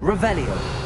Revelio.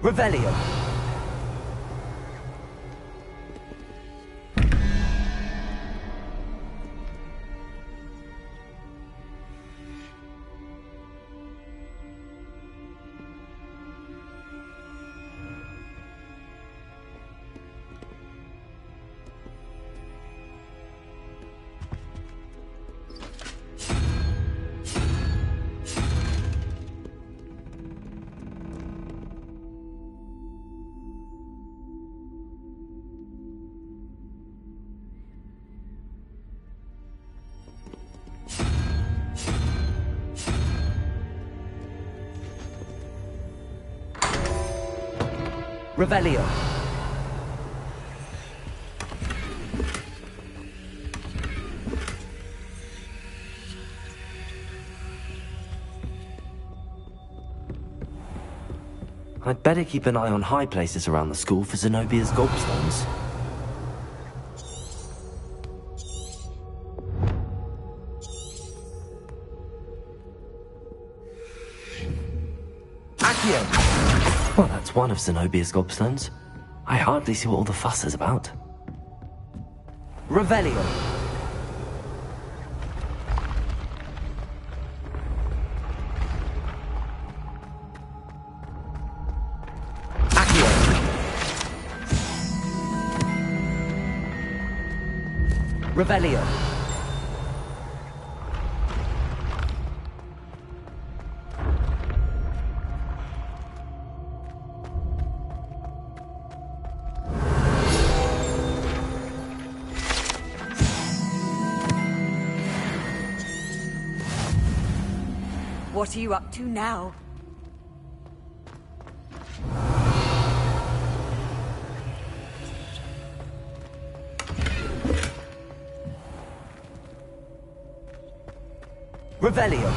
Revelio. Revelio. I'd better keep an eye on high places around the school for Zenobia's gobstones. Well, that's one of Zenobia's gobstones. I hardly see what all the fuss is about. Revelio. Revelio. What are you up to now? Revelio.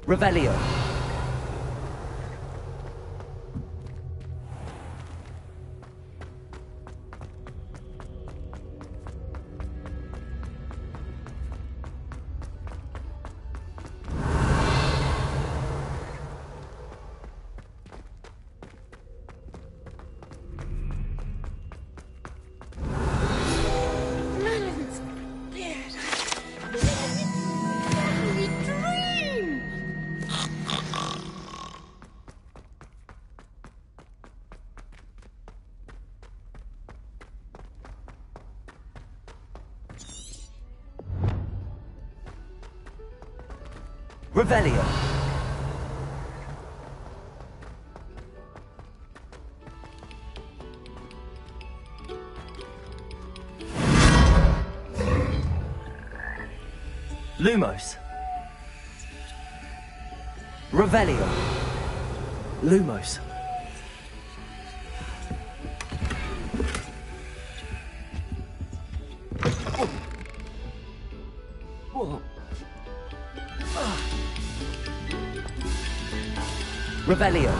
Revelio. Revelio. Lumos. Revelio. Lumos. Revelio.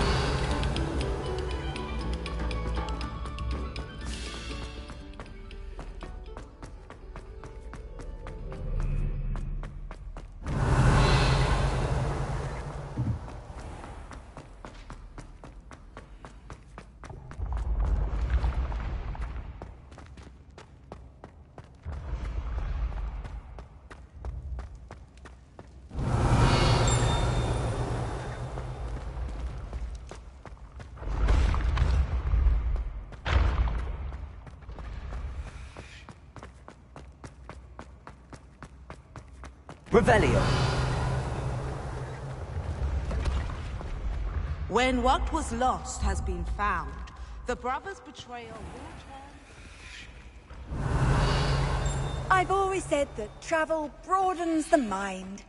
Revelio. When what was lost has been found, the brothers' betrayal will turn. I've always said that travel broadens the mind.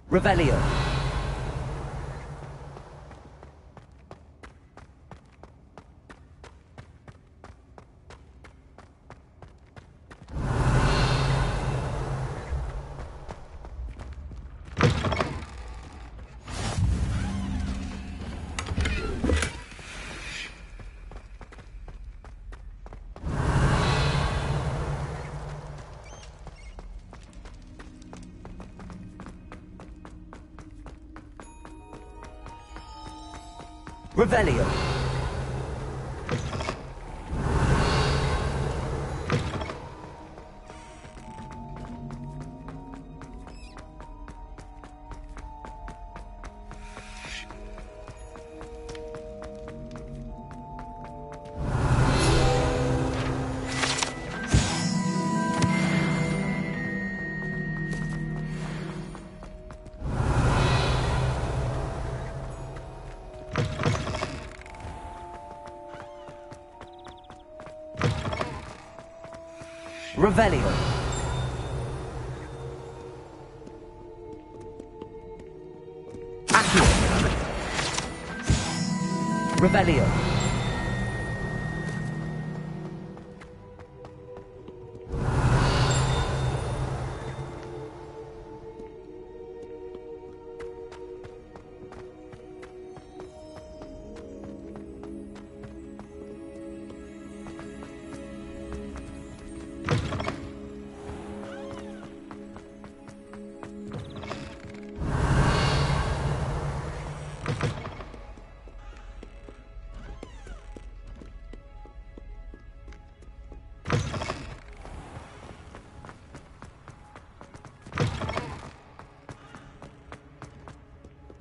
Revelio. Revelio. Revelio. Accio. Revelio.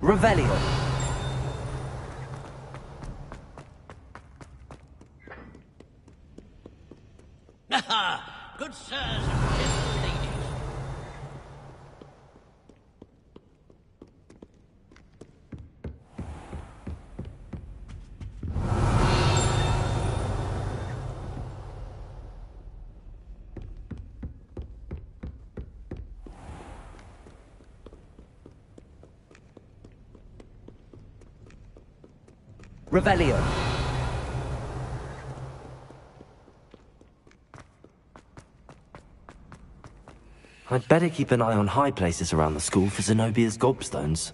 Revelio. Good sirs and gentle ladies. Revelio. I'd better keep an eye on high places around the school for Zenobia's gobstones.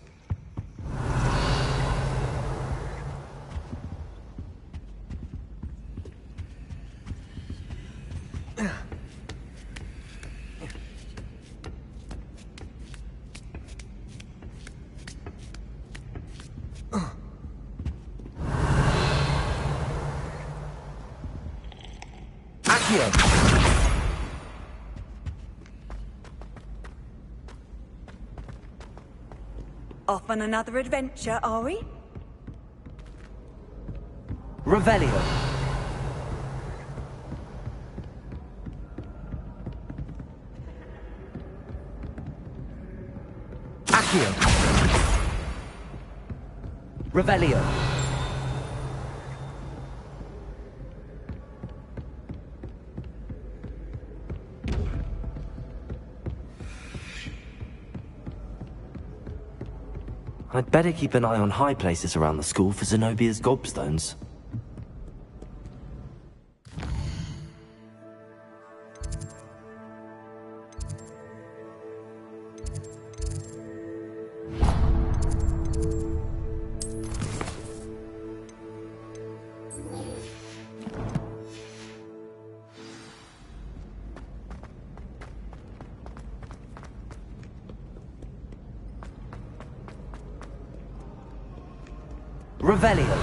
Accio. Off on another adventure, are we? Revelio. Accio. Revelio. I'd better keep an eye on high places around the school for Zenobia's gobstones. Revelio.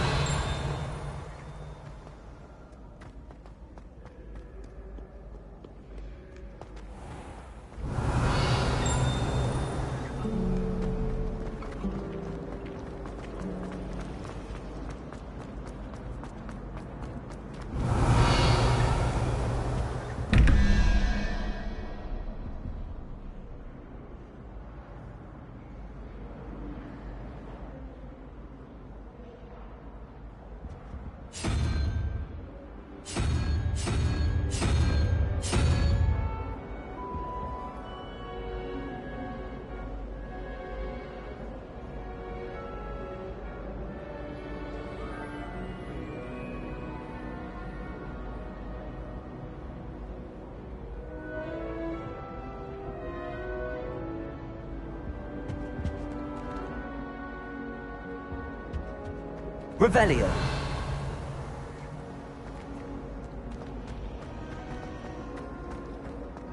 Revelio.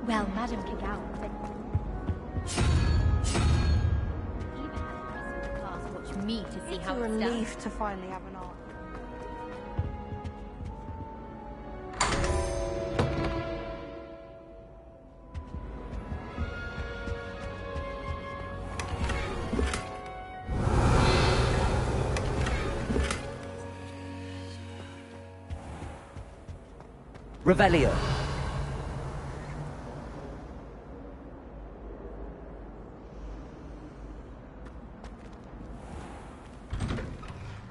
Well, Madame Kagawa said... Even had the rest of the class watch me to see It's how a it's done. relief to finally have an art. Revelio.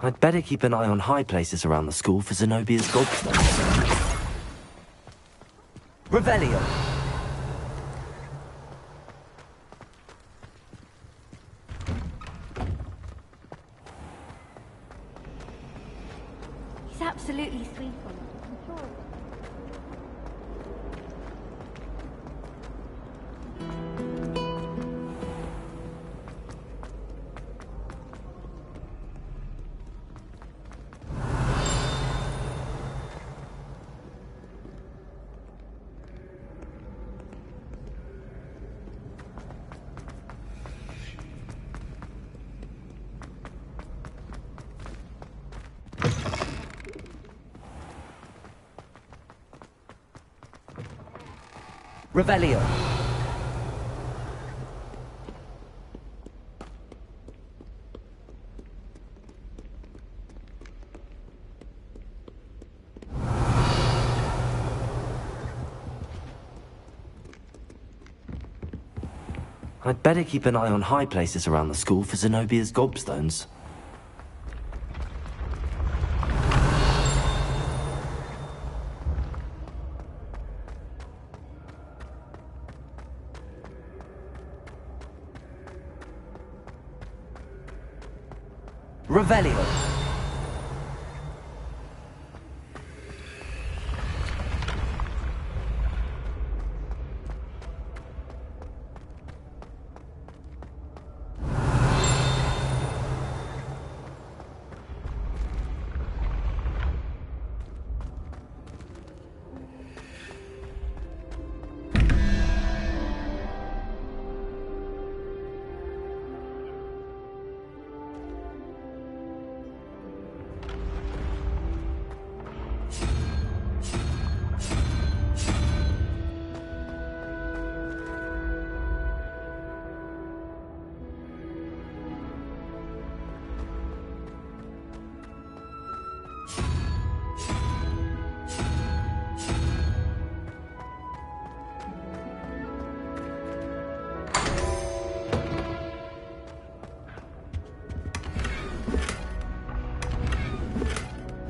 I'd better keep an eye on high places around the school for Zenobia's gobstones. Revelio. He's absolutely sweet on it. I'm sure of it. Revelio. I'd better keep an eye on high places around the school for Zenobia's gobstones. Revelio.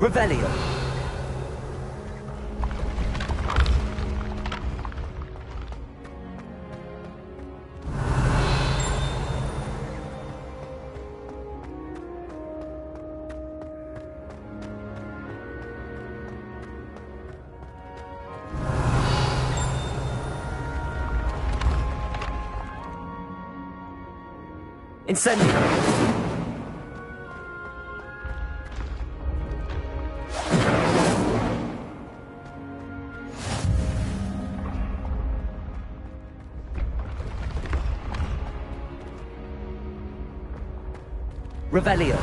Revelio. Incendio. Revelio.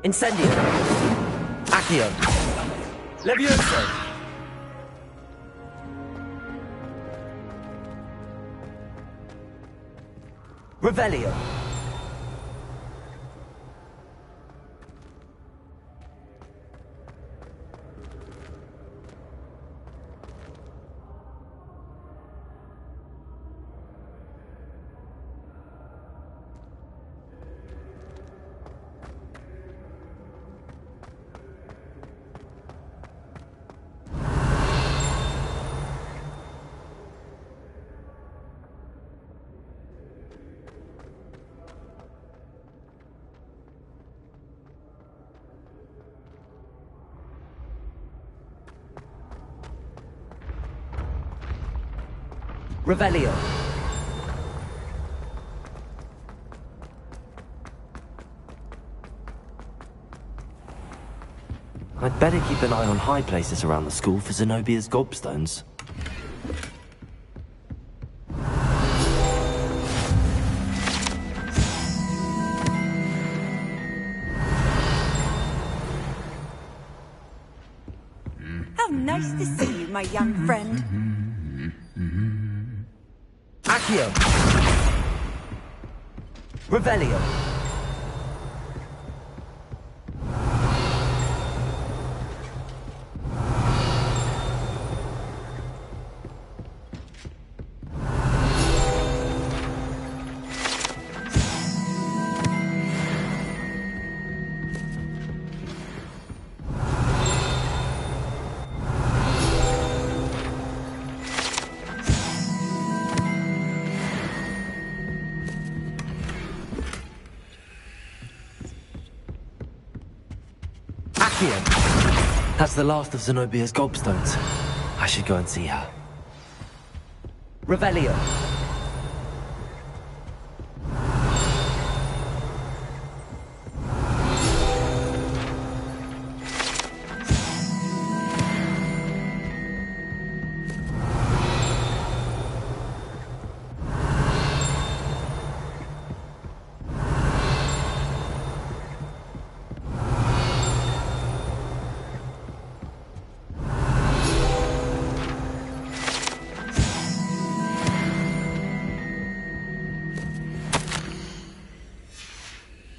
Incendio. Accio. Levioso. Revelio. Revelio. I'd better keep an eye on high places around the school for Zenobia's gobstones. How nice to see you, my young friend. Accio. Revelio. That's the last of Zenobia's gobstones. I should go and see her. Revelio.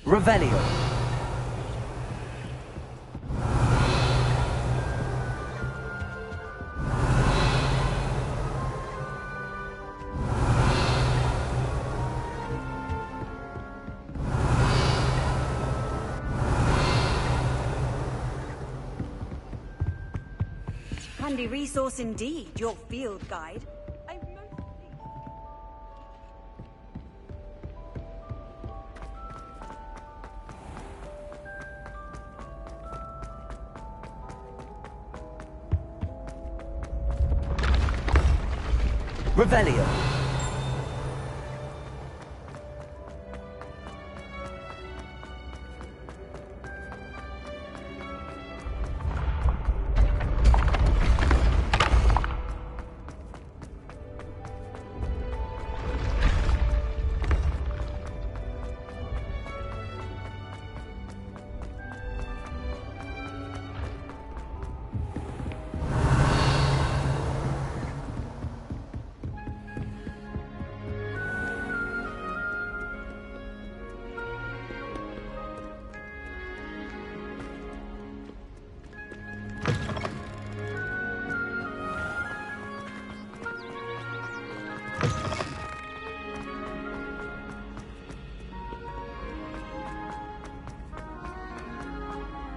Revelio. Handy resource indeed, your field guide. Revelio.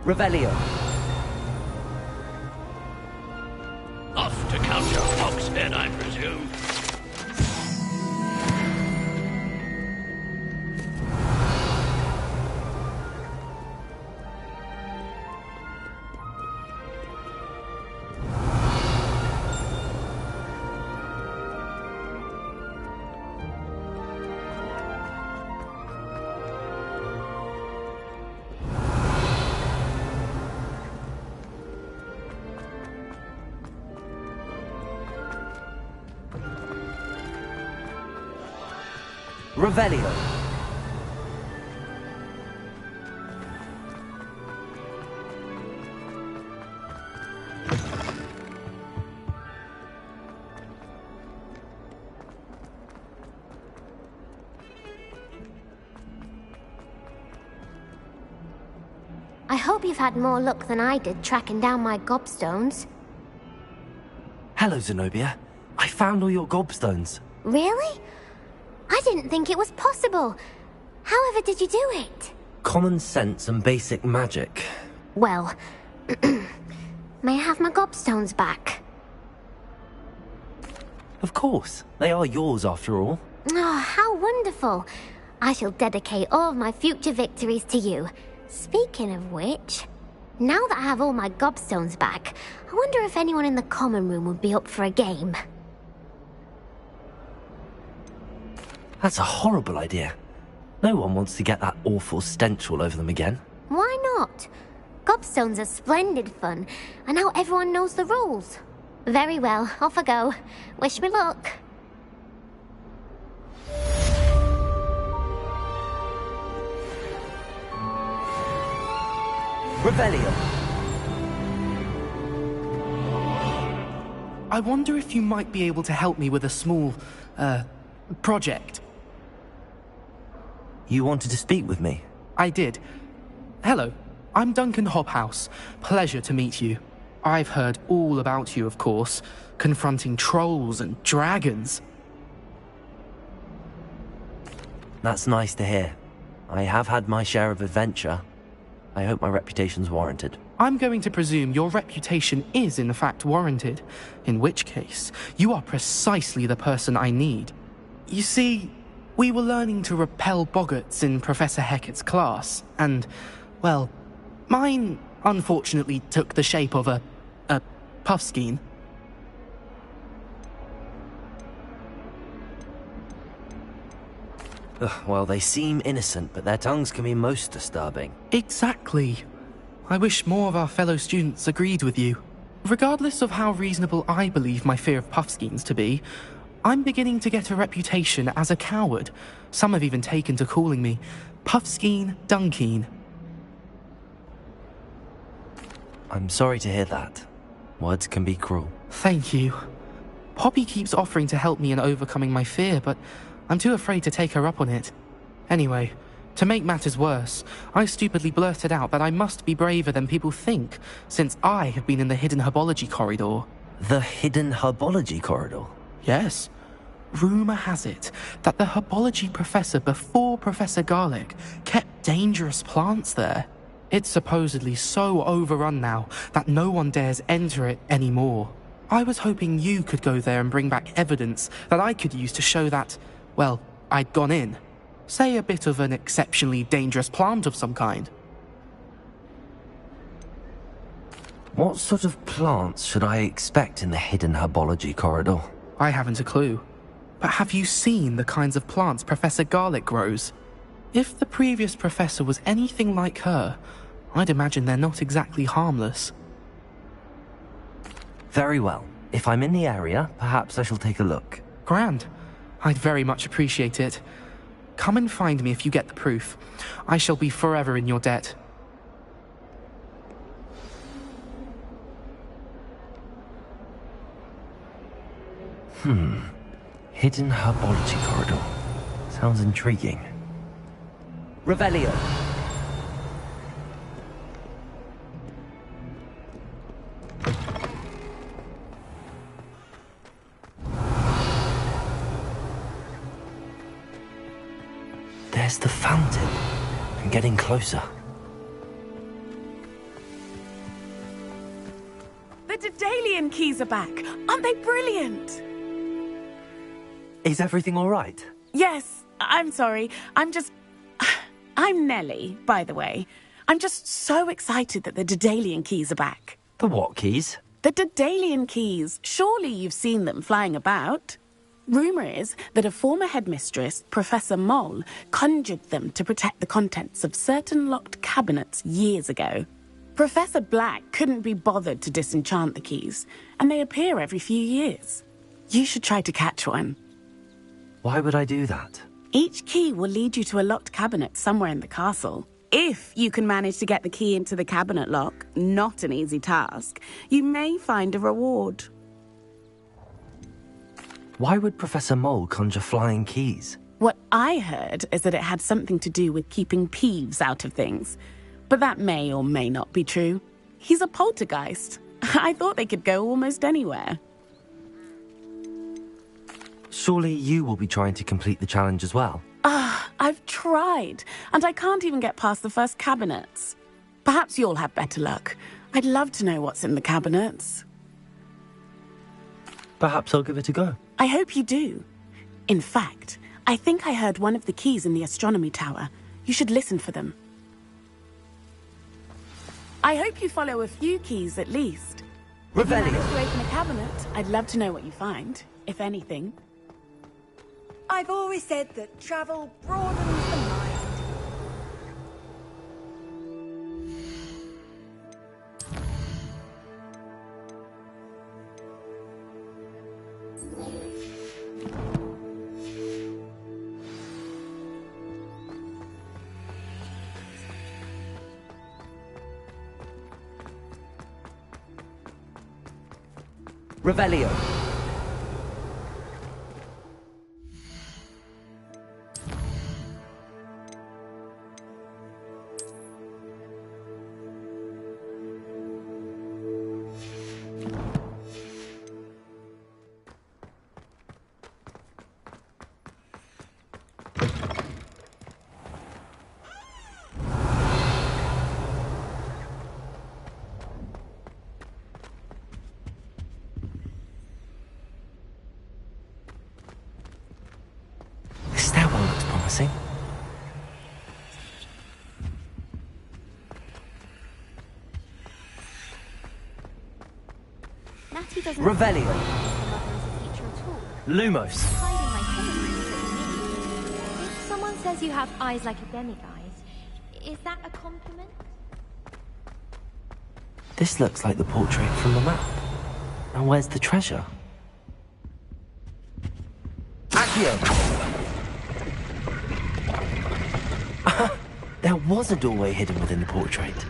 Revelio. Off to count your hogs then, I presume. Revelio. I hope you've had more luck than I did tracking down my gobstones. Hello, Zenobia. I found all your gobstones. Really? I didn't think it was possible. However did you do it? Common sense and basic magic. Well, may I have my gobstones back? Of course. They are yours after all. Oh, how wonderful. I shall dedicate all of my future victories to you. Speaking of which, now that I have all my gobstones back, I wonder if anyone in the common room would be up for a game. That's a horrible idea. No one wants to get that awful stench all over them again. Why not? Gobstones are splendid fun, and now everyone knows the rules. Very well, off I go. Wish me luck. Revelio. I wonder if you might be able to help me with a small, project. You wanted to speak with me? I did. Hello, I'm Duncan Hobhouse. Pleasure to meet you. I've heard all about you, of course, confronting trolls and dragons. That's nice to hear. I have had my share of adventure. I hope my reputation's warranted. I'm going to presume your reputation is in fact warranted, in which case, you are precisely the person I need. You see, we were learning to repel boggarts in Professor Hecat's class, and, well, mine unfortunately took the shape of a puffskein. Well, they seem innocent, but their tongues can be most disturbing. Exactly. I wish more of our fellow students agreed with you. Regardless of how reasonable I believe my fear of puffskeins to be, I'm beginning to get a reputation as a coward. Some have even taken to calling me Puffskeen Dunkeen. I'm sorry to hear that. Words can be cruel. Thank you. Poppy keeps offering to help me in overcoming my fear, but I'm too afraid to take her up on it. Anyway, to make matters worse, I stupidly blurted out that I must be braver than people think, since I have been in the hidden herbology corridor. The hidden herbology corridor? Yes. Rumour has it that the herbology professor before Professor Garlic kept dangerous plants there. It's supposedly so overrun now that no one dares enter it anymore. I was hoping you could go there and bring back evidence that I could use to show that, well, I'd gone in. Say a bit of an exceptionally dangerous plant of some kind. What sort of plants should I expect in the hidden herbology corridor? I haven't a clue. But have you seen the kinds of plants Professor Garlic grows? If the previous professor was anything like her, I'd imagine they're not exactly harmless. Very well. If I'm in the area, perhaps I shall take a look. Grand. I'd very much appreciate it. Come and find me if you get the proof. I shall be forever in your debt. Hidden herbology corridor. Sounds intriguing. Revelio. There's the fountain. I'm getting closer. The Daedalian keys are back. Aren't they brilliant? Is everything all right? Yes, I'm sorry. I'm Nellie, by the way. I'm just so excited that the Daedalian keys are back. The what keys? The Daedalian keys. Surely you've seen them flying about. Rumour is that a former headmistress, Professor Moll, conjured them to protect the contents of certain locked cabinets years ago. Professor Black couldn't be bothered to disenchant the keys, and they appear every few years. You should try to catch one. Why would I do that? Each key will lead you to a locked cabinet somewhere in the castle. If you can manage to get the key into the cabinet lock, not an easy task, you may find a reward. Why would Professor Mole conjure flying keys? What I heard is that it had something to do with keeping peeves out of things. But that may or may not be true. He's a poltergeist. I thought they could go almost anywhere. Surely you will be trying to complete the challenge as well? I've tried, and I can't even get past the first cabinets. Perhaps you'll have better luck. I'd love to know what's in the cabinets. Perhaps I'll give it a go. I hope you do. In fact, I think I heard one of the keys in the astronomy tower. You should listen for them. I hope you follow a few keys at least. If you manage to open a cabinet, I'd love to know what you find, if anything. I've always said that travel broadens the mind. Revelio. This stairwell looks promising. Natty doesn't Revelio. seem like her mother is a teacher at all. Lumos. Hiding my chemistry at me. If someone says you have eyes like a demiguise, is that a compliment? This looks like the portrait from the map. And where's the treasure? Accio. There was a doorway hidden within the portrait.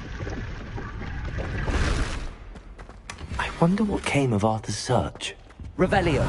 I wonder what came of Arthur's search. Revelio.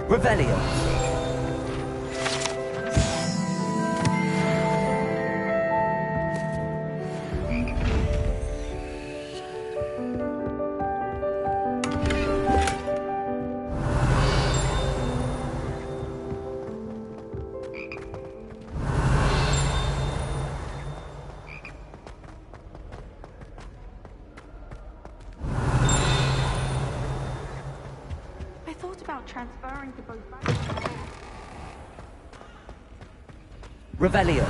Revelio. I thought about transferring to both. Revelio.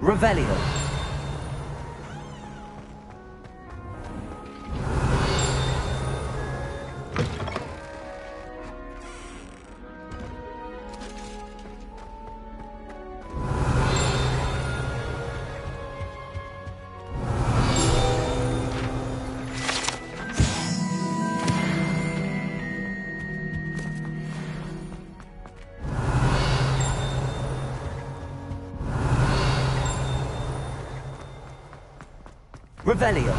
Revelio. Revelio.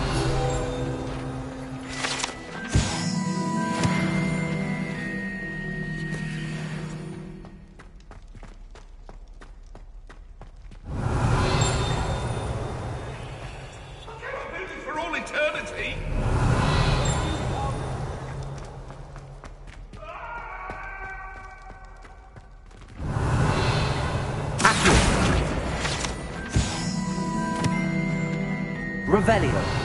For all eternity? Revelio.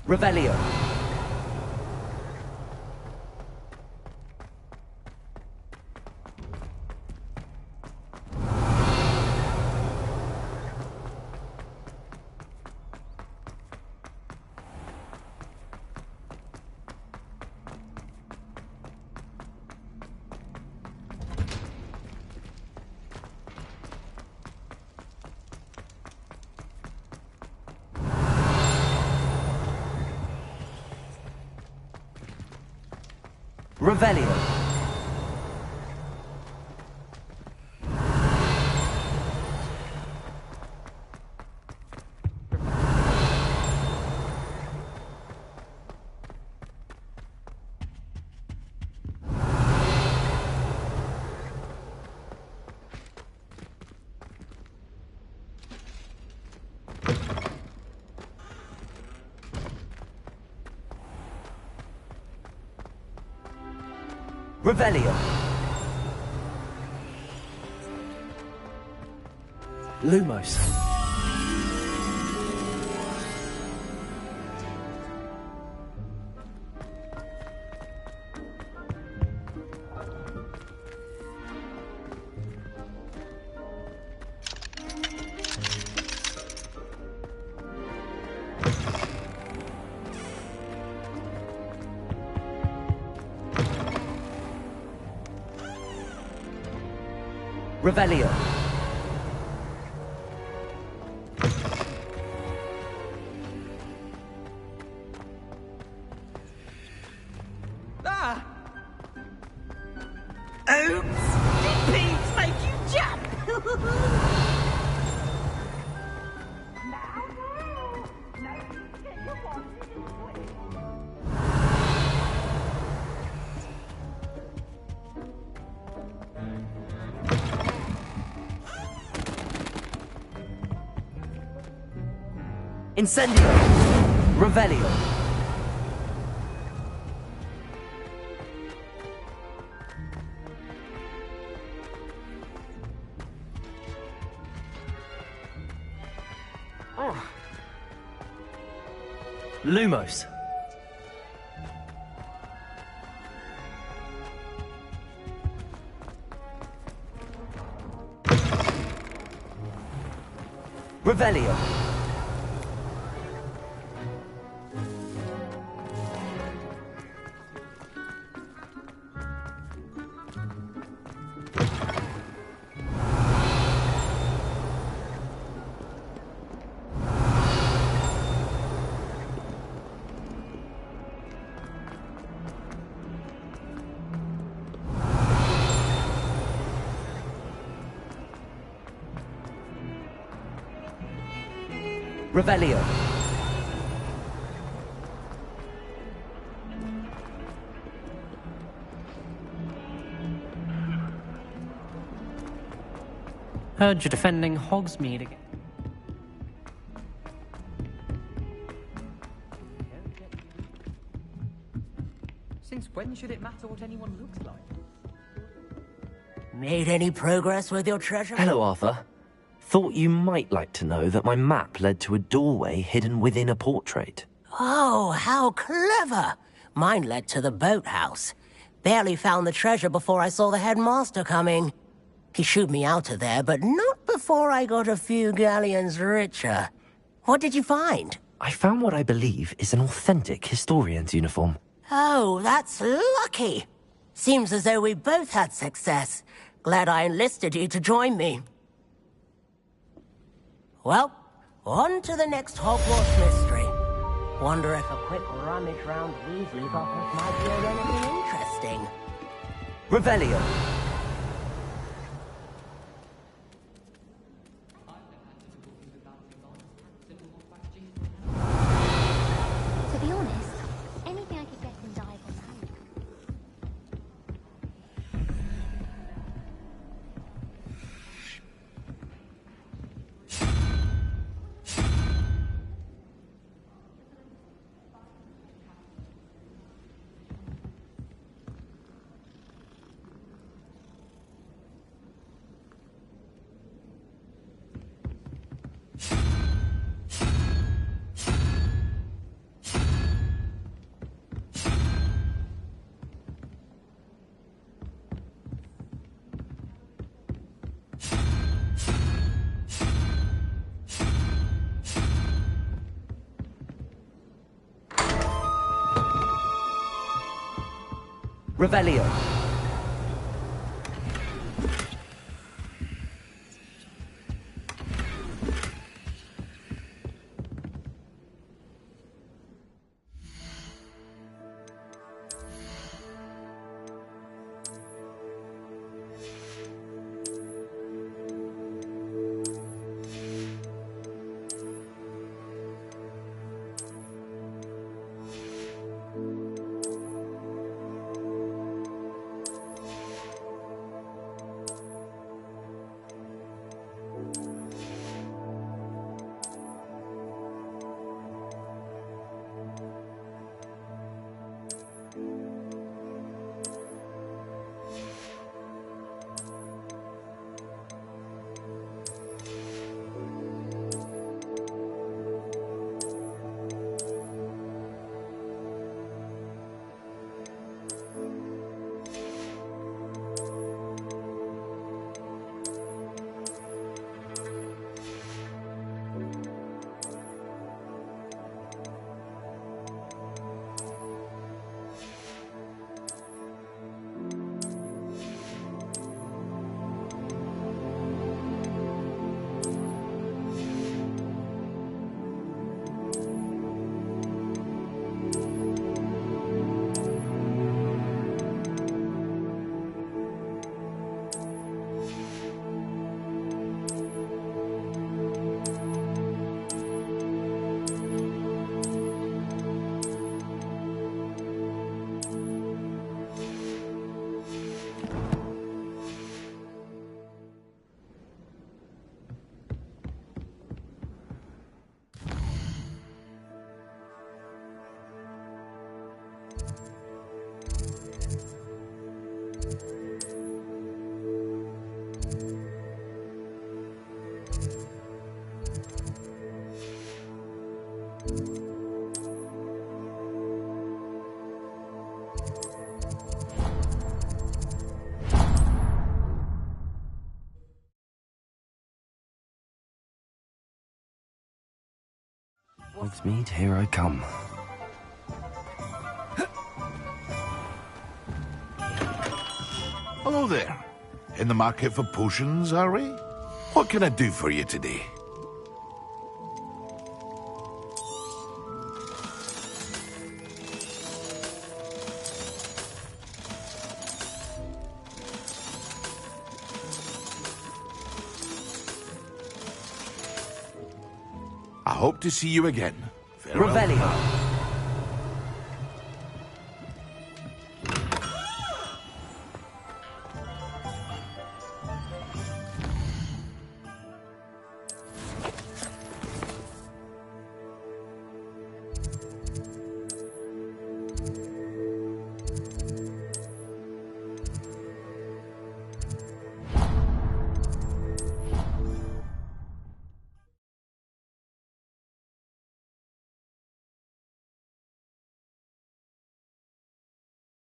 Revelio. Revelio. Revelio. Lumos. Revelio. Ah! Oops! Did beans make you jump? Incendio. Revelio. Lumos. Revelio. Revelio. Heard you're defending Hogsmeade again. Since when should it matter what anyone looks like? Made any progress with your treasure? Hello, Arthur. Thought you might like to know that my map led to a doorway hidden within a portrait. Oh, how clever! Mine led to the boathouse. Barely found the treasure before I saw the headmaster coming. He shooed me out of there, but not before I got a few galleons richer. What did you find? I found what I believe is an authentic historian's uniform. Oh, that's lucky. Seems as though we both had success. Glad I enlisted you to join me. Well, on to the next Hogwarts mystery. Wonder if a quick rummage round Weasley's office might yield anything interesting. Revelio. To be honest, anything I could get in dive on that. Revelio. Hogsmeade, here I come. Hello there. In the market for potions, are we? What can I do for you today? I hope to see you again. Farewell. Revelio.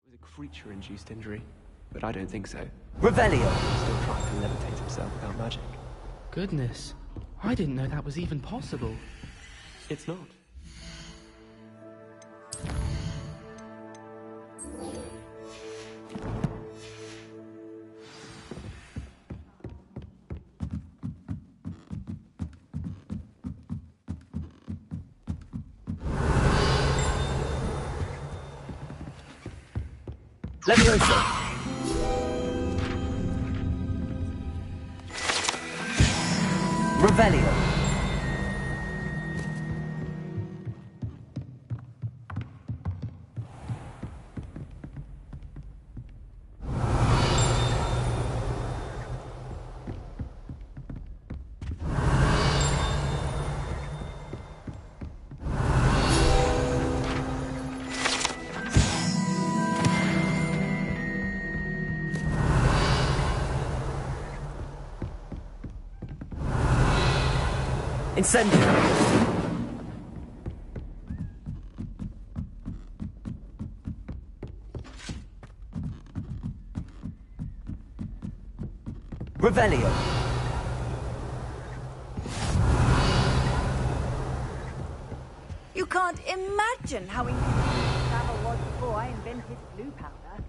It was a creature-induced injury, but I don't think so. Revelio. He's still trying to levitate himself without magic. Goodness, I didn't know that was even possible. It's not. Levioso. Revelio. Incendio. Revelio. You can't imagine how inconvenient travel was before I invented blue powder.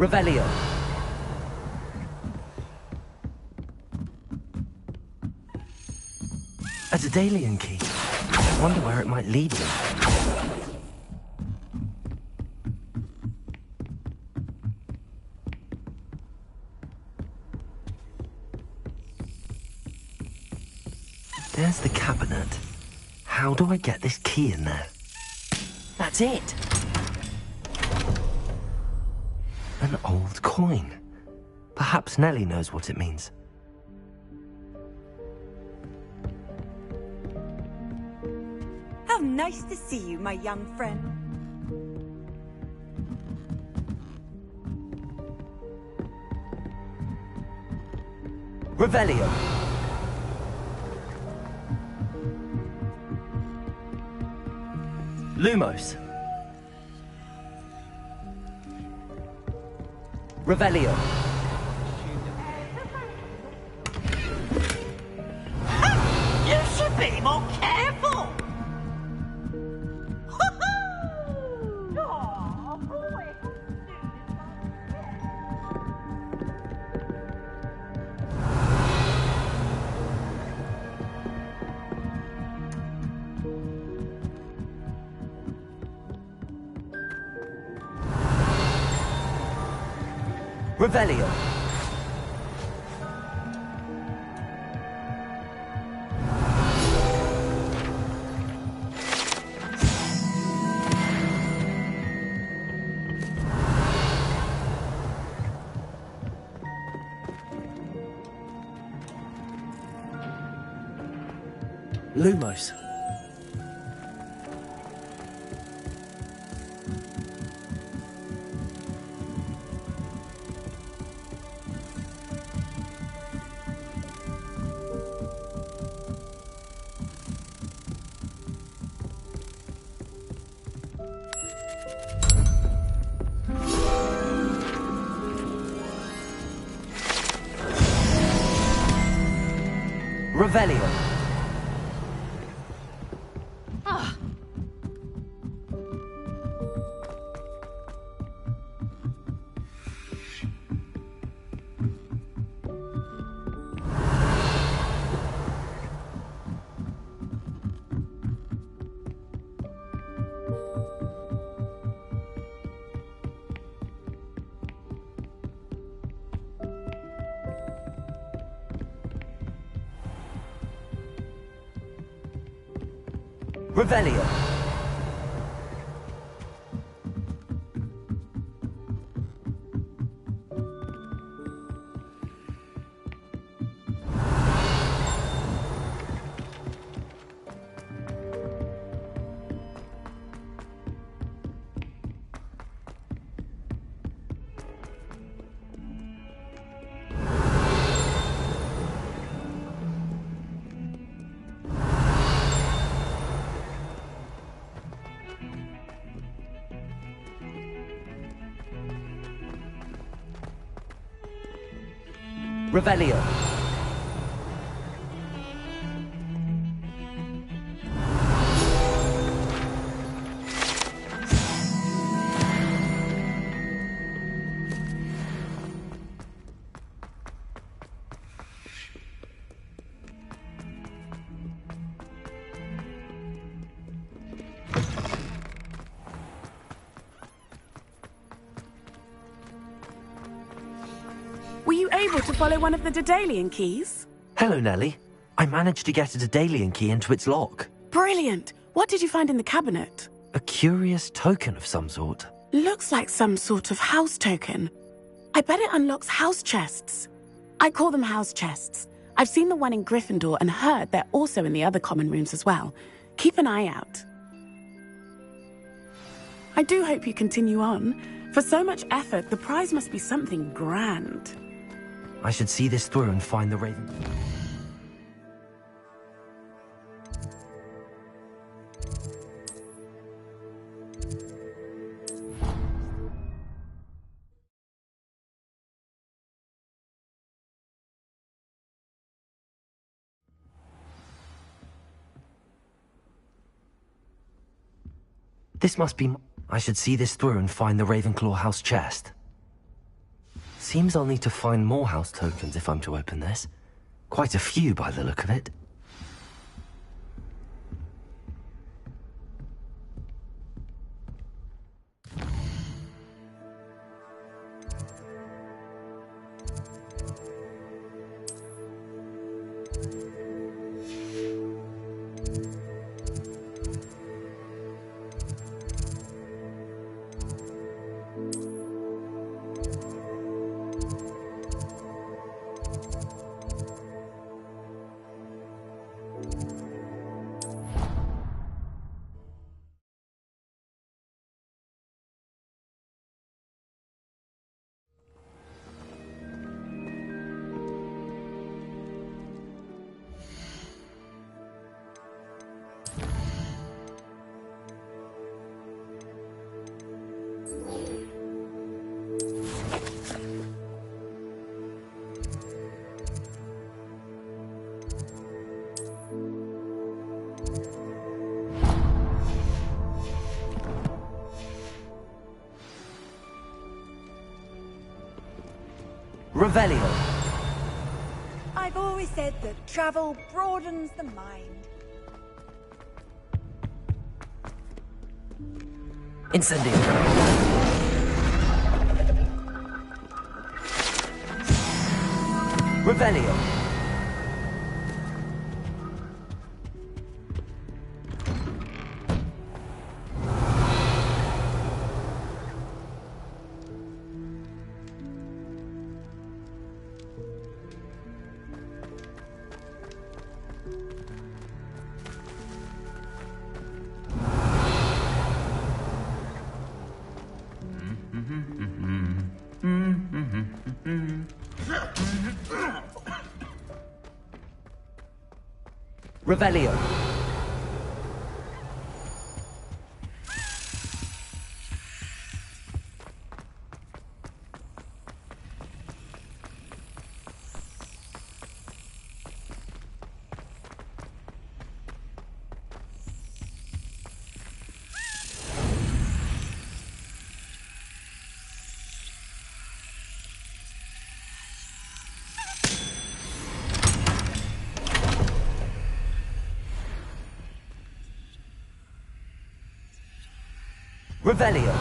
Revelio. A Daedalian key. I wonder where it might lead me. There's the cabinet. How do I get this key in there? That's it. An old coin. Perhaps Nellie knows what it means. How nice to see you, my young friend. Revelio. Lumos. Revelio. You should be more careful! Revelio. Lumos. Revelio. Revelio. Revelio. Were you able to follow one of the Daedalian keys? Hello, Nellie. I managed to get a Daedalian key into its lock. Brilliant! What did you find in the cabinet? A curious token of some sort. Looks like some sort of house token. I bet it unlocks house chests. I call them house chests. I've seen the one in Gryffindor and heard they're also in the other common rooms as well. Keep an eye out. I do hope you continue on. For so much effort, the prize must be something grand. I should see this through and find the Raven. This must be... I should see this through and find the Ravenclaw house chest. Seems I'll need to find more house tokens if I'm to open this. Quite a few by the look of it. Revelio. I've always said that travel broadens the mind. Incendio. Revelio. Revelio. Revelio.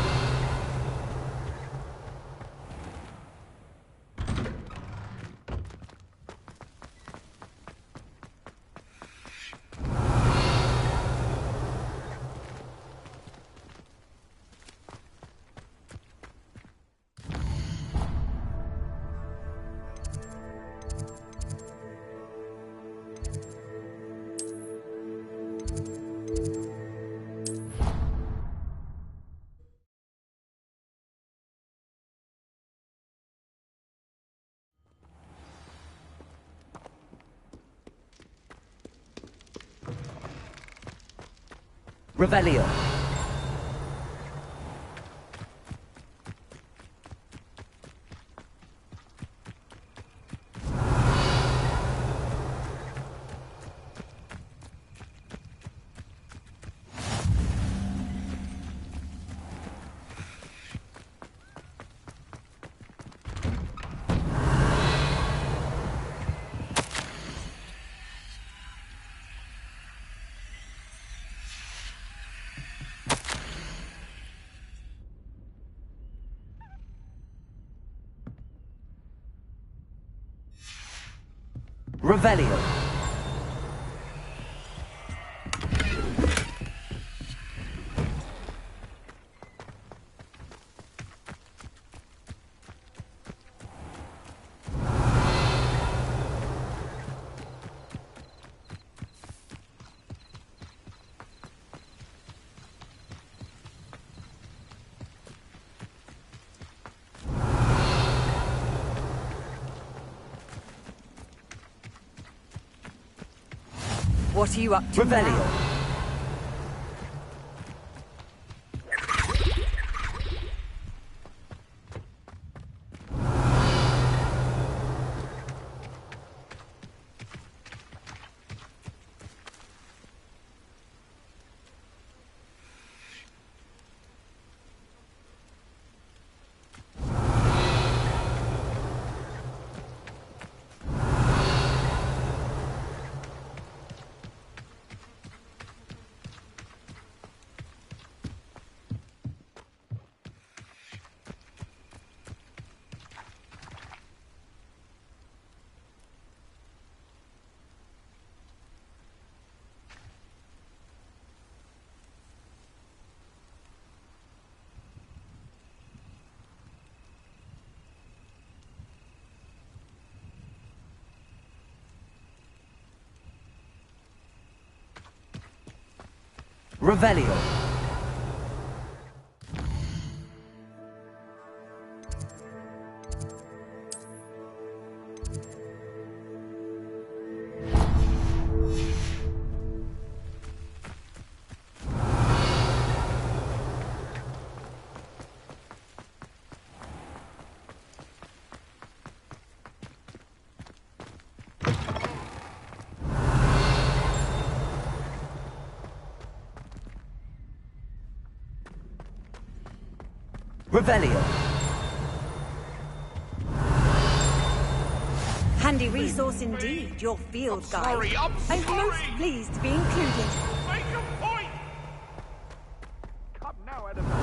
Revelio. Revelio. What are you up to Revelio. now? Revelio. Revelio. Handy resource indeed, your field guide. I'm most pleased to be included. Make a point! Come now, Annabelle.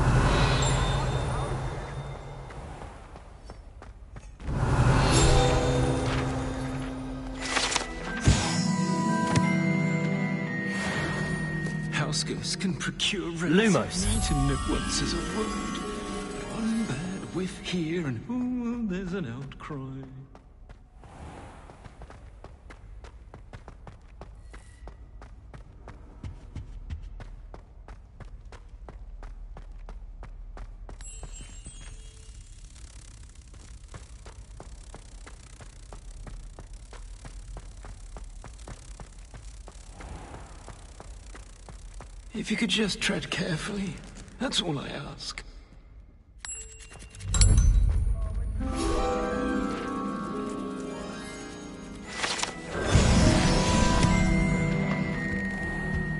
House ghosts can procure Lumos. Eaten at once as a word. One bad whiff here and ooh, there's an outcry. If you could just tread carefully, that's all I ask.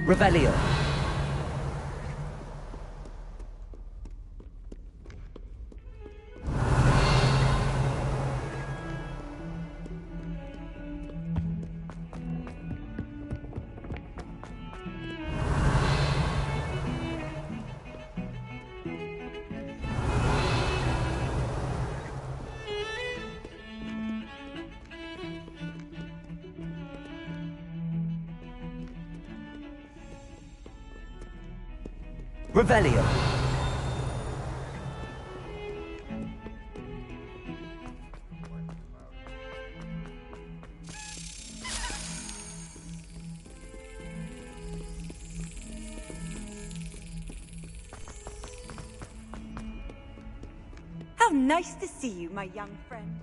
Revelio. Revelio. How nice to see you, my young friend.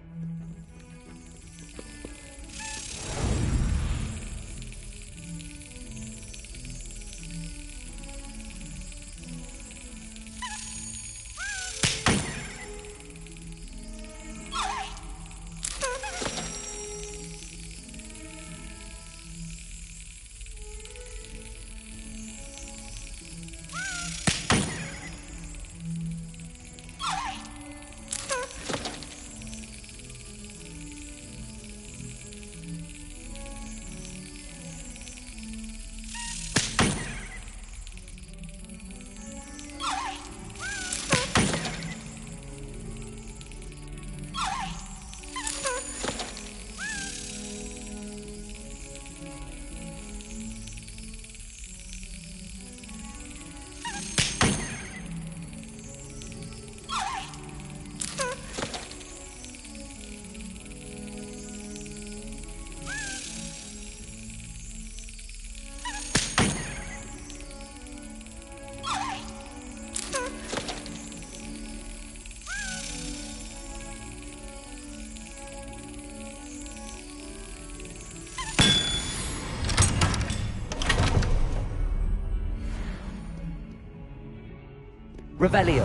Revelio.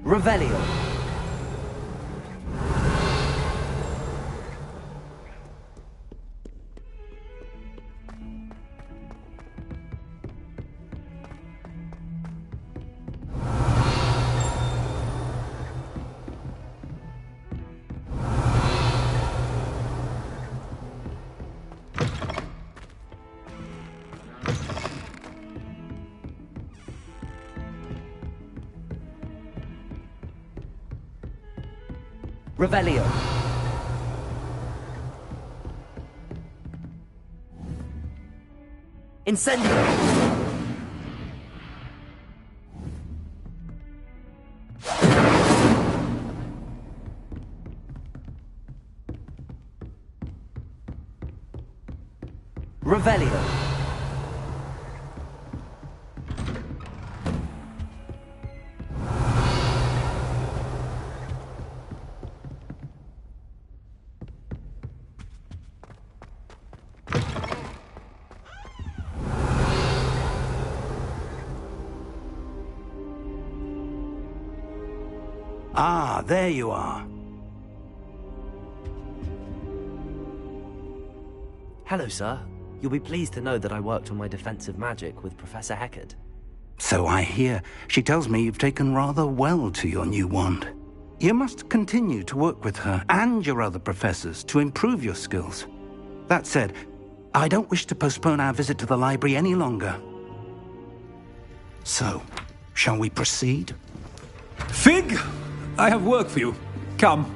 Revelio. Revelio. Incendio. Revelio. Ah, there you are. Hello, sir. You'll be pleased to know that I worked on my defensive magic with Professor Heckard. So I hear. She tells me you've taken rather well to your new wand. You must continue to work with her and your other professors to improve your skills. That said, I don't wish to postpone our visit to the library any longer. So, shall we proceed? Fig! I have work for you. Come.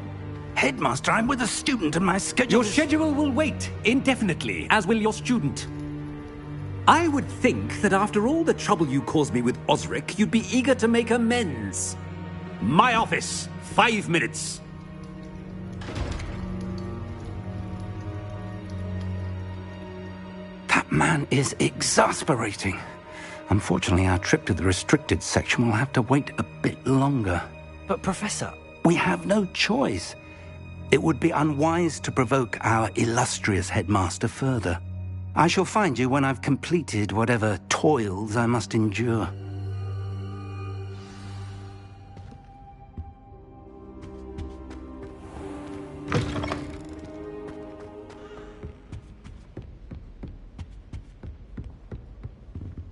Headmaster, I'm with a student and my schedule... Your schedule will wait indefinitely, as will your student. I would think that after all the trouble you caused me with Osric, you'd be eager to make amends. My office, 5 minutes. That man is exasperating. Unfortunately, our trip to the restricted section will have to wait a bit longer. But, Professor... We have no choice. It would be unwise to provoke our illustrious headmaster further. I shall find you when I've completed whatever toils I must endure.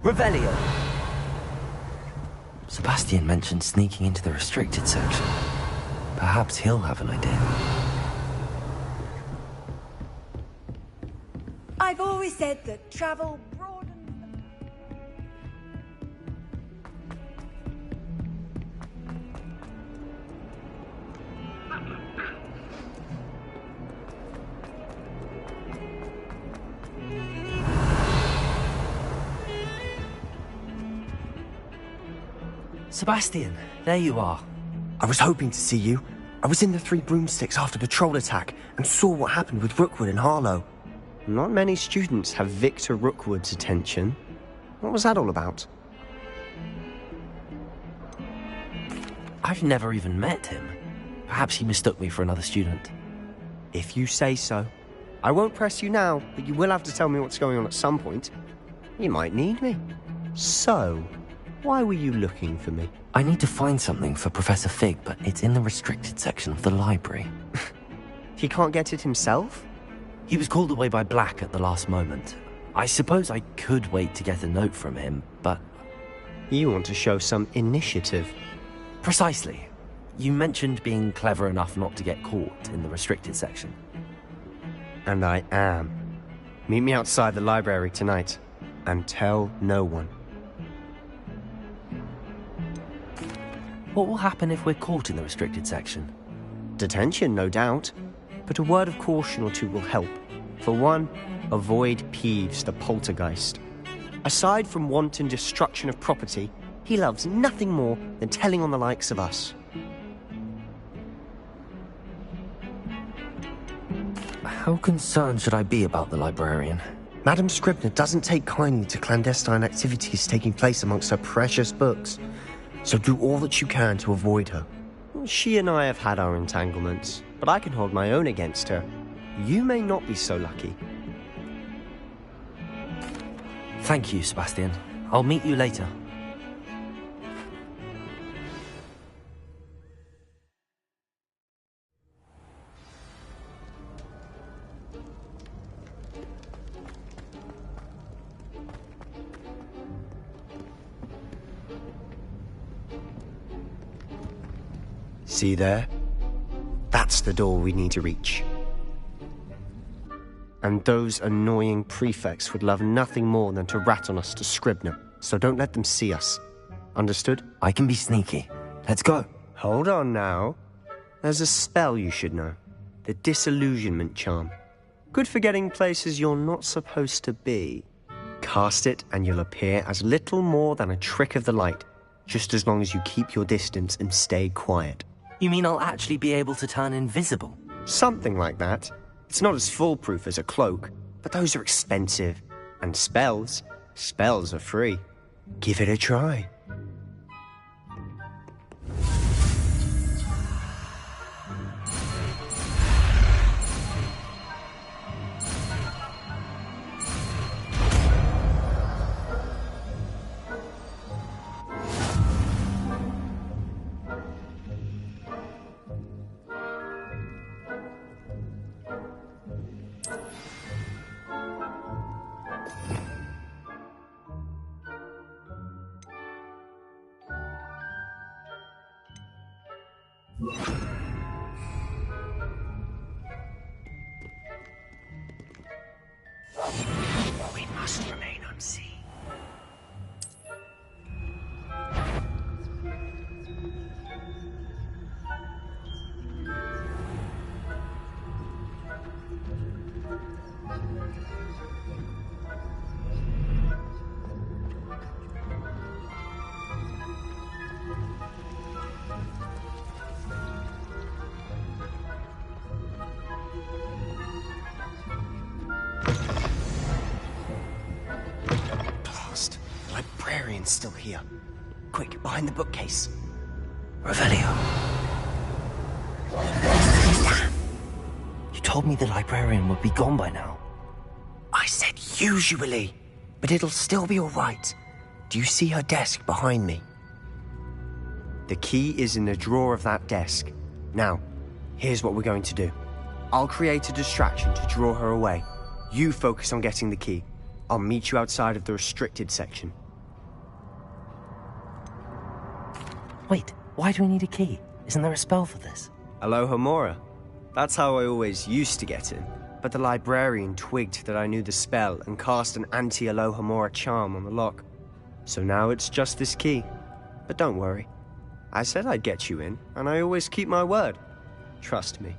Revelio. Sebastian mentioned sneaking into the restricted section. Perhaps he'll have an idea. I've always said that travel broadens Sebastian, there you are. I was hoping to see you. I was in the Three Broomsticks after the troll attack and saw what happened with Rookwood and Harlow. Not many students have Victor Rookwood's attention. What was that all about? I've never even met him. Perhaps he mistook me for another student. If you say so. I won't press you now, but you will have to tell me what's going on at some point. You might need me. So, why were you looking for me? I need to find something for Professor Fig, but it's in the restricted section of the library. He can't get it himself? He was called away by Black at the last moment. I suppose I could wait to get a note from him, but... You want to show some initiative. Precisely. You mentioned being clever enough not to get caught in the restricted section. And I am. Meet me outside the library tonight, and tell no one. What will happen if we're caught in the restricted section? Detention, no doubt. But a word of caution or two will help. For one, avoid Peeves, the poltergeist. Aside from wanton destruction of property, he loves nothing more than telling on the likes of us. How concerned should I be about the librarian? Madame Scribner doesn't take kindly to clandestine activities taking place amongst her precious books. So do all that you can to avoid her. She and I have had our entanglements, but I can hold my own against her. You may not be so lucky. Thank you, Sebastian. I'll meet you later. See there? That's the door we need to reach. And those annoying prefects would love nothing more than to rat on us to Scribner, so don't let them see us. Understood? I can be sneaky. Let's go. Hold on now. There's a spell you should know. The disillusionment charm. Good for getting places you're not supposed to be. Cast it and you'll appear as little more than a trick of the light, just as long as you keep your distance and stay quiet. You mean I'll actually be able to turn invisible? Something like that. It's not as foolproof as a cloak, but those are expensive. And spells are free. Give it a try. We must remain unseen. Librarian's still here. Quick, behind the bookcase. Revelio. You told me the librarian would be gone by now. I said usually, but it'll still be all right. Do you see her desk behind me? The key is in the drawer of that desk. Now, here's what we're going to do. I'll create a distraction to draw her away. You focus on getting the key. I'll meet you outside of the restricted section. Wait, why do we need a key? Isn't there a spell for this? Alohomora. That's how I always used to get in. But the librarian twigged that I knew the spell and cast an anti-Alohomora charm on the lock. So now it's just this key. But don't worry. I said I'd get you in, and I always keep my word. Trust me.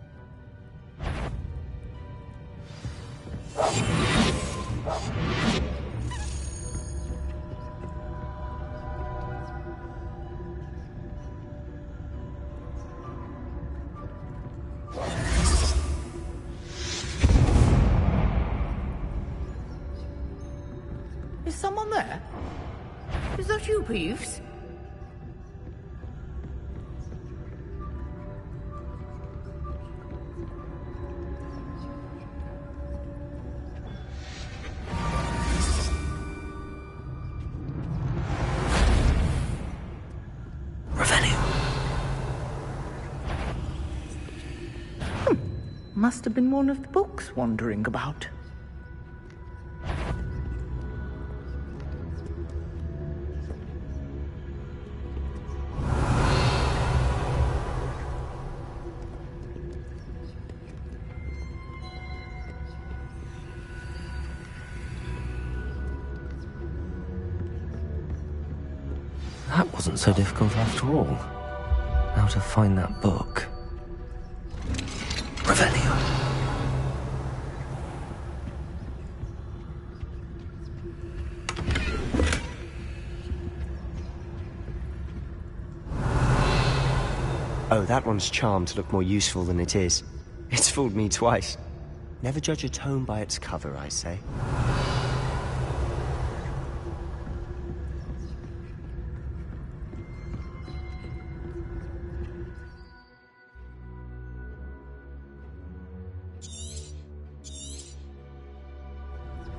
Is someone there? Is that you, Peeves? Must have been one of the books wandering about. That wasn't so difficult after all. How to find that book. Revelio. Oh, that one's charmed to look more useful than it is. It's fooled me twice. Never judge a tome by its cover, I say.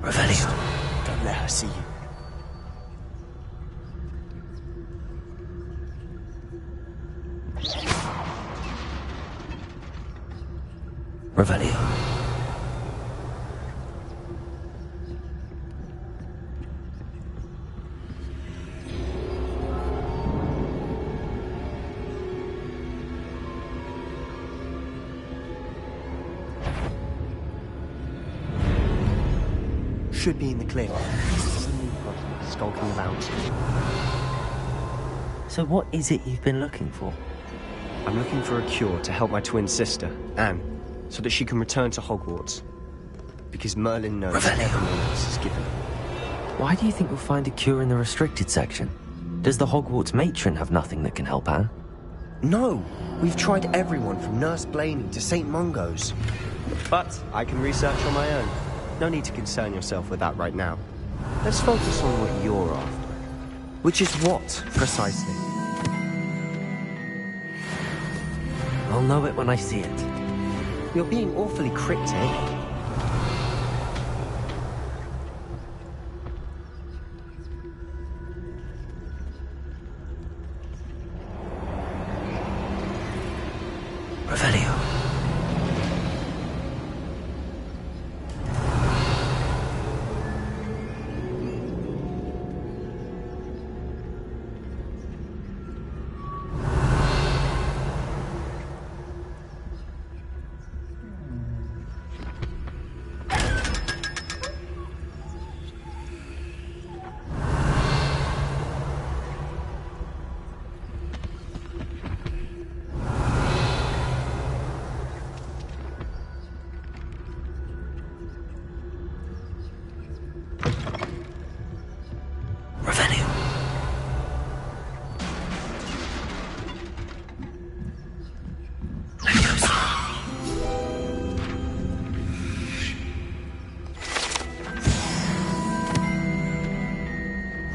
Revelio. Don't let her see you. Revelio. Should be in the clear. Skulking about. So what is it you've been looking for? I'm looking for a cure to help my twin sister, Anne, so that she can return to Hogwarts. Because Merlin knows everyone else is given. Why do you think you'll find a cure in the restricted section? Does the Hogwarts matron have nothing that can help Anne? No! We've tried everyone from Nurse Blaney to St. Mungo's. But I can research on my own. No need to concern yourself with that right now. Let's focus on what you're after. Which is what, precisely? I'll know it when I see it. You're being awfully cryptic.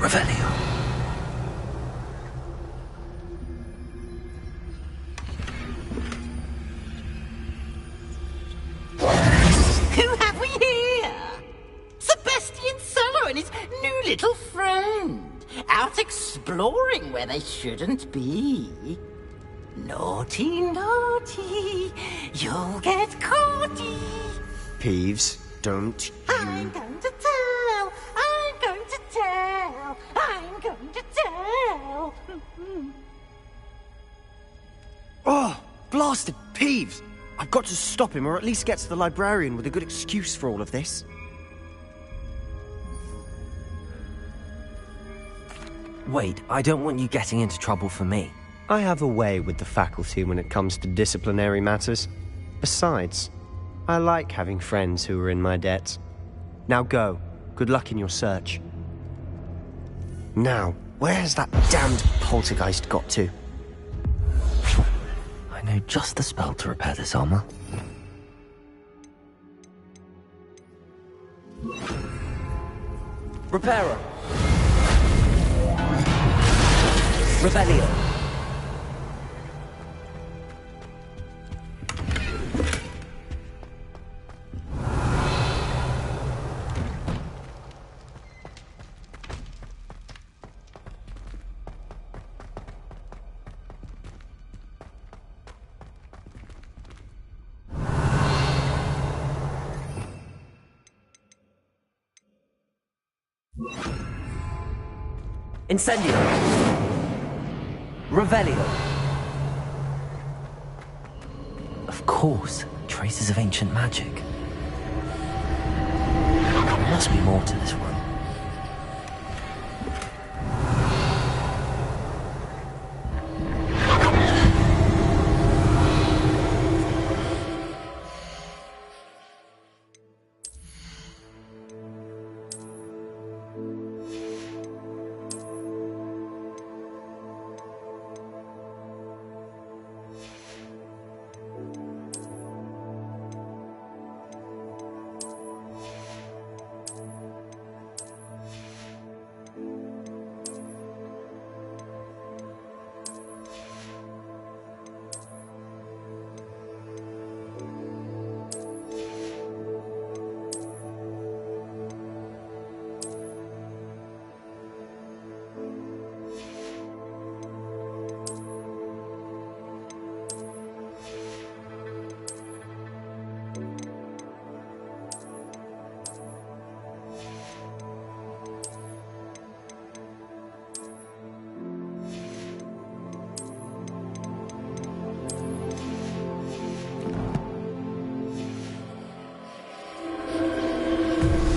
Revelio. Who have we here? Sebastian Solo and his new little friend. Out exploring where they shouldn't be. Naughty, naughty. You'll get caughty. Peeves, don't you... I'm going to tell. I'm going to tell. I'm going to tell. Oh, blasted Peeves! I've got to stop him, or at least get to the librarian with a good excuse for all of this. Wait, I don't want you getting into trouble for me. I have a way with the faculty when it comes to disciplinary matters. Besides, I like having friends who are in my debt. Now go. Good luck in your search. Now, where's that damned poltergeist got to? I know just the spell to repair this armor. Reparo. Revelio. Incendio. Revelio. Of course, traces of ancient magic. There must be more to this one.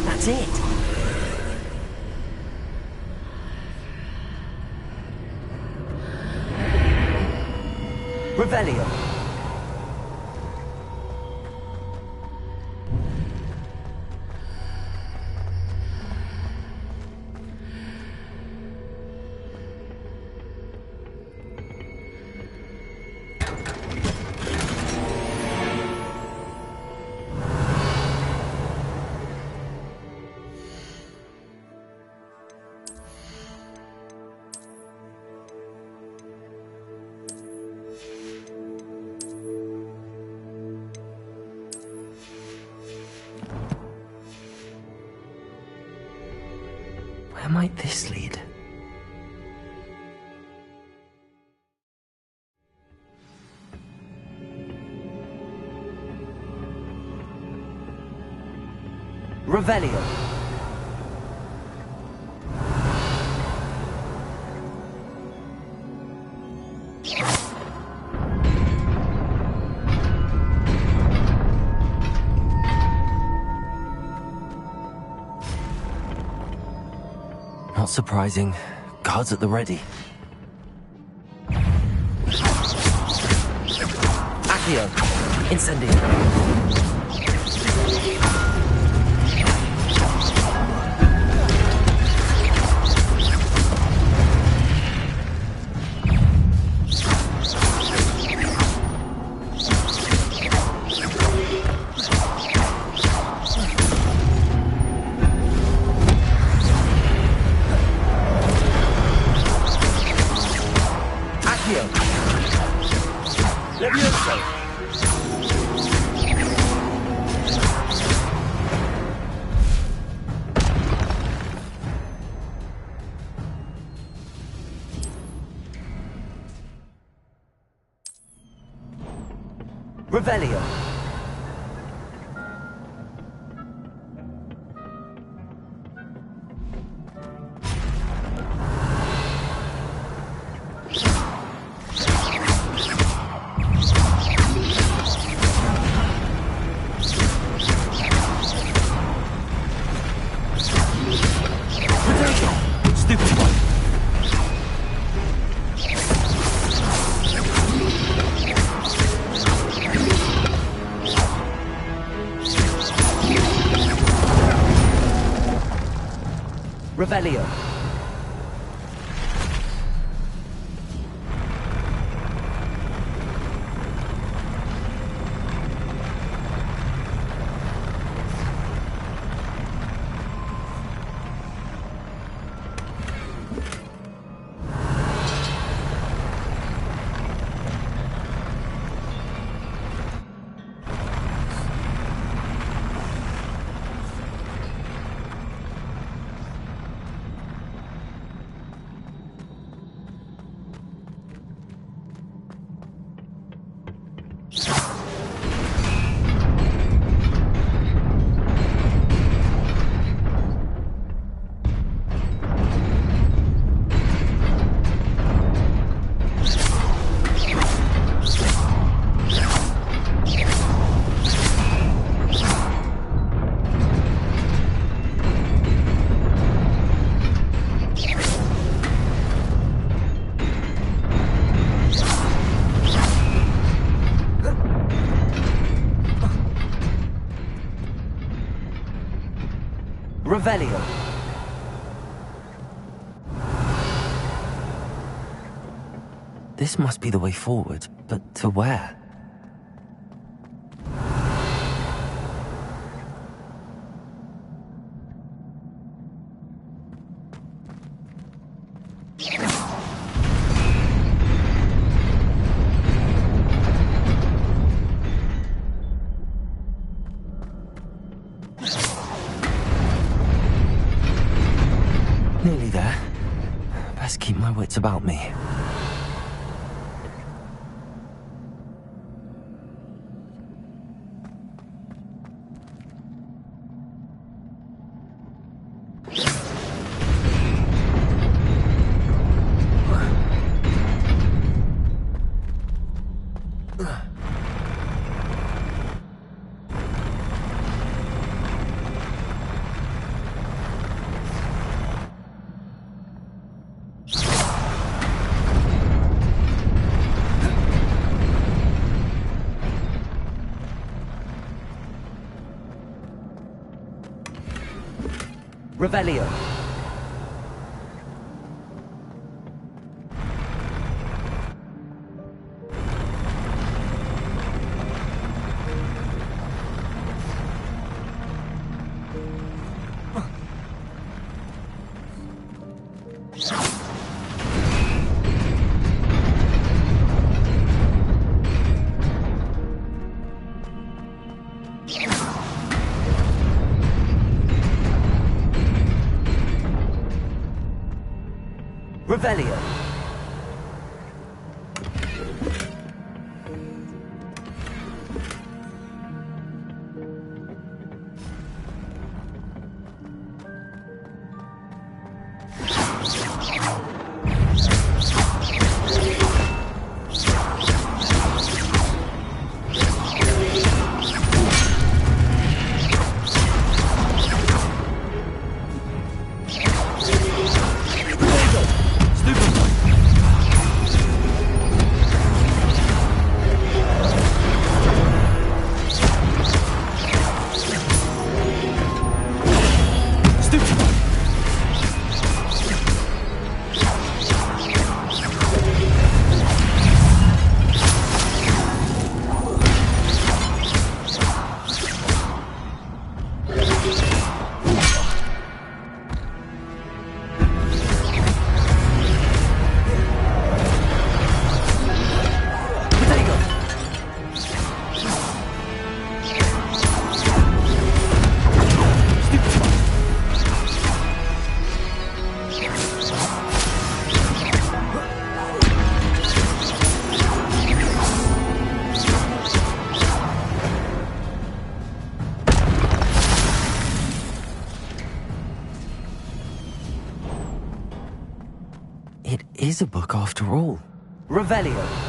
That's it. Revelio. Where might this lead? Revelio. Not surprising. Guards at the ready. Accio. Incendio. Revelio. Revelio. Revelio. This must be the way forward, but to where? Nearly there. Best keep my wits about me. Revelio. Revelio. It is a book after all. Revelio.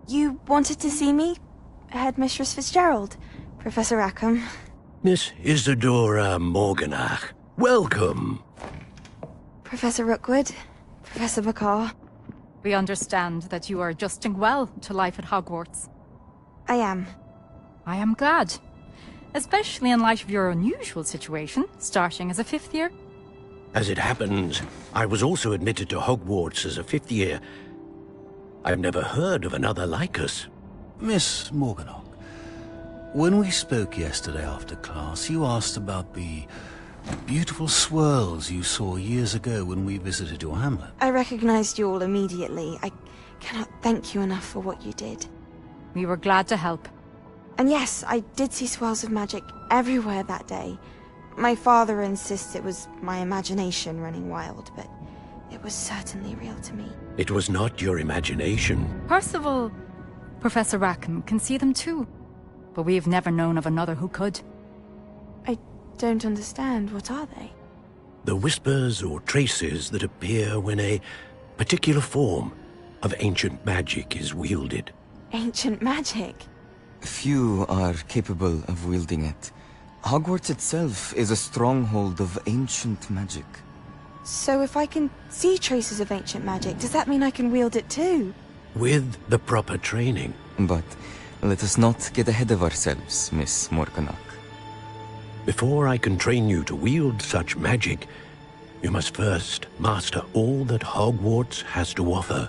You wanted to see me? Headmistress Fitzgerald, Professor Rackham. Miss Isadora Morganach, welcome. Professor Rookwood, Professor Macaw. We understand that you are adjusting well to life at Hogwarts. I am. I am glad. Especially in light of your unusual situation, starting as a fifth year. As it happens, I was also admitted to Hogwarts as a fifth year. I've never heard of another like us. Miss Morganock, when we spoke yesterday after class, you asked about the beautiful swirls you saw years ago when we visited your hamlet. I recognized you all immediately. I cannot thank you enough for what you did. We were glad to help. And yes, I did see swirls of magic everywhere that day. My father insists it was my imagination running wild, but it was certainly real to me. It was not your imagination. Percival, Professor Rackham can see them too. But we've never known of another who could. I don't understand. What are they? The whispers or traces that appear when a particular form of ancient magic is wielded. Ancient magic? Few are capable of wielding it. Hogwarts itself is a stronghold of ancient magic. So if I can see traces of ancient magic, does that mean I can wield it too? With the proper training. But let us not get ahead of ourselves, Miss Morganock. Before I can train you to wield such magic, you must first master all that Hogwarts has to offer.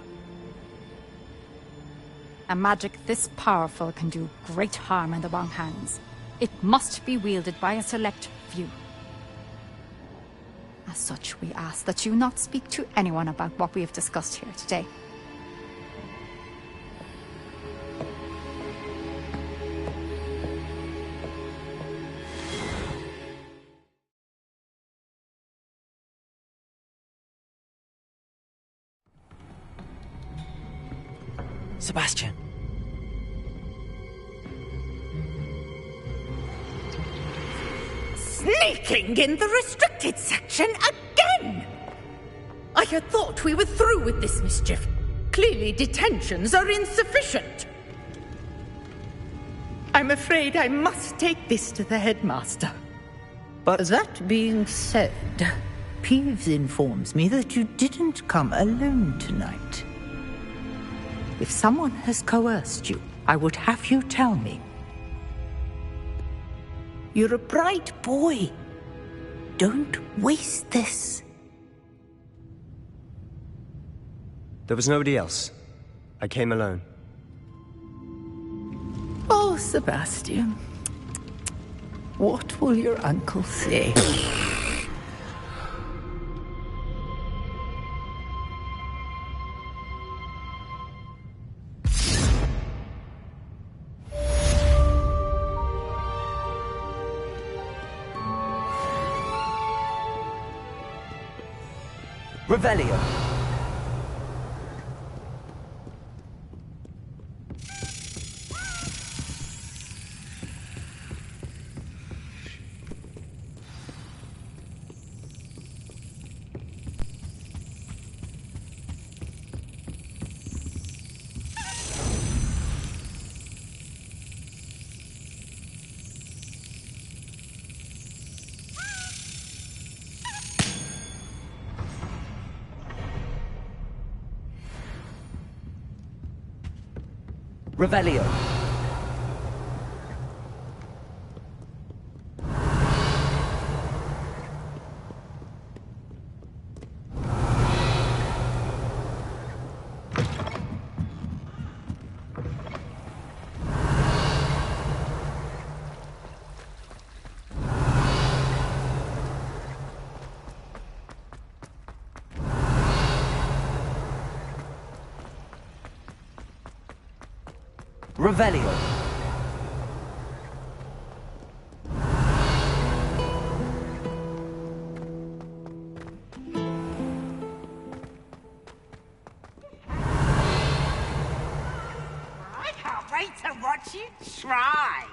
A magic this powerful can do great harm in the wrong hands. It must be wielded by a select few. As such, we ask that you not speak to anyone about what we have discussed here today. Sebastian. Sneaking in the restricted section again! I had thought we were through with this mischief. Clearly detentions are insufficient. I'm afraid I must take this to the headmaster. But that being said, Peeves informs me that you didn't come alone tonight. If someone has coerced you, I would have you tell me. You're a bright boy. Don't waste this. There was nobody else. I came alone. Oh, Sebastian. What will your uncle say? Revelio. Revelio. Revelio. I can't wait to watch you try.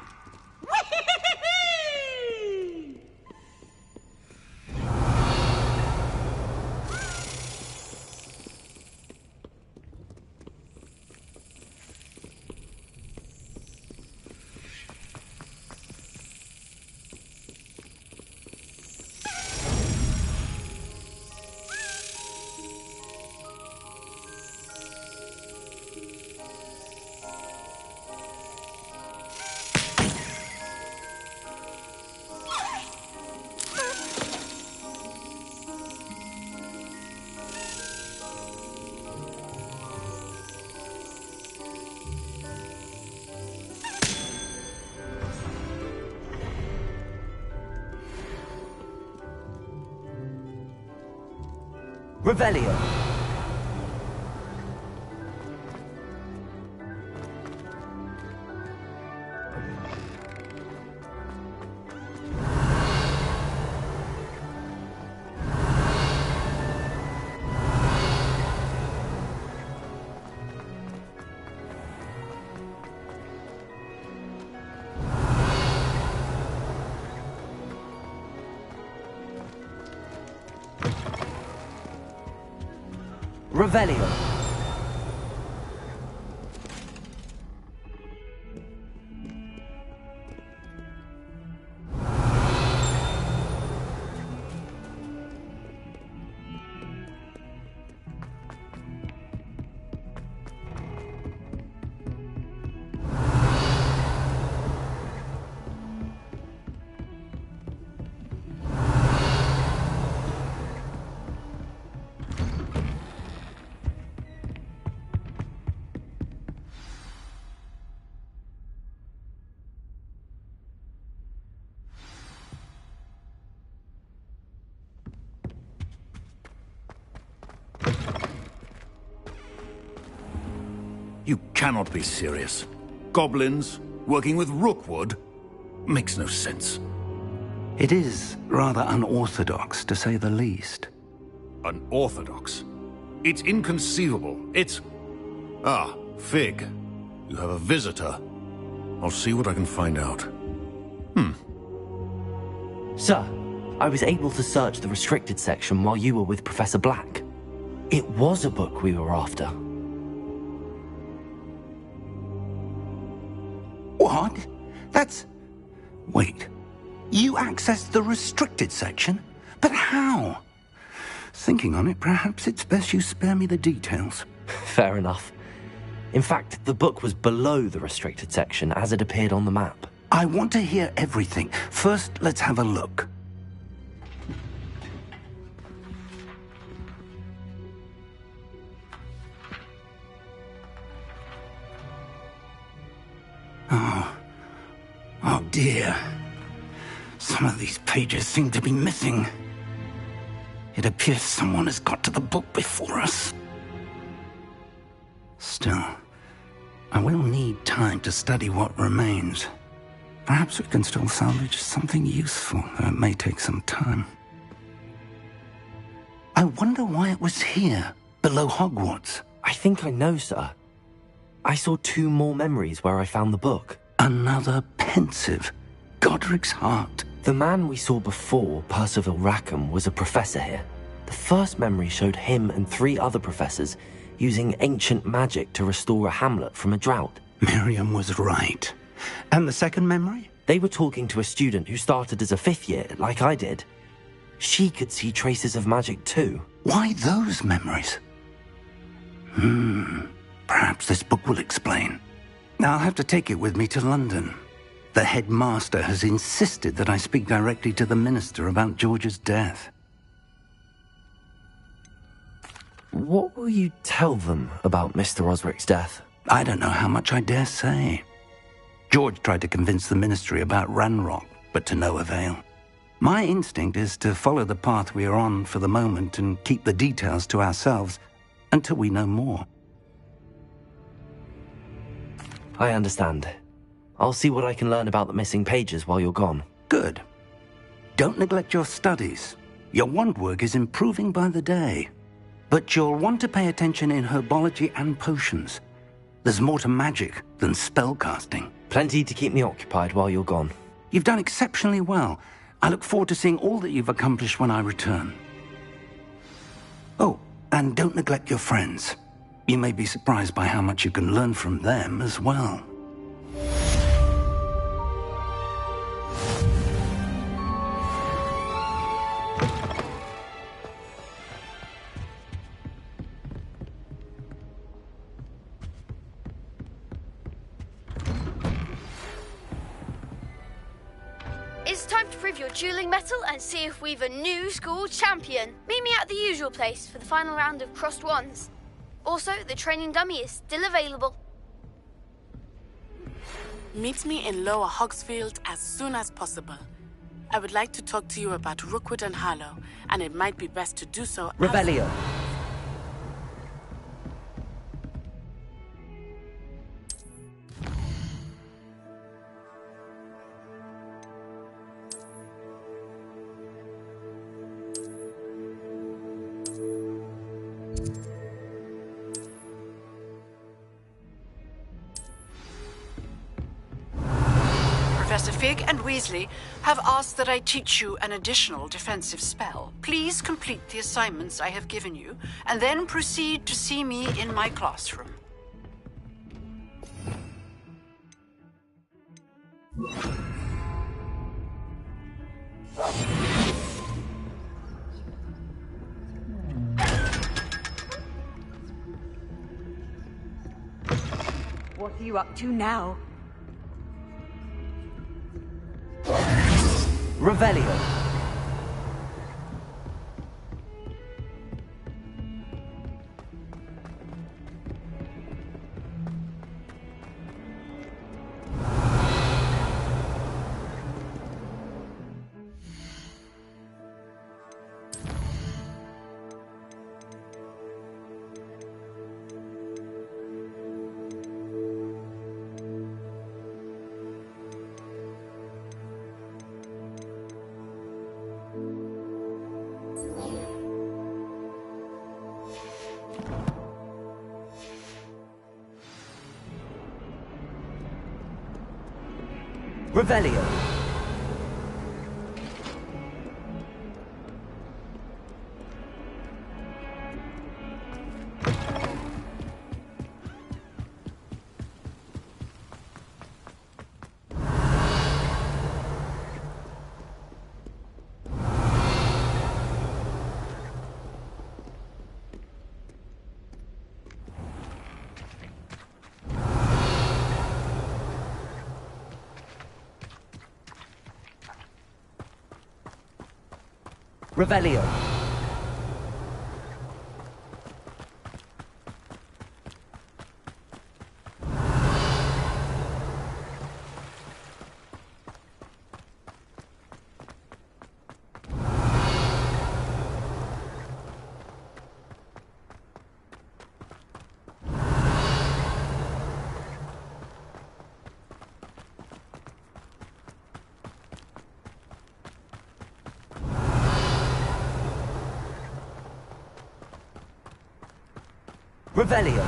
Revelio. Revelio. You cannot be serious. Goblins, working with Rookwood? Makes no sense. It is rather unorthodox, to say the least. Unorthodox? It's inconceivable. It's... Ah, Fig. You have a visitor. I'll see what I can find out. Sir, I was able to search the restricted section while you were with Professor Black. It was a book we were after. What? That's... Wait. You accessed the restricted section? But how? Thinking on it, perhaps it's best you spare me the details. Fair enough. In fact, the book was below the restricted section as it appeared on the map. I want to hear everything. First, let's have a look. Oh dear. Some of these pages seem to be missing. It appears someone has got to the book before us. Still, I will need time to study what remains. Perhaps we can still salvage something useful, though it may take some time. I wonder why it was here, below Hogwarts. I think I know, sir. I saw 2 more memories where I found the book. Another pensive. Godric's heart. The man we saw before, Percival Rackham, was a professor here. The first memory showed him and 3 other professors using ancient magic to restore a hamlet from a drought. Miriam was right. And the second memory? They were talking to a student who started as a 5th year, like I did. She could see traces of magic too. Why those memories? Perhaps this book will explain. I'll have to take it with me to London. The headmaster has insisted that I speak directly to the minister about George's death. What will you tell them about Mr. Osric's death? I don't know how much I dare say. George tried to convince the ministry about Ranrock, but to no avail. My instinct is to follow the path we are on for the moment and keep the details to ourselves until we know more. I understand. I'll see what I can learn about the missing pages while you're gone. Good. Don't neglect your studies. Your wand work is improving by the day. But you'll want to pay attention in herbology and potions. There's more to magic than spellcasting. Plenty to keep me occupied while you're gone. You've done exceptionally well. I look forward to seeing all that you've accomplished when I return. Oh, and don't neglect your friends. You may be surprised by how much you can learn from them as well. It's time to prove your dueling mettle and see if we've a new school champion. Meet me at the usual place for the final round of crossed wands. Also, the training dummy is still available. Meet me in Lower Hogsfield as soon as possible. I would like to talk to you about Rookwood and Harlow, and it might be best to do so. Revelio. Professor Fig and Weasley have asked that I teach you an additional defensive spell. Please complete the assignments I have given you, and then proceed to see me in my classroom. What are you up to now? Revelio. Revelio. Revelio. Revelio.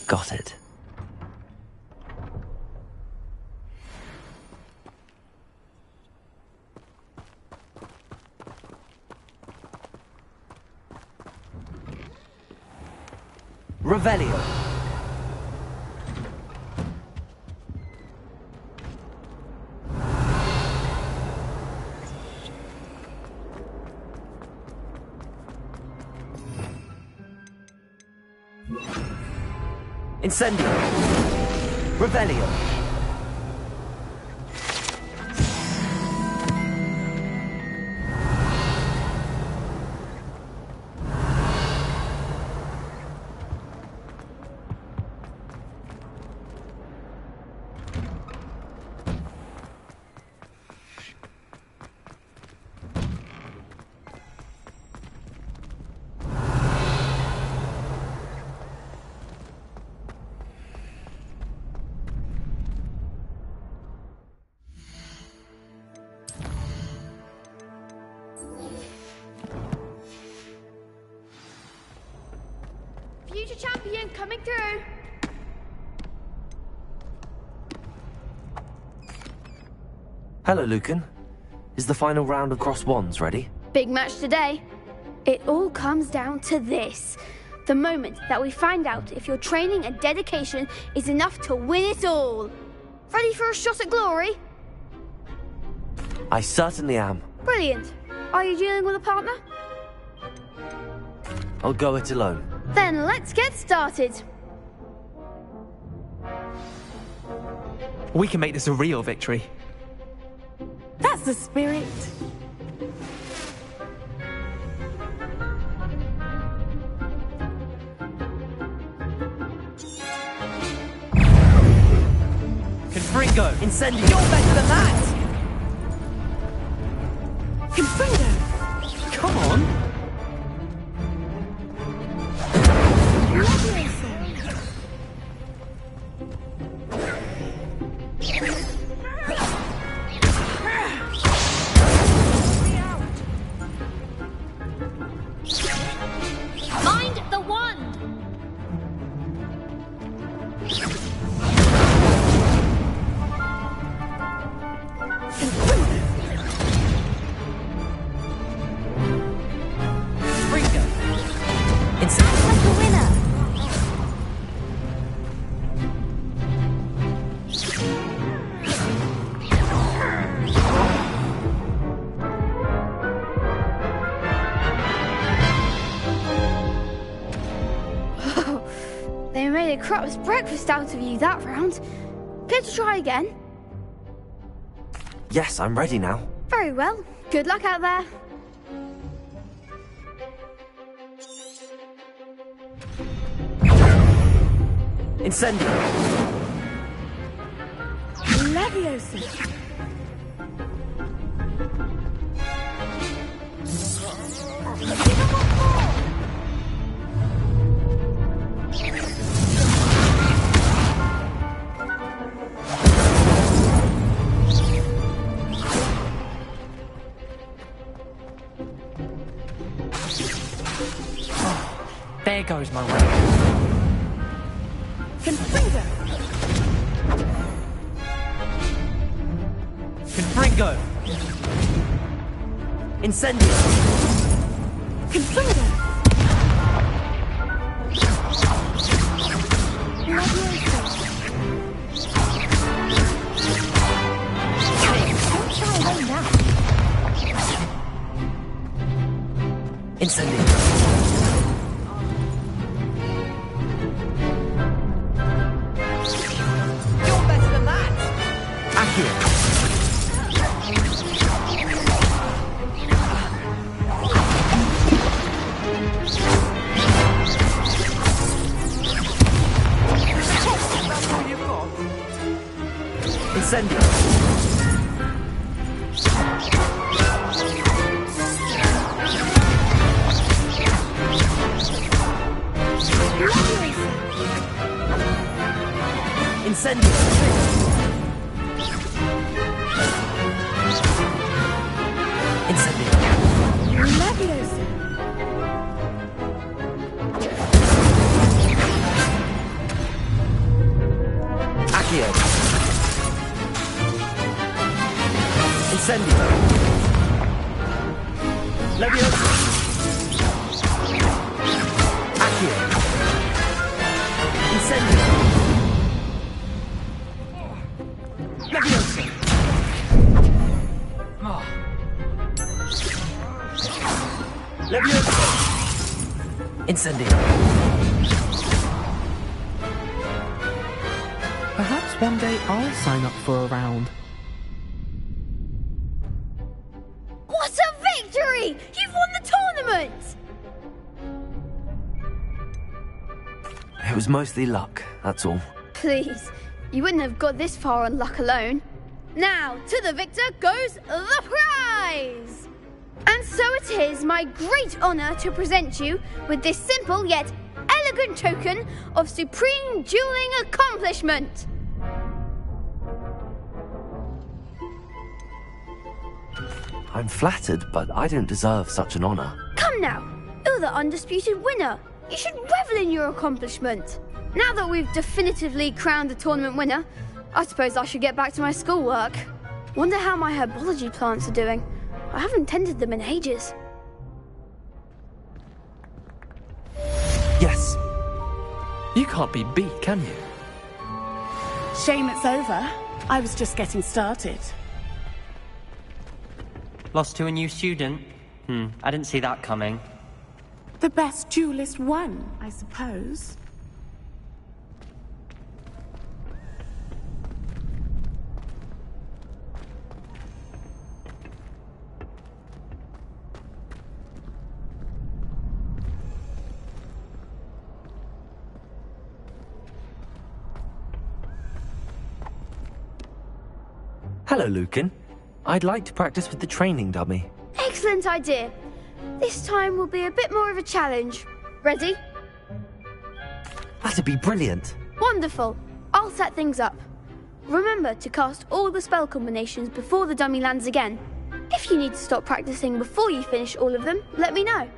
Got it. Revelio. Incendio. Revelio. Future champion coming through. Hello, Lucan. Is the final round of Cross Wands ready? Big match today. It all comes down to this. The moment that we find out if your training and dedication is enough to win it all. Ready for a shot at glory? I certainly am. Brilliant. Are you dealing with a partner? I'll go it alone. Then let's get started. We can make this a real victory. That's the spirit. Confringo! Incendio! You're better than that! Confringo! Come on! Mind the wand! Sounds like a winner! They made a crap's breakfast out of you that round. Care to try again? Yes, I'm ready now. Very well. Good luck out there. Incendio! Leviosa! There goes my way. Confringo! Confringo! Incendio! Confringo! Incendio! You're better than that! Accio! Incendio! Incendio! Incendio! Leviosa! Accio! Incendio! Leviosa! Accio! Incendio! Leviosa! Leviosa! Incendio! Perhaps one day I'll sign up for a round. What a victory! You've won the tournament! It was mostly luck, that's all. Please, you wouldn't have got this far on luck alone. Now, to the victor goes the prize! And so it is my great honour to present you with this simple yet elegant token of supreme dueling accomplishment. I'm flattered, but I don't deserve such an honour. Come now, you're the undisputed winner. You should revel in your accomplishment. Now that we've definitively crowned the tournament winner, I suppose I should get back to my schoolwork. Wonder how my herbology plants are doing. I haven't tended them in ages. Yes. You can't be beat, can you? Shame it's over. I was just getting started. Lost to a new student? I didn't see that coming. The best duelist won, I suppose. Hello, Lucan. I'd like to practice with the training dummy. Excellent idea. This time will be a bit more of a challenge. Ready? That'd be brilliant. Wonderful. I'll set things up. Remember to cast all the spell combinations before the dummy lands again. If you need to stop practicing before you finish all of them, let me know.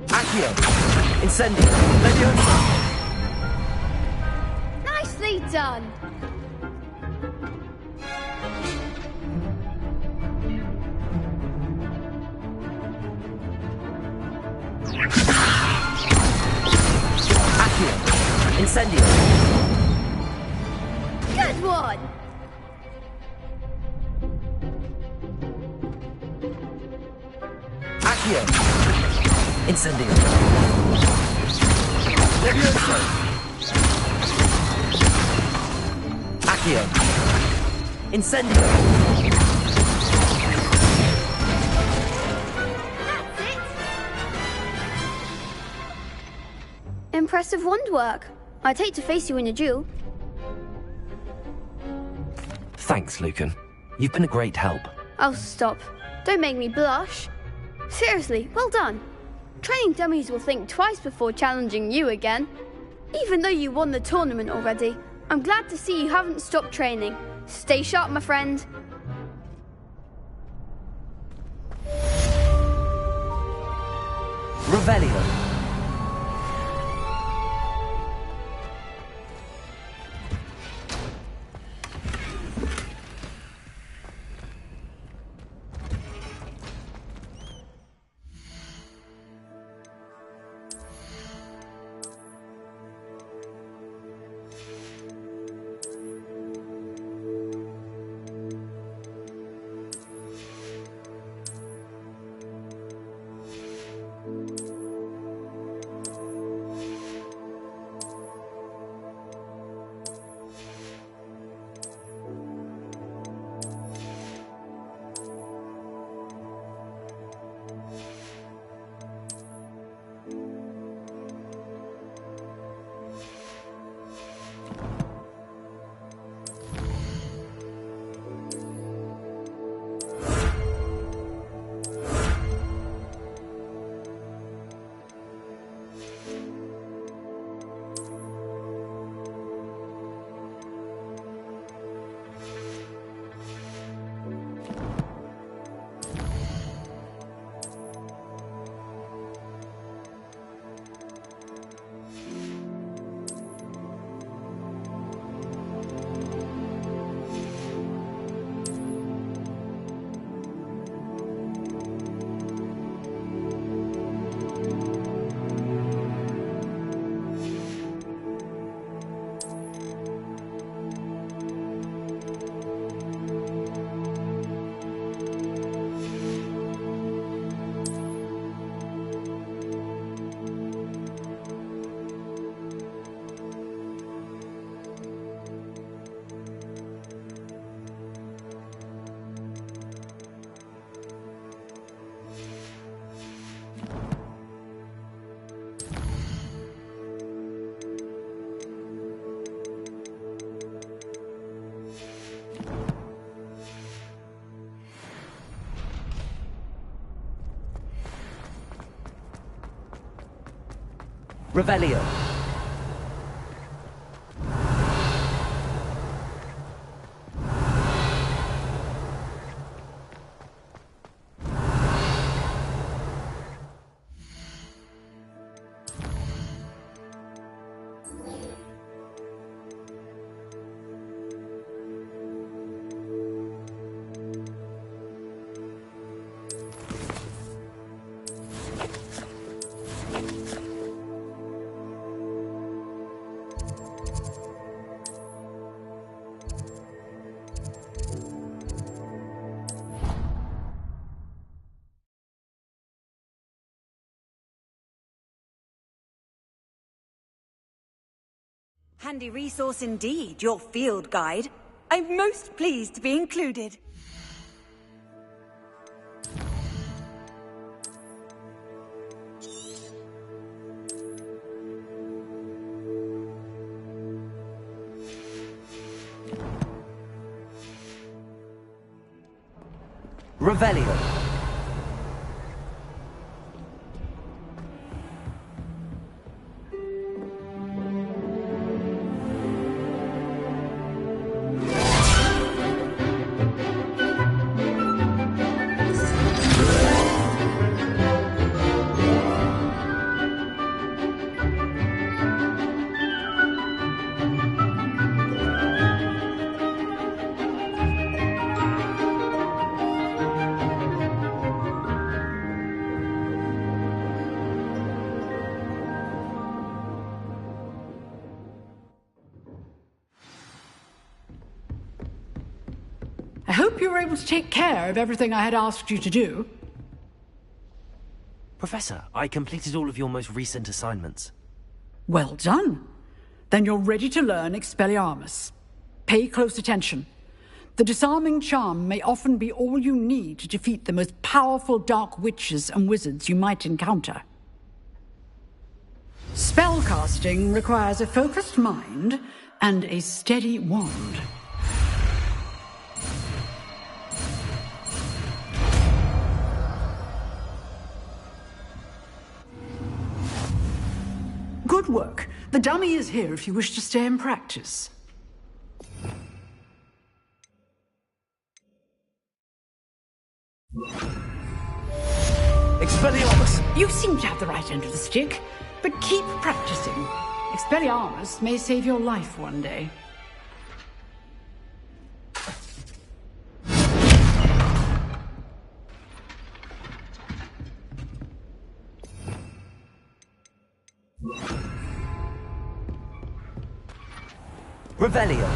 Accio! Incendio! Leviosa! Nicely done. Accio! Incendio! Good one. Accio! Incendio! Leviosa! Accio! Incendio! Impressive wand work. I'd hate to face you in a duel. Thanks, Lucan. You've been a great help. Oh, stop. Don't make me blush. Seriously, well done. Training dummies will think twice before challenging you again. Even though you won the tournament already, I'm glad to see you haven't stopped training. Stay sharp, my friend. Revelio. Revelio. handy resource indeed, your field guide. I'm most pleased to be included. Revelio. I hope you were able to take care of everything I had asked you to do. Professor, I completed all of your most recent assignments. Well done. Then you're ready to learn Expelliarmus. Pay close attention. The disarming charm may often be all you need to defeat the most powerful dark witches and wizards you might encounter. Spellcasting requires a focused mind and a steady wand. Good work. The dummy is here if you wish to stay and practice. Expelliarmus! You seem to have the right end of the stick, but keep practicing. Expelliarmus may save your life one day. Revelio.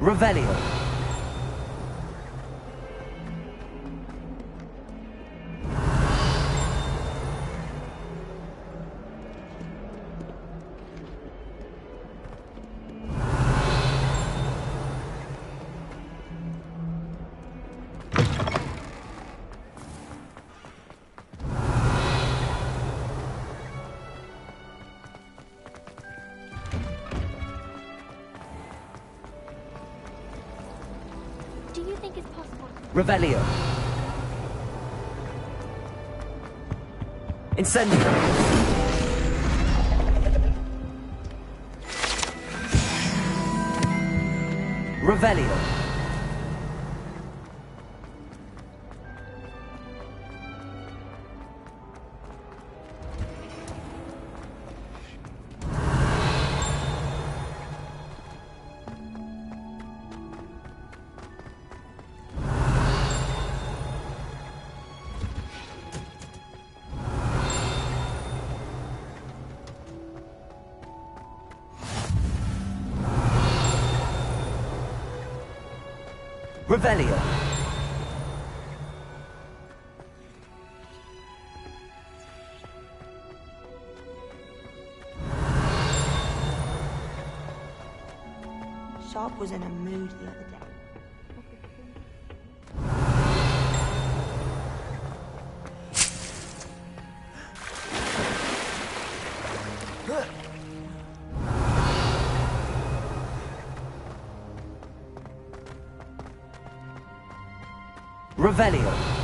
Revelio. Do you think it's possible? Revelio. Incendio. Revelio. Revelio. Sharp was in a mood the other day. Revelio.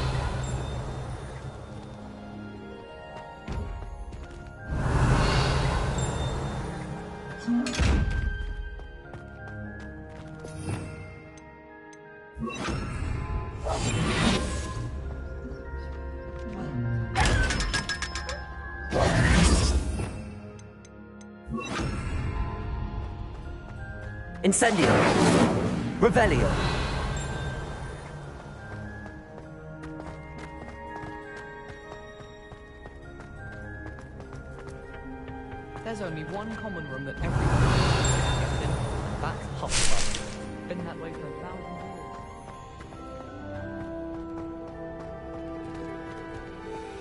Incendio! Revelio! There's only one common room that everyone can get in, and that's Hufflepuff. Been that way for 1,000 years.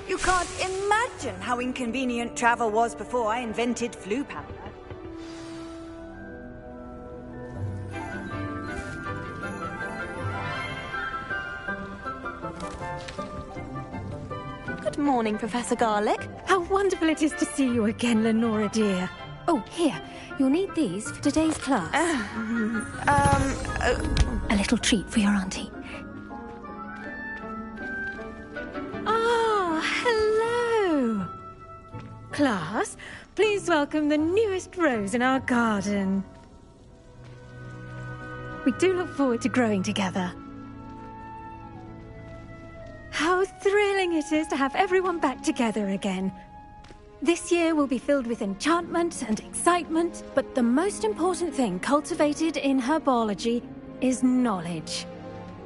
You can't imagine how inconvenient travel was before I invented flu powder. Good morning, Professor Garlick. How wonderful it is to see you again, Lenora dear. Oh, here. You'll need these for today's class. A little treat for your auntie. Ah, hello. Class, please welcome the newest rose in our garden. We do look forward to growing together. How thrilling it is to have everyone back together again. This year will be filled with enchantment and excitement, but the most important thing cultivated in herbology is knowledge.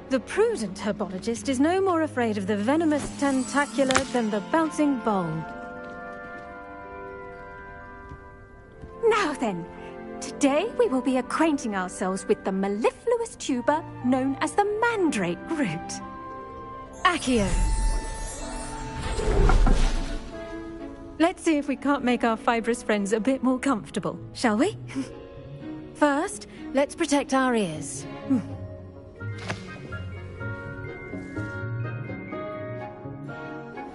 The prudent herbologist is no more afraid of the venomous tentacula than the bouncing bowl. Now then, today we will be acquainting ourselves with the mellifluous tuber known as the mandrake root. Accio. Let's see if we can't make our fibrous friends a bit more comfortable, shall we? First, let's protect our ears.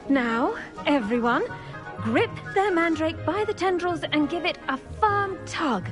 Now, everyone, grip their mandrake by the tendrils and give it a firm tug.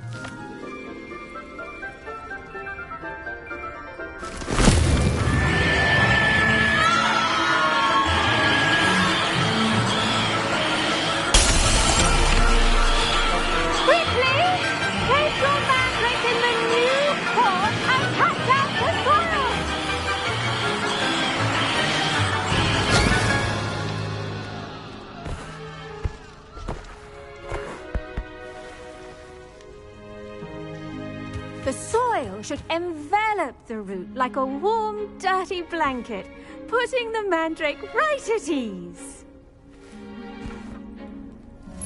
The soil should envelop the root like a warm, dirty blanket, putting the mandrake right at ease.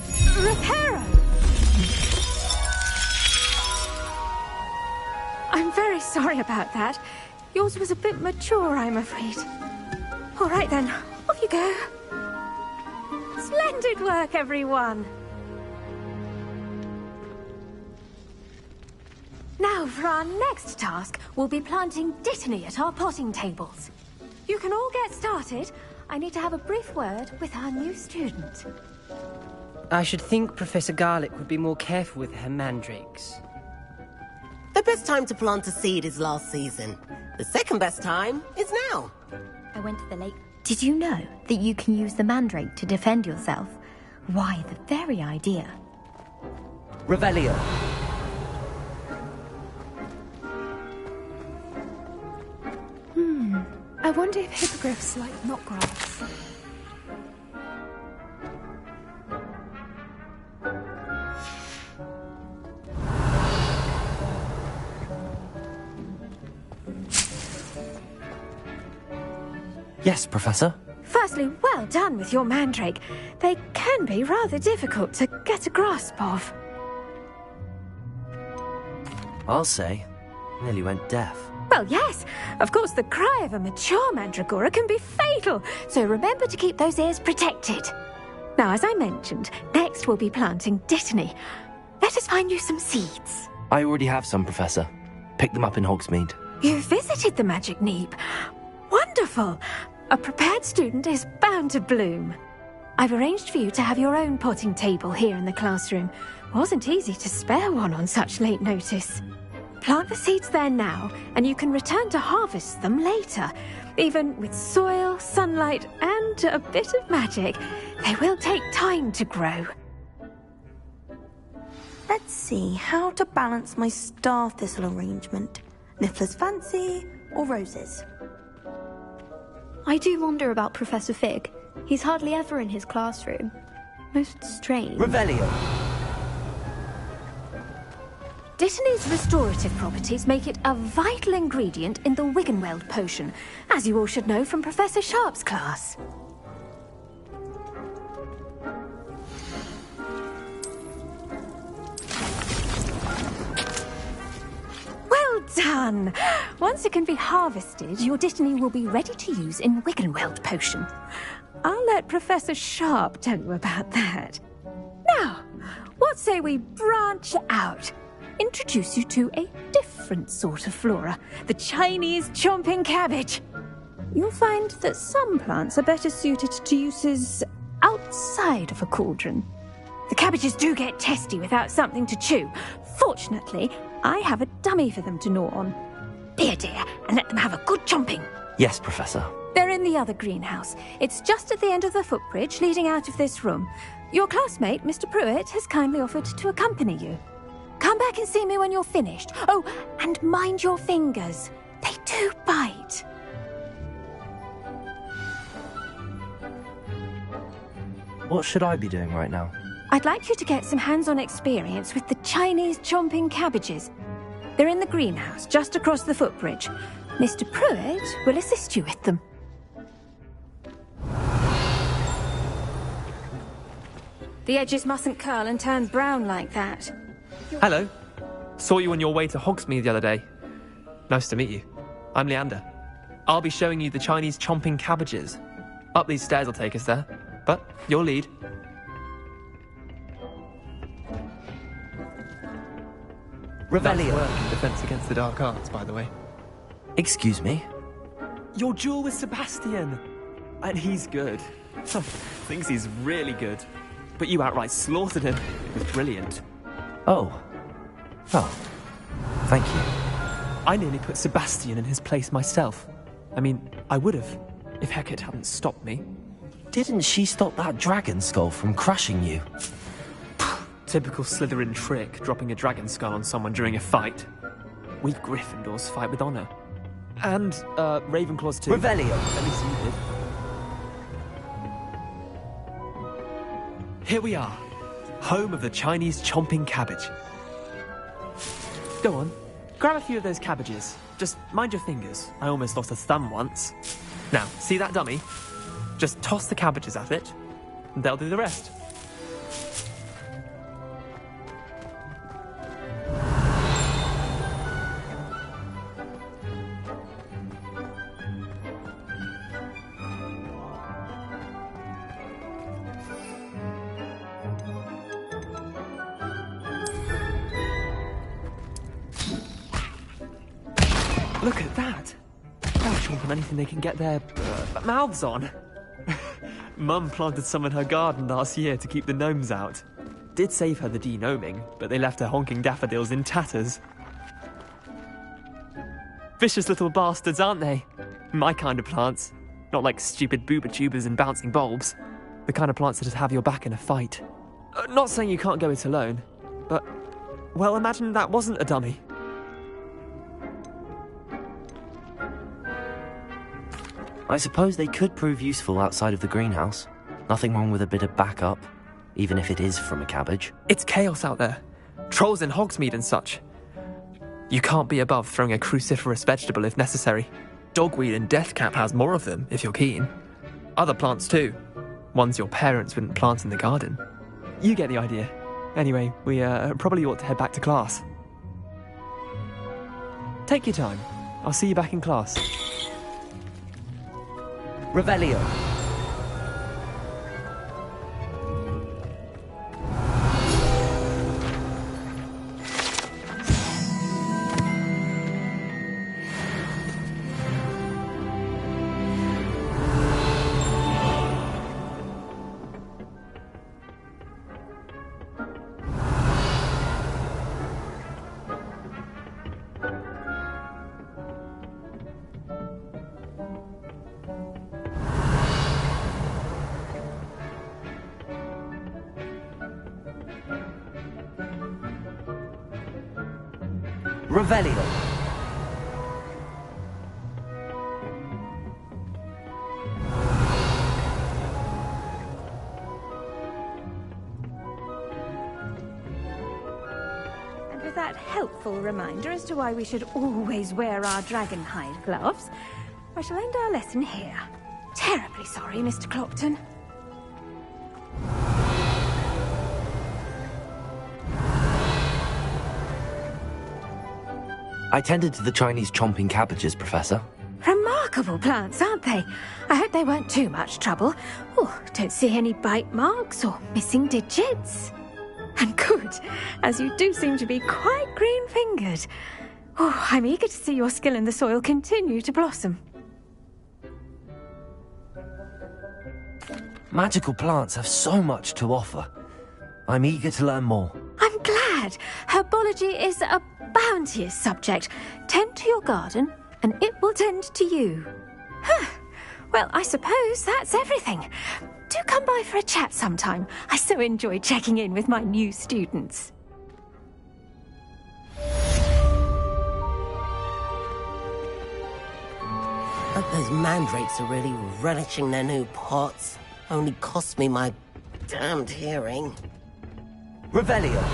Reparo! I'm very sorry about that. Yours was a bit mature, I'm afraid. All right then, off you go. Splendid work, everyone. Now, for our next task, we'll be planting Dittany at our potting tables. You can all get started. I need to have a brief word with our new student. I should think Professor Garlick would be more careful with her mandrakes. The best time to plant a seed is last season. The second best time is now. I went to the lake. Did you know that you can use the mandrake to defend yourself? Why, the very idea. Revelio. I wonder if hippogriffs like knotgrass. Yes, Professor. Firstly, well done with your mandrake. They can be rather difficult to get a grasp of. I'll say, nearly went deaf. Well, yes. Of course, the cry of a mature mandragora can be fatal, so remember to keep those ears protected. Now, as I mentioned, next we'll be planting Dittany. Let us find you some seeds. I already have some, Professor. Picked them up in Hogsmeade. You visited the Magic Neep. Wonderful. A prepared student is bound to bloom. I've arranged for you to have your own potting table here in the classroom. Wasn't easy to spare one on such late notice. Plant the seeds there now, and you can return to harvest them later. Even with soil, sunlight, and a bit of magic, they will take time to grow. Let's see how to balance my star thistle arrangement. Niffler's fancy or roses? I do wonder about Professor Fig. He's hardly ever in his classroom. Most strange. Revelio. Dittany's restorative properties make it a vital ingredient in the Wiggenweld potion, as you all should know from Professor Sharp's class. Well done! Once it can be harvested, your Dittany will be ready to use in Wiggenweld potion. I'll let Professor Sharp tell you about that. Now, what say we branch out? Introduce you to a different sort of flora, the Chinese chomping cabbage. You'll find that some plants are better suited to uses outside of a cauldron. The cabbages do get testy without something to chew. Fortunately, I have a dummy for them to gnaw on. Be a dear and let them have a good chomping. Yes, Professor. They're in the other greenhouse. It's just at the end of the footbridge leading out of this room. Your classmate, Mr. Pruitt, has kindly offered to accompany you. Come back and see me when you're finished. Oh, and mind your fingers. They do bite. What should I be doing right now? I'd like you to get some hands-on experience with the Chinese chomping cabbages. They're in the greenhouse, just across the footbridge. Mr. Pruitt will assist you with them. The edges mustn't curl and turn brown like that. Hello. Saw you on your way to Hogsmeade the other day. Nice to meet you. I'm Leander. I'll be showing you the Chinese chomping cabbages. Up these stairs will take us there, but your lead. Revelio. That's work in defense against the dark arts, by the way. Excuse me? Your duel with Sebastian. And he's good. Thinks he's really good. But you outright slaughtered him. It was brilliant. Oh. Thank you. I nearly put Sebastian in his place myself. I mean, I would have, if Hecate hadn't stopped me. Didn't she stop that dragon skull from crushing you? Typical Slytherin trick, dropping a dragon skull on someone during a fight. We Gryffindors fight with honor. And, Ravenclaws too. Revelio. At least you did. Here we are, home of the Chinese chomping cabbage. Go on, grab a few of those cabbages. Just mind your fingers. I almost lost a thumb once. Now, see that dummy? Just toss the cabbages at it, and they'll do the rest. Look at that! They'll chomp on anything they can get their mouths on. Mum planted some in her garden last year to keep the gnomes out. Did save her the de-gnoming, but they left her honking daffodils in tatters. Vicious little bastards, aren't they? My kind of plants. Not like stupid booba tubers and bouncing bulbs. The kind of plants that just have your back in a fight. Not saying you can't go it alone, but, well, imagine that wasn't a dummy. I suppose they could prove useful outside of the greenhouse. Nothing wrong with a bit of backup, even if it is from a cabbage. It's chaos out there. Trolls in Hogsmeade and such. You can't be above throwing a cruciferous vegetable if necessary. Dogweed and deathcap has more of them, if you're keen. Other plants too. Ones your parents wouldn't plant in the garden. You get the idea. Anyway, we probably ought to head back to class. Take your time. I'll see you back in class. Revelio. Revelio. And with that helpful reminder as to why we should always wear our dragonhide gloves, I shall end our lesson here. Terribly sorry, Mr. Clopton. I tended to the Chinese chomping cabbages, Professor. Remarkable plants, aren't they? I hope they weren't too much trouble. Oh, don't see any bite marks or missing digits. And good, as you do seem to be quite green-fingered. Oh, I'm eager to see your skill in the soil continue to blossom. Magical plants have so much to offer. I'm eager to learn more. I'm glad. Herbology is a bounteous subject. Tend to your garden, and it will tend to you. Well, I suppose that's everything. Do come by for a chat sometime. I so enjoy checking in with my new students. But those mandrakes are really relishing their new pots. Only cost me my damned hearing. Revelio.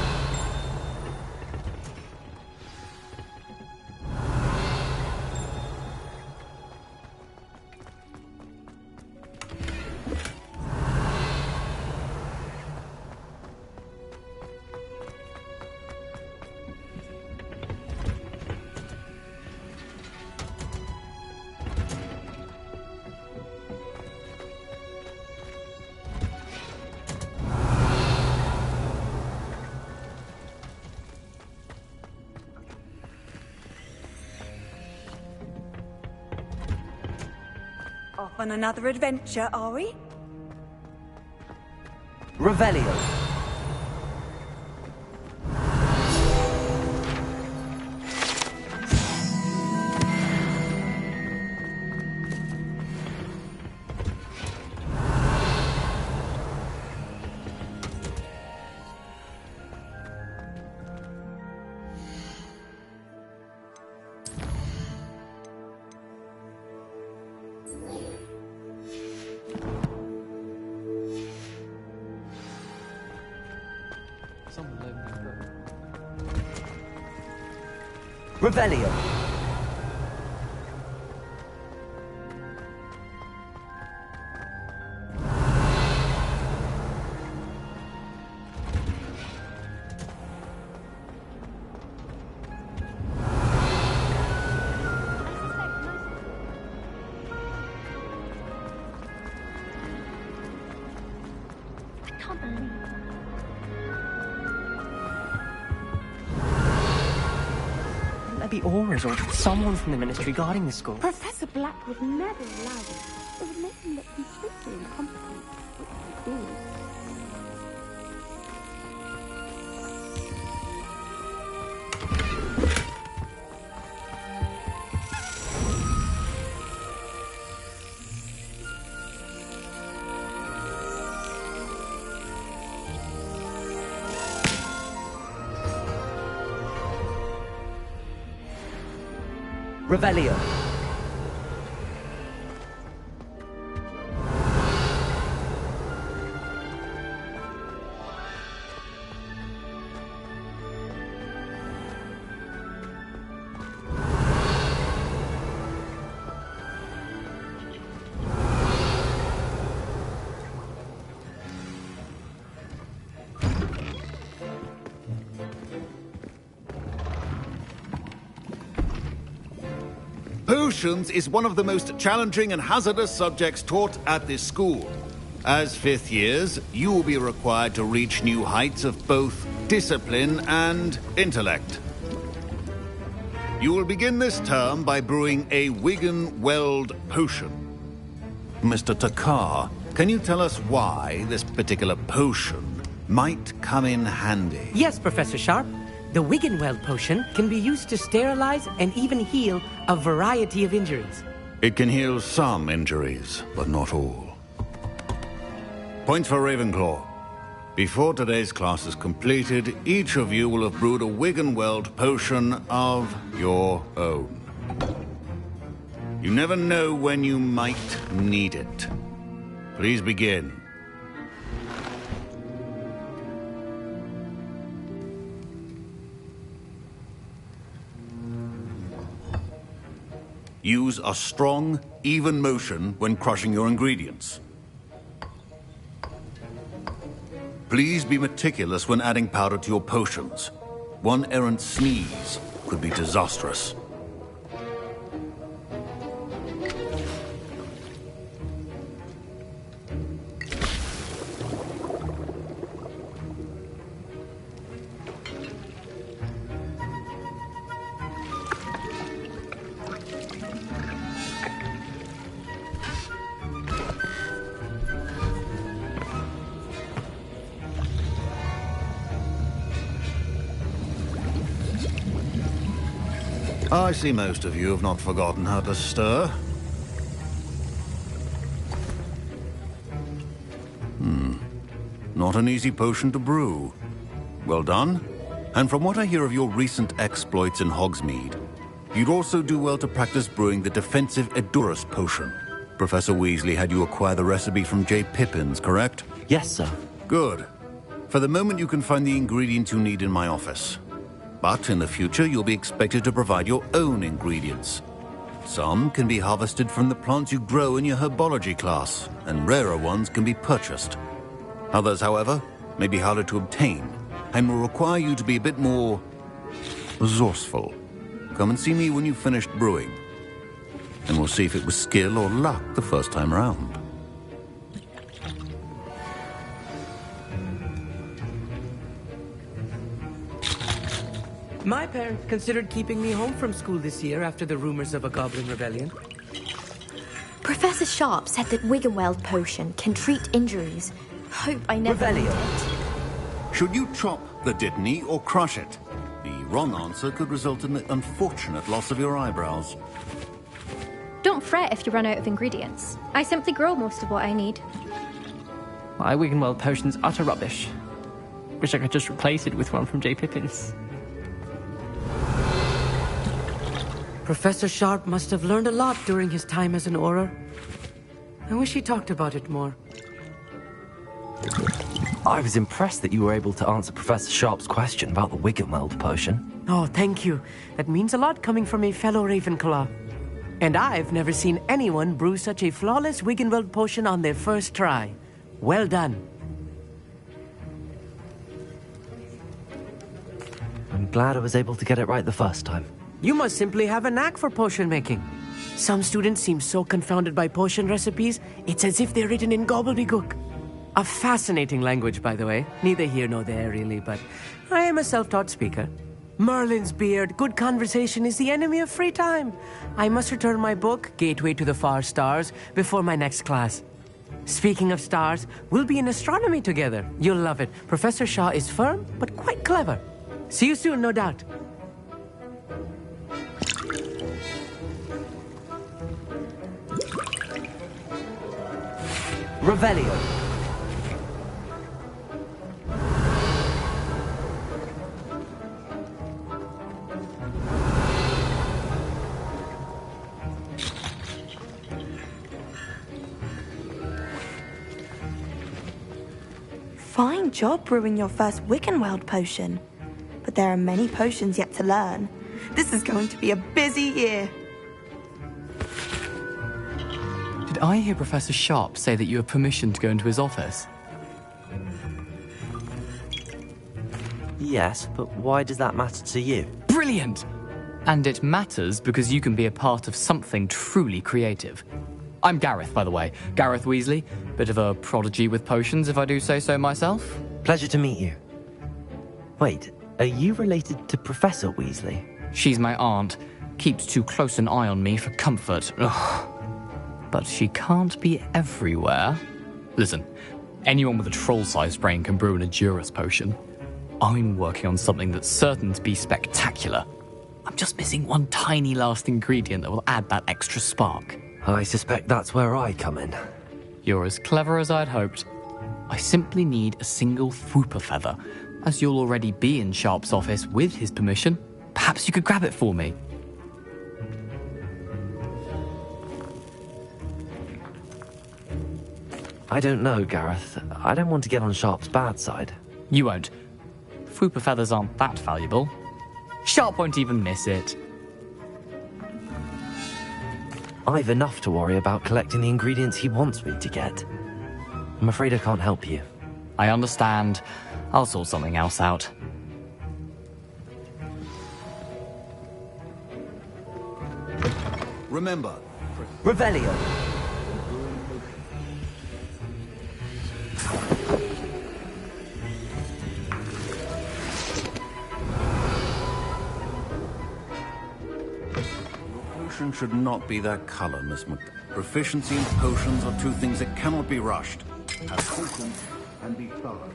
Off on another adventure, are we? Revelio. Revelio. Be auras or someone from the ministry guarding the school. Professor Black would never allow this. It would make him look completely incompetent, which he is. Revelio. Potions is one of the most challenging and hazardous subjects taught at this school. As fifth years, you will be required to reach new heights of both discipline and intellect. You will begin this term by brewing a Wigan-Weld potion. Mr. Takar, can you tell us why this particular potion might come in handy? Yes, Professor Sharp. The Wigan-Weld potion can be used to sterilize and even heal a variety of injuries. It can heal some injuries, but not all. Points for Ravenclaw. Before today's class is completed, each of you will have brewed a Wigan-Weld potion of your own. You never know when you might need it. Please begin. Use a strong, even motion when crushing your ingredients. Please be meticulous when adding powder to your potions. One errant sneeze could be disastrous. I see most of you have not forgotten how to stir. Not an easy potion to brew. Well done. And from what I hear of your recent exploits in Hogsmeade, you'd also do well to practice brewing the defensive Edurus potion. Professor Weasley had you acquire the recipe from J. Pippin's, correct? Yes, sir. Good. For the moment, you can find the ingredients you need in my office. But in the future, you'll be expected to provide your own ingredients. Some can be harvested from the plants you grow in your herbology class, and rarer ones can be purchased. Others, however, may be harder to obtain, and will require you to be a bit more resourceful. Come and see me when you've finished brewing, and we'll see if it was skill or luck the first time around. My parents considered keeping me home from school this year after the rumors of a goblin rebellion. Professor Sharp said that Wiggenweld potion can treat injuries. Hope I never need it. Should you chop the Dittany or crush it? The wrong answer could result in the unfortunate loss of your eyebrows. Don't fret if you run out of ingredients. I simply grow most of what I need. My Wiggenweld potion's utter rubbish. Wish I could just replace it with one from J. Pippin's. Professor Sharp must have learned a lot during his time as an Auror. I wish he talked about it more. I was impressed that you were able to answer Professor Sharp's question about the Wiggenweld potion. Oh, thank you. That means a lot coming from a fellow Ravenclaw. And I've never seen anyone brew such a flawless Wiggenweld potion on their first try. Well done. I'm glad I was able to get it right the first time. You must simply have a knack for potion making. Some students seem so confounded by potion recipes, it's as if they're written in gobbledygook. A fascinating language, by the way. Neither here nor there, really, but I am a self-taught speaker. Merlin's beard, good conversation is the enemy of free time. I must return my book, Gateway to the Far Stars, before my next class. Speaking of stars, we'll be in astronomy together. You'll love it. Professor Shaw is firm, but quite clever. See you soon, no doubt. Revelio. Fine job brewing your first Wiggenweld potion. But there are many potions yet to learn. This is going to be a busy year. Did I hear Professor Sharp say that you have permission to go into his office? Yes, but why does that matter to you? Brilliant! And it matters because you can be a part of something truly creative. I'm Gareth, by the way. Gareth Weasley. Bit of a prodigy with potions, if I do say so myself. Pleasure to meet you. Wait, are you related to Professor Weasley? She's my aunt. Keeps too close an eye on me for comfort. Ugh. But she can't be everywhere. Listen, anyone with a troll-sized brain can brew an Edurus potion. I'm working on something that's certain to be spectacular. I'm just missing one tiny last ingredient that will add that extra spark. I suspect that's where I come in. You're as clever as I'd hoped. I simply need a single Fwooper feather. As you'll already be in Sharp's office with his permission, perhaps you could grab it for me. I don't know, Gareth. I don't want to get on Sharp's bad side. You won't. Fwooper feathers aren't that valuable. Sharp won't even miss it. I've enough to worry about collecting the ingredients he wants me to get. I'm afraid I can't help you. I understand. I'll sort something else out. Remember, Revelio! Potion should not be that color, Miss Mc... Proficiency in potions are two things that cannot be rushed. Have patience and be thorough.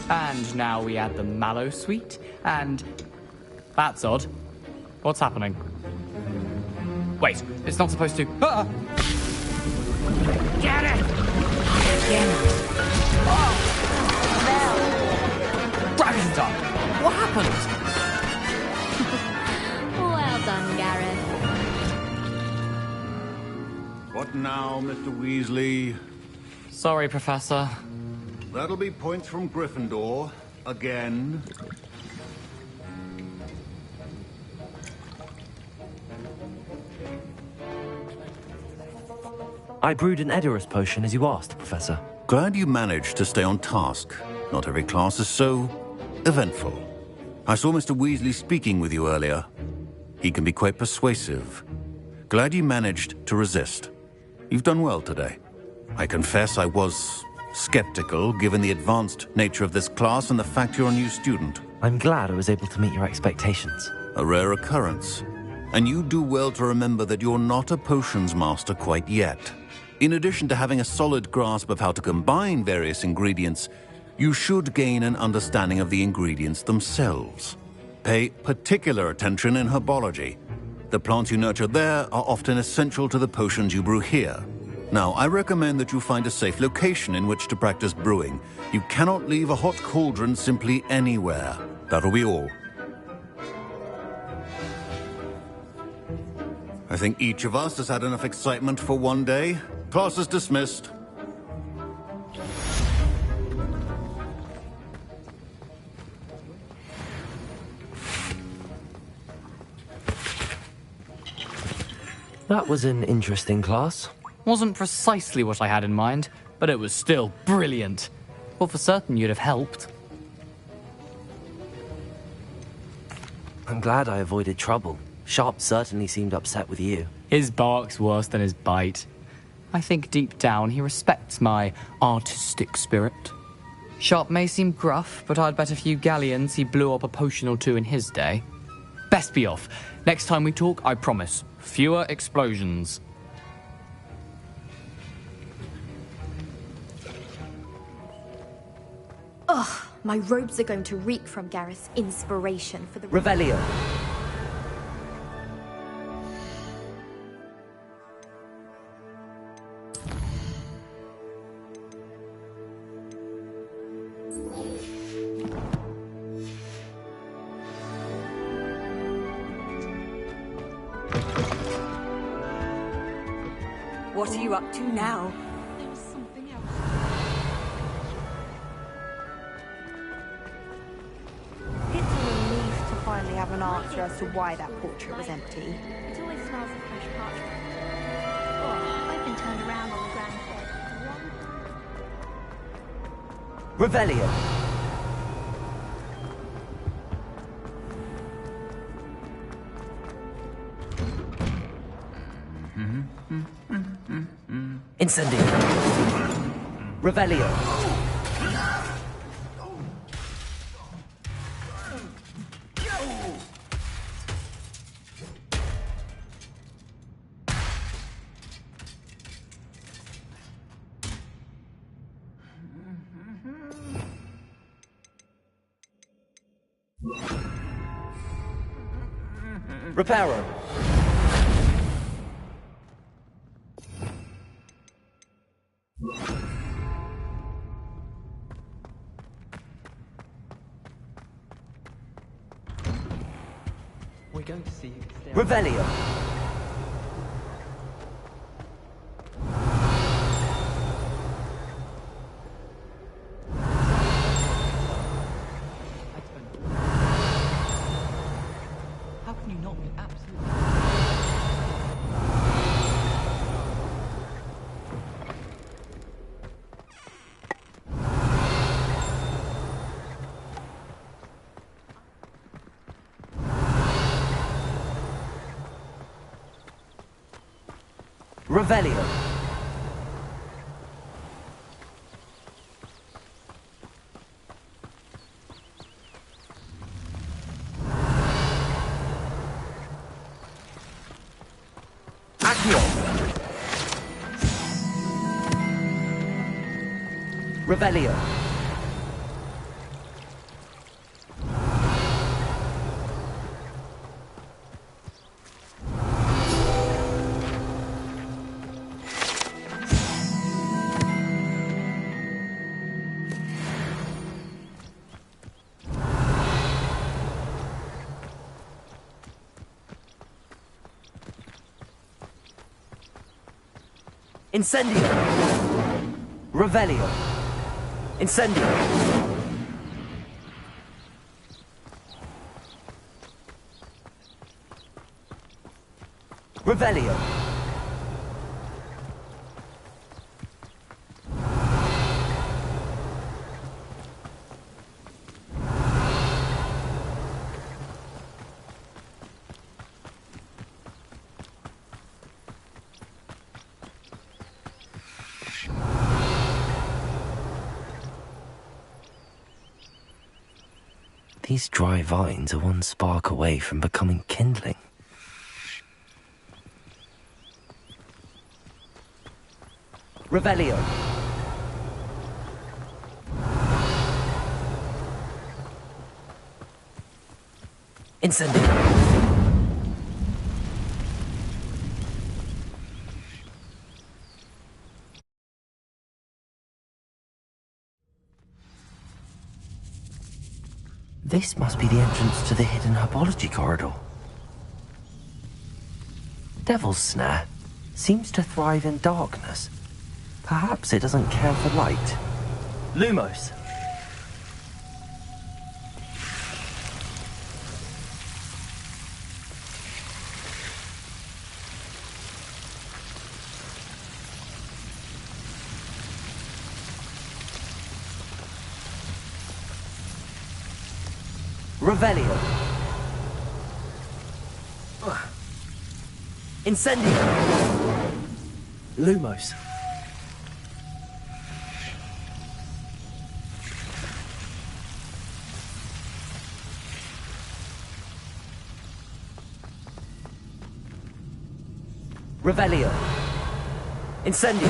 And now we add the mallow sweet, and... That's odd. What's happening? Wait, it's not supposed to... Ah! Get it! Again. Dragon Tongue! What happened? Well done, Gareth. What now, Mr. Weasley? Sorry, Professor. That'll be points from Gryffindor. Again. I brewed an Edurus potion as you asked, Professor. Glad you managed to stay on task. Not every class is so eventful. I saw Mr. Weasley speaking with you earlier. He can be quite persuasive. Glad you managed to resist. You've done well today. I confess I was skeptical, given the advanced nature of this class and the fact you're a new student. I'm glad I was able to meet your expectations. A rare occurrence. And you do well to remember that you're not a potions master quite yet. In addition to having a solid grasp of how to combine various ingredients, you should gain an understanding of the ingredients themselves. Pay particular attention in herbology. The plants you nurture there are often essential to the potions you brew here. Now, I recommend that you find a safe location in which to practice brewing. You cannot leave a hot cauldron simply anywhere. That'll be all. I think each of us has had enough excitement for one day. Class is dismissed. That was an interesting class. Wasn't precisely what I had in mind, but it was still brilliant. Well, for certain you'd have helped. I'm glad I avoided trouble. Sharp certainly seemed upset with you. His bark's worse than his bite. I think deep down he respects my artistic spirit. Sharp may seem gruff, but I'd bet a few galleons he blew up a potion or two in his day. Best be off. Next time we talk, I promise, fewer explosions. Ugh, my robes are going to reek from Gareth's inspiration for the... Revelio. What are you up to now? There's something else. It's a relief to finally have an answer as to why that portrait was empty. It always smells of fresh parchment. Oh, I've been turned around on the ground bed. Revelio. Incendio. Revelio. Reparo. going to see you. Revelio. How can you not be absolutely... Revelio. Accio. Revelio. Incendio. Revelio. Incendio. Revelio. These dry vines are one spark away from becoming kindling. Revelio. Incendio. This must be the entrance to the hidden herbology corridor. Devil's Snare seems to thrive in darkness. Perhaps it doesn't care for light. Lumos. Revelio. Incendio. Lumos. Revelio. Incendio.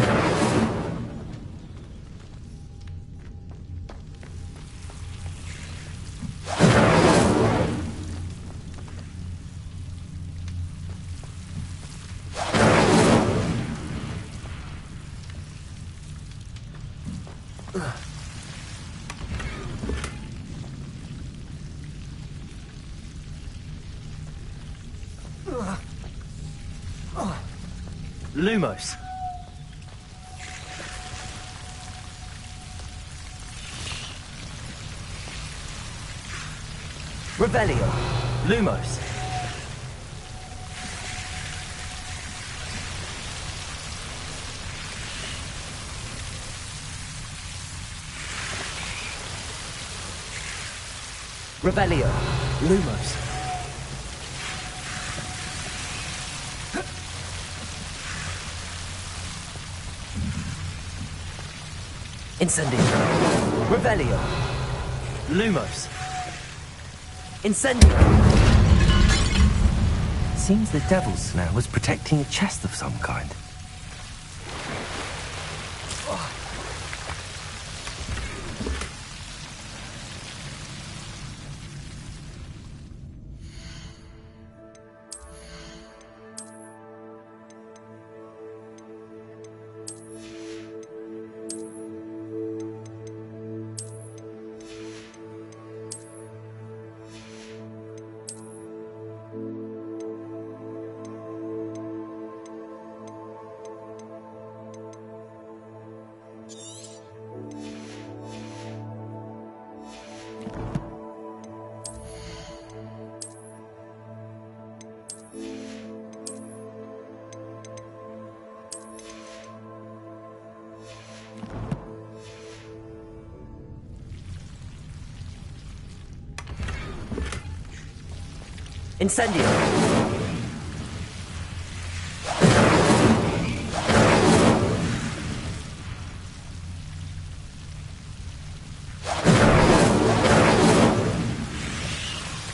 Lumos. Revelio. Lumos. Revelio. Lumos. Incendio. Revelio. Lumos. Incendio. Seems the Devil's Snare was protecting a chest of some kind. Incendio!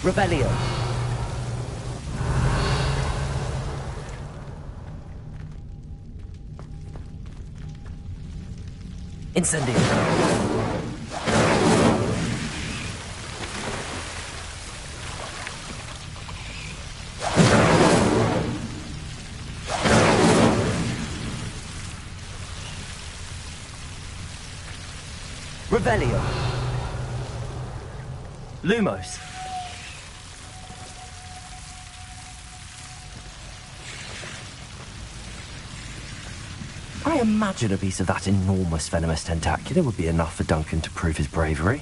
Revelio! Incendio! Revelio! Lumos! I imagine a piece of that enormous venomous tentacular would be enough for Duncan to prove his bravery.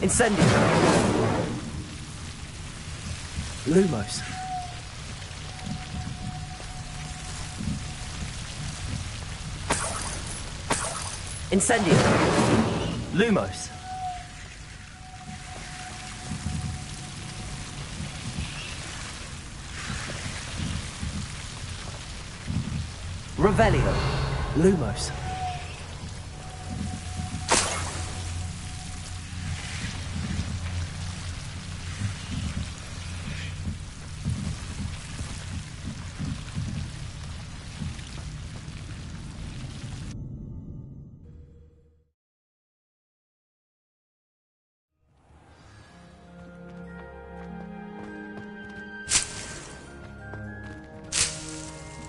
Incendio! Lumos. Incendio! Lumos! Revelio! Lumos.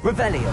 Revelio!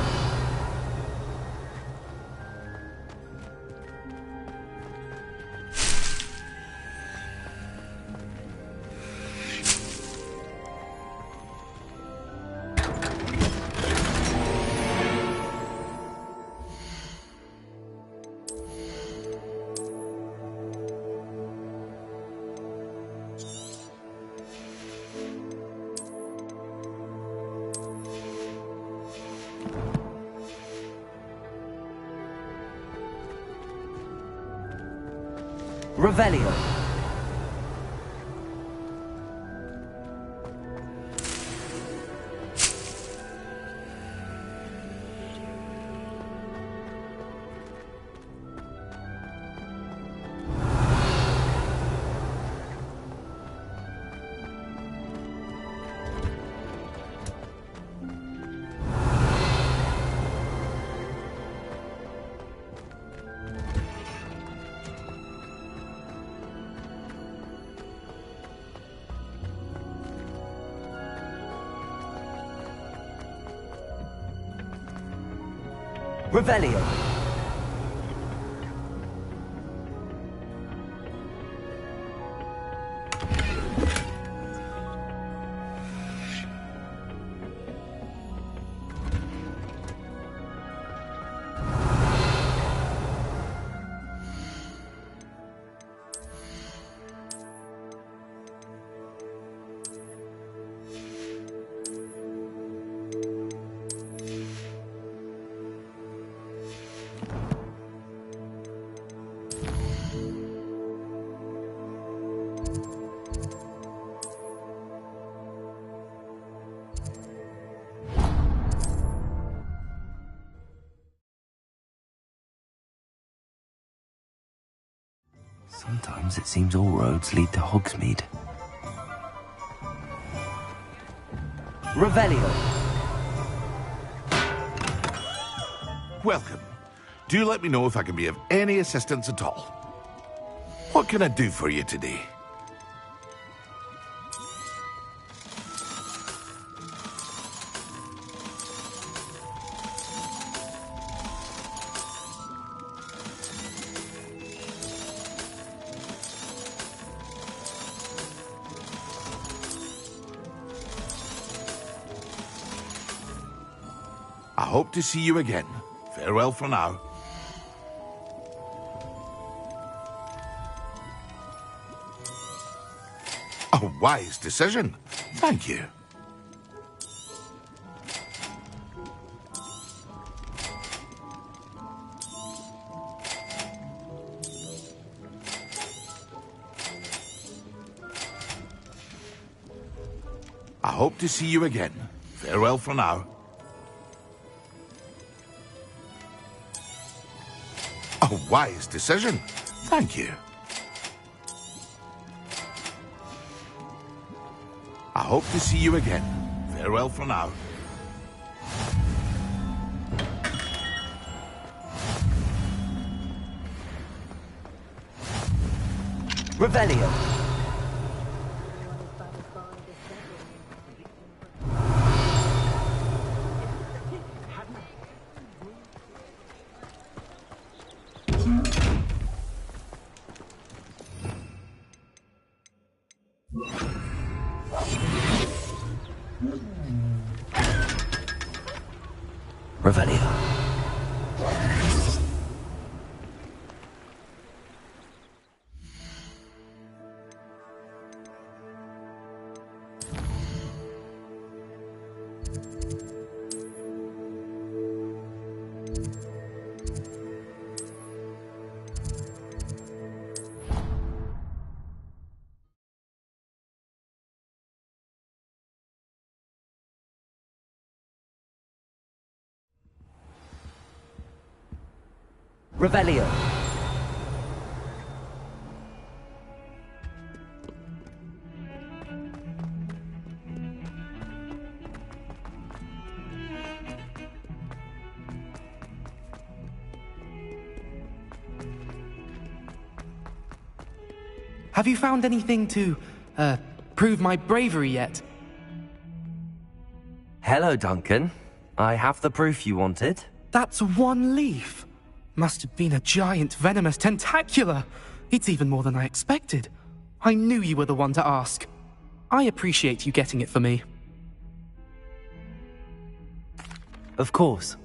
Revelio! Revelio! Sometimes it seems all roads lead to Hogsmeade. Revelio! Welcome. Do let me know if I can be of any assistance at all. What can I do for you today? I hope to see you again. Farewell for now. A wise decision. Thank you. I hope to see you again. Farewell for now. A wise decision. Thank you. I hope to see you again. Farewell for now. Revelio. Revelio. Revelio. Have you found anything to, prove my bravery yet? Hello, Duncan. I have the proof you wanted. That's one leaf. Must have been a giant venomous tentacula. It's even more than I expected. I knew you were the one to ask. I appreciate you getting it for me. Of course.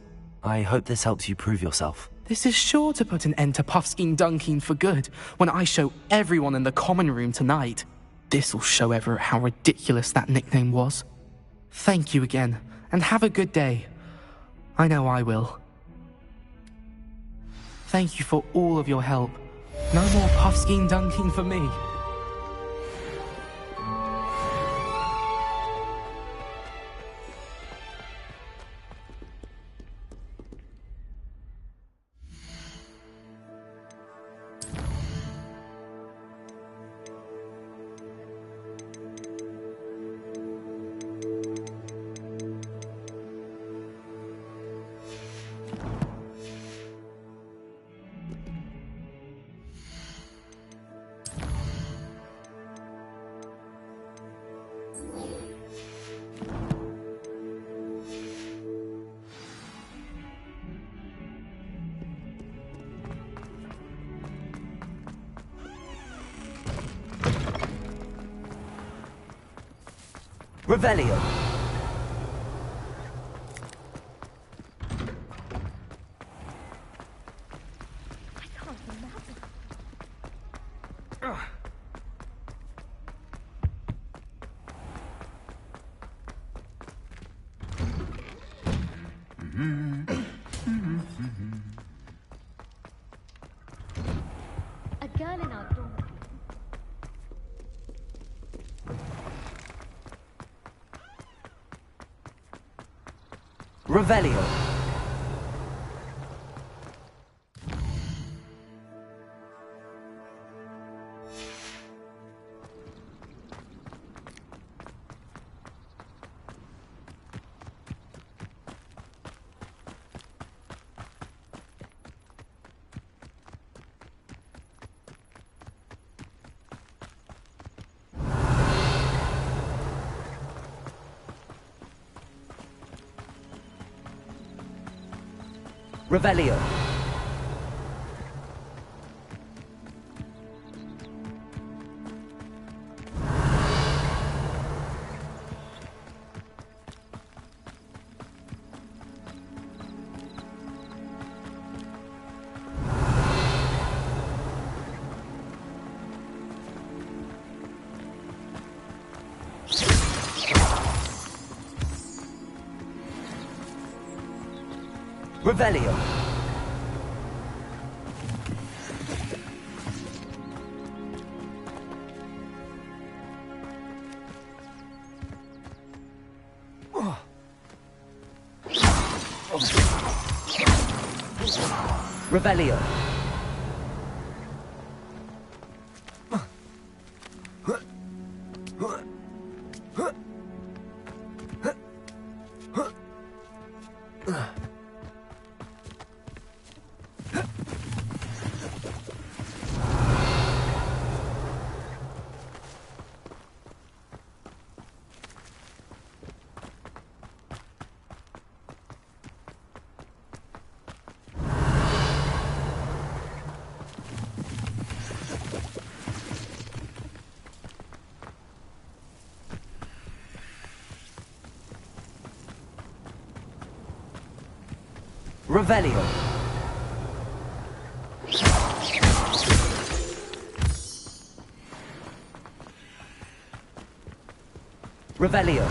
I hope this helps you prove yourself. This is sure to put an end to Puffskein Dunkeen for good when I show everyone in the common room tonight. This'll show Everett how ridiculous that nickname was. Thank you again, and have a good day. I know I will. Thank you for all of your help. No more Puffskein Dunkeen for me. Revelio. A girl in our dorm. Revelio. Revelio. Revelio. Revelio. Revelio. Revelio.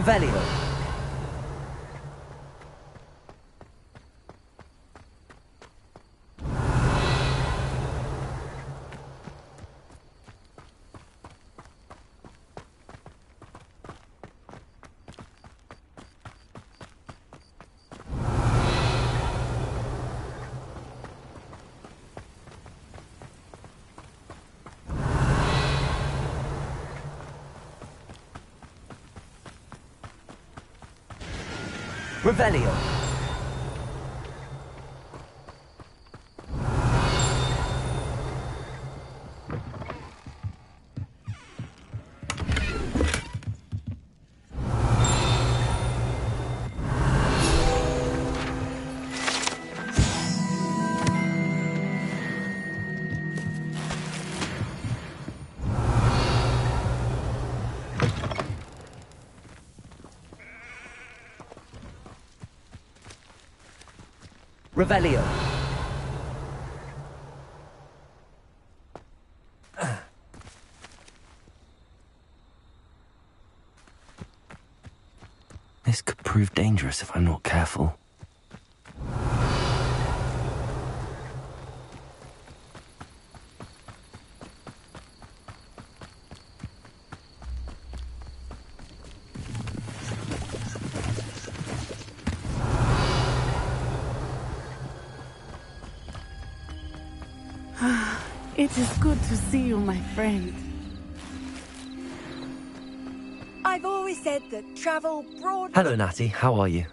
Revelio. Revelio. Revelio. This could prove dangerous if I'm not careful. It is good to see you, my friend. I've always said that travel broad... Hello, Natty. How are you?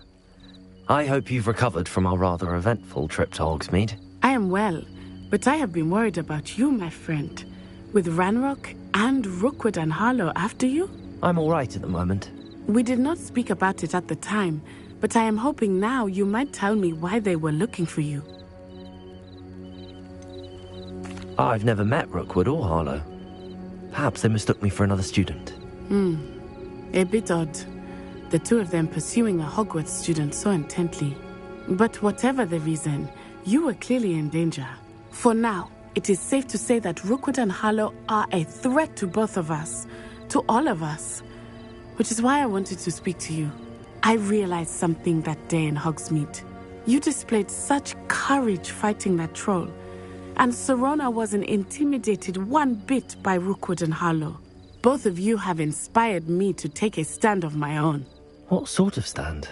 I hope you've recovered from our rather eventful trip to Hogsmeade. I am well, but I have been worried about you, my friend. With Ranrock and Rookwood and Harlow after you? I'm all right at the moment. We did not speak about it at the time, but I am hoping now you might tell me why they were looking for you. I've never met Rookwood or Harlow. Perhaps they mistook me for another student. A bit odd. The two of them pursuing a Hogwarts student so intently. But whatever the reason, you were clearly in danger. For now, it is safe to say that Rookwood and Harlow are a threat to both of us. To all of us. Which is why I wanted to speak to you. I realized something that day in Hogsmeade. You displayed such courage fighting that troll. And Serona wasn't intimidated one bit by Rookwood and Harlow. Both of you have inspired me to take a stand of my own. What sort of stand?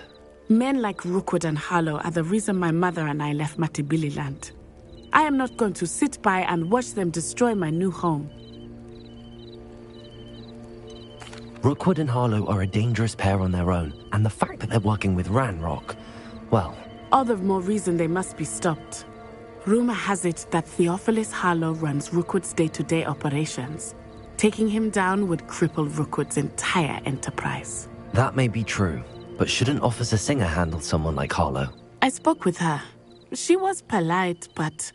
Men like Rookwood and Harlow are the reason my mother and I left Matibili Land. I am not going to sit by and watch them destroy my new home. Rookwood and Harlow are a dangerous pair on their own, and the fact that they're working with Ranrock, well... All the more reason they must be stopped. Rumor has it that Theophilus Harlow runs Rookwood's day-to-day operations. Taking him down would cripple Rookwood's entire enterprise. That may be true, but shouldn't Officer Singer handle someone like Harlow? I spoke with her. She was polite, but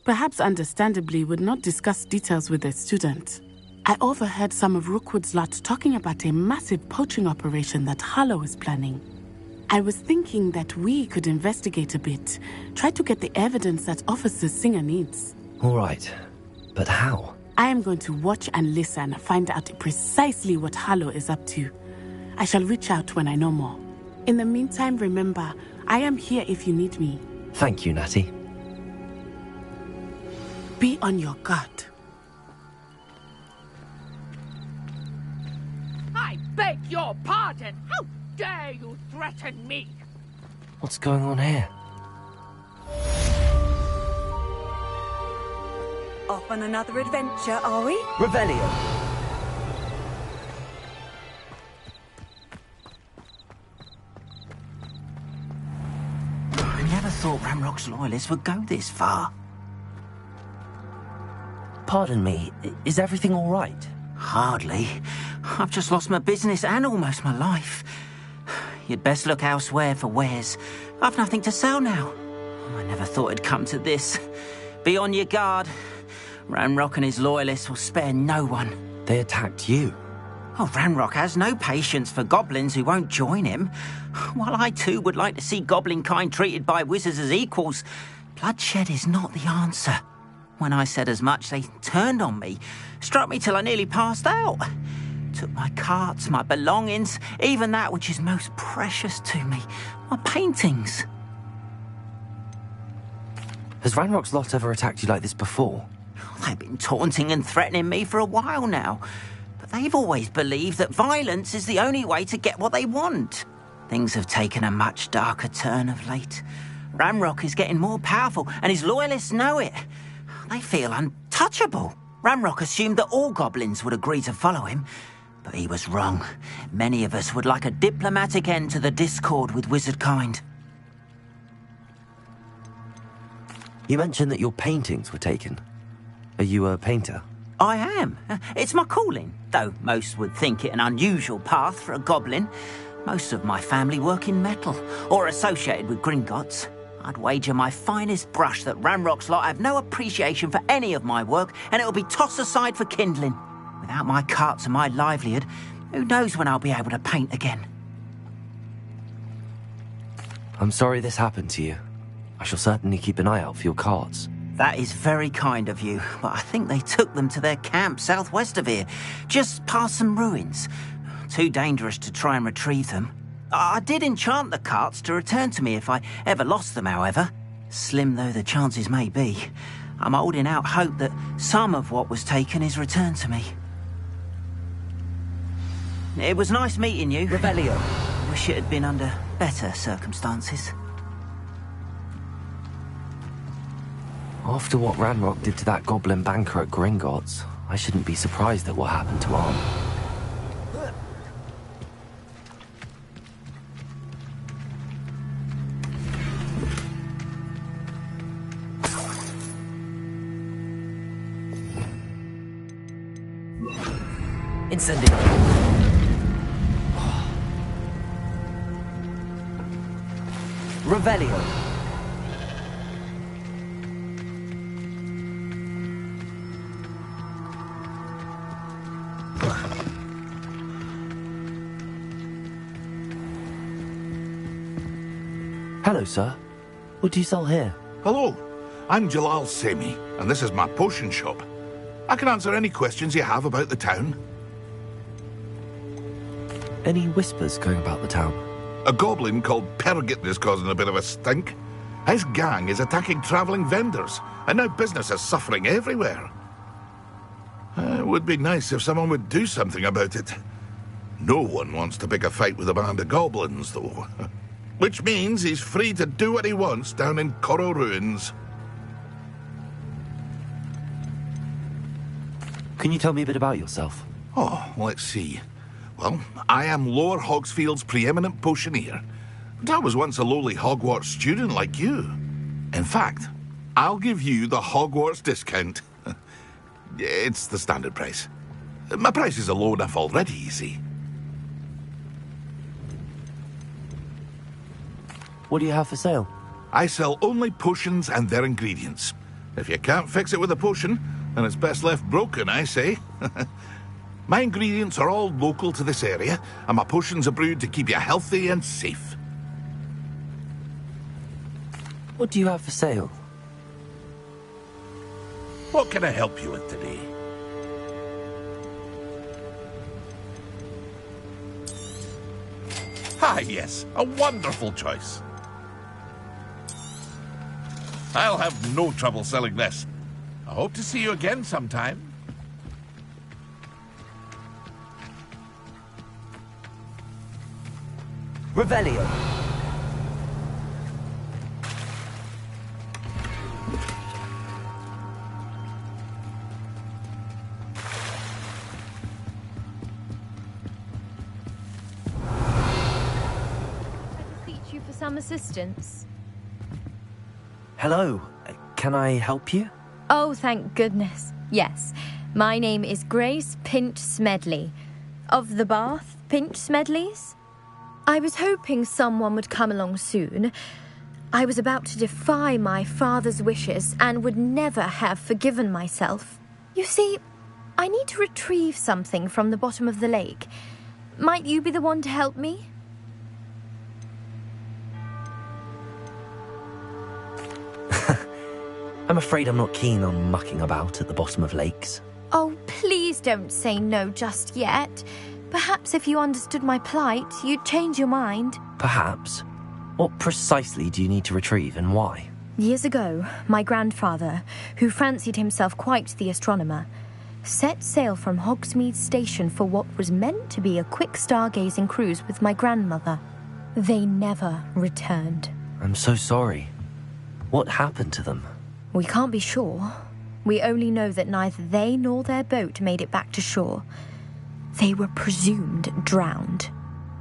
perhaps understandably would not discuss details with a student. I overheard some of Rookwood's lot talking about a massive poaching operation that Harlow is planning. I was thinking that we could investigate a bit. Try to get the evidence that Officer Singer needs. All right. But how? I am going to watch and listen, find out precisely what Harlow is up to. I shall reach out when I know more. In the meantime, remember, I am here if you need me. Thank you, Natty. Be on your guard. I beg your pardon! How dare you threaten me? What's going on here? Off on another adventure, are we? Revelio! I never thought Ranrock's loyalists would go this far. Pardon me, is everything all right? Hardly. I've just lost my business and almost my life. You'd best look elsewhere for wares. I've nothing to sell now. I never thought it'd come to this. Be on your guard. Ranrock and his loyalists will spare no one. They attacked you? Oh, Ranrock has no patience for goblins who won't join him. While I too would like to see goblin kind treated by wizards as equals, bloodshed is not the answer. When I said as much, they turned on me, struck me till I nearly passed out. Took my carts, my belongings, even that which is most precious to me, my paintings. Has Ranrock's lot ever attacked you like this before? They've been taunting and threatening me for a while now, but they've always believed that violence is the only way to get what they want. Things have taken a much darker turn of late. Ranrock is getting more powerful, and his loyalists know it. They feel untouchable. Ranrock assumed that all goblins would agree to follow him, but he was wrong. Many of us would like a diplomatic end to the discord with wizard kind. You mentioned that your paintings were taken. Are you a painter? I am. It's my calling, though most would think it an unusual path for a goblin. Most of my family work in metal, or associated with Gringotts. I'd wager my finest brush that Ranrock's lot have no appreciation for any of my work, and it'll be tossed aside for kindling. Without my carts and my livelihood, who knows when I'll be able to paint again? I'm sorry this happened to you. I shall certainly keep an eye out for your carts. That is very kind of you, but I think they took them to their camp southwest of here, just past some ruins. Too dangerous to try and retrieve them. I did enchant the carts to return to me if I ever lost them, however. Slim though the chances may be, I'm holding out hope that some of what was taken is returned to me. It was nice meeting you. Revelio. Wish it had been under better circumstances. After what Ranrock did to that goblin banker at Gringotts, I shouldn't be surprised at what happened to Arm. Incendio. Revelio. Hello, sir. What do you sell here? Hello, I'm Jalal Semi, and this is my potion shop. I can answer any questions you have about the town. Any whispers going about the town? A goblin called Pergit is causing a bit of a stink. His gang is attacking travelling vendors, and now business is suffering everywhere. It would be nice if someone would do something about it. No one wants to pick a fight with a band of goblins, though. Which means he's free to do what he wants down in Coral Ruins. Can you tell me a bit about yourself? Oh, let's see. Well, I am Lower Hogsfield's preeminent potioneer. But I was once a lowly Hogwarts student like you. In fact, I'll give you the Hogwarts discount. It's the standard price. My prices are low enough already, you see. What do you have for sale? I sell only potions and their ingredients. If you can't fix it with a potion, then it's best left broken, I say. My ingredients are all local to this area, and my potions are brewed to keep you healthy and safe. What do you have for sale? What can I help you with today? Ah, yes, a wonderful choice. I'll have no trouble selling this. I hope to see you again sometime. Revelio. You for some assistance? Hello. Can I help you? Oh, thank goodness. Yes. My name is Grace Pinch Smedley. Of the Bath Pinch Smedleys? I was hoping someone would come along soon. I was about to defy my father's wishes and would never have forgiven myself. You see, I need to retrieve something from the bottom of the lake. Might you be the one to help me? I'm afraid I'm not keen on mucking about at the bottom of lakes. Oh, please don't say no just yet. Perhaps if you understood my plight, you'd change your mind. Perhaps. What precisely do you need to retrieve and why? Years ago, my grandfather, who fancied himself quite the astronomer, set sail from Hogsmeade Station for what was meant to be a quick stargazing cruise with my grandmother. They never returned. I'm so sorry. What happened to them? We can't be sure. We only know that neither they nor their boat made it back to shore. They were presumed drowned.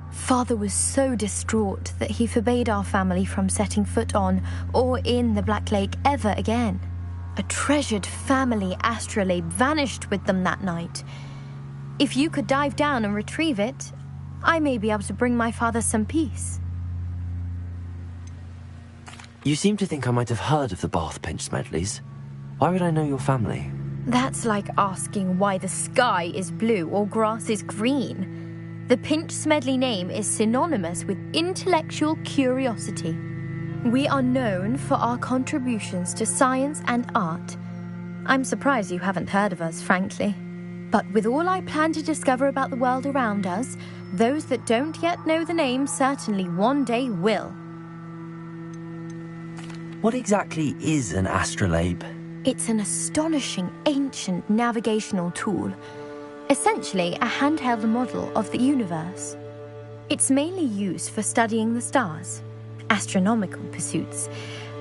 Father was so distraught that he forbade our family from setting foot on or in the Black Lake ever again. A treasured family astrolabe vanished with them that night. If you could dive down and retrieve it, I may be able to bring my father some peace. You seem to think I might have heard of the Bath Pinch Smedleys. Why would I know your family? That's like asking why the sky is blue or grass is green. The Pinch Smedley name is synonymous with intellectual curiosity. We are known for our contributions to science and art. I'm surprised you haven't heard of us, frankly. But with all I plan to discover about the world around us, those that don't yet know the name certainly one day will. What exactly is an astrolabe? It's an astonishing ancient navigational tool. Essentially a handheld model of the universe. It's mainly used for studying the stars, astronomical pursuits,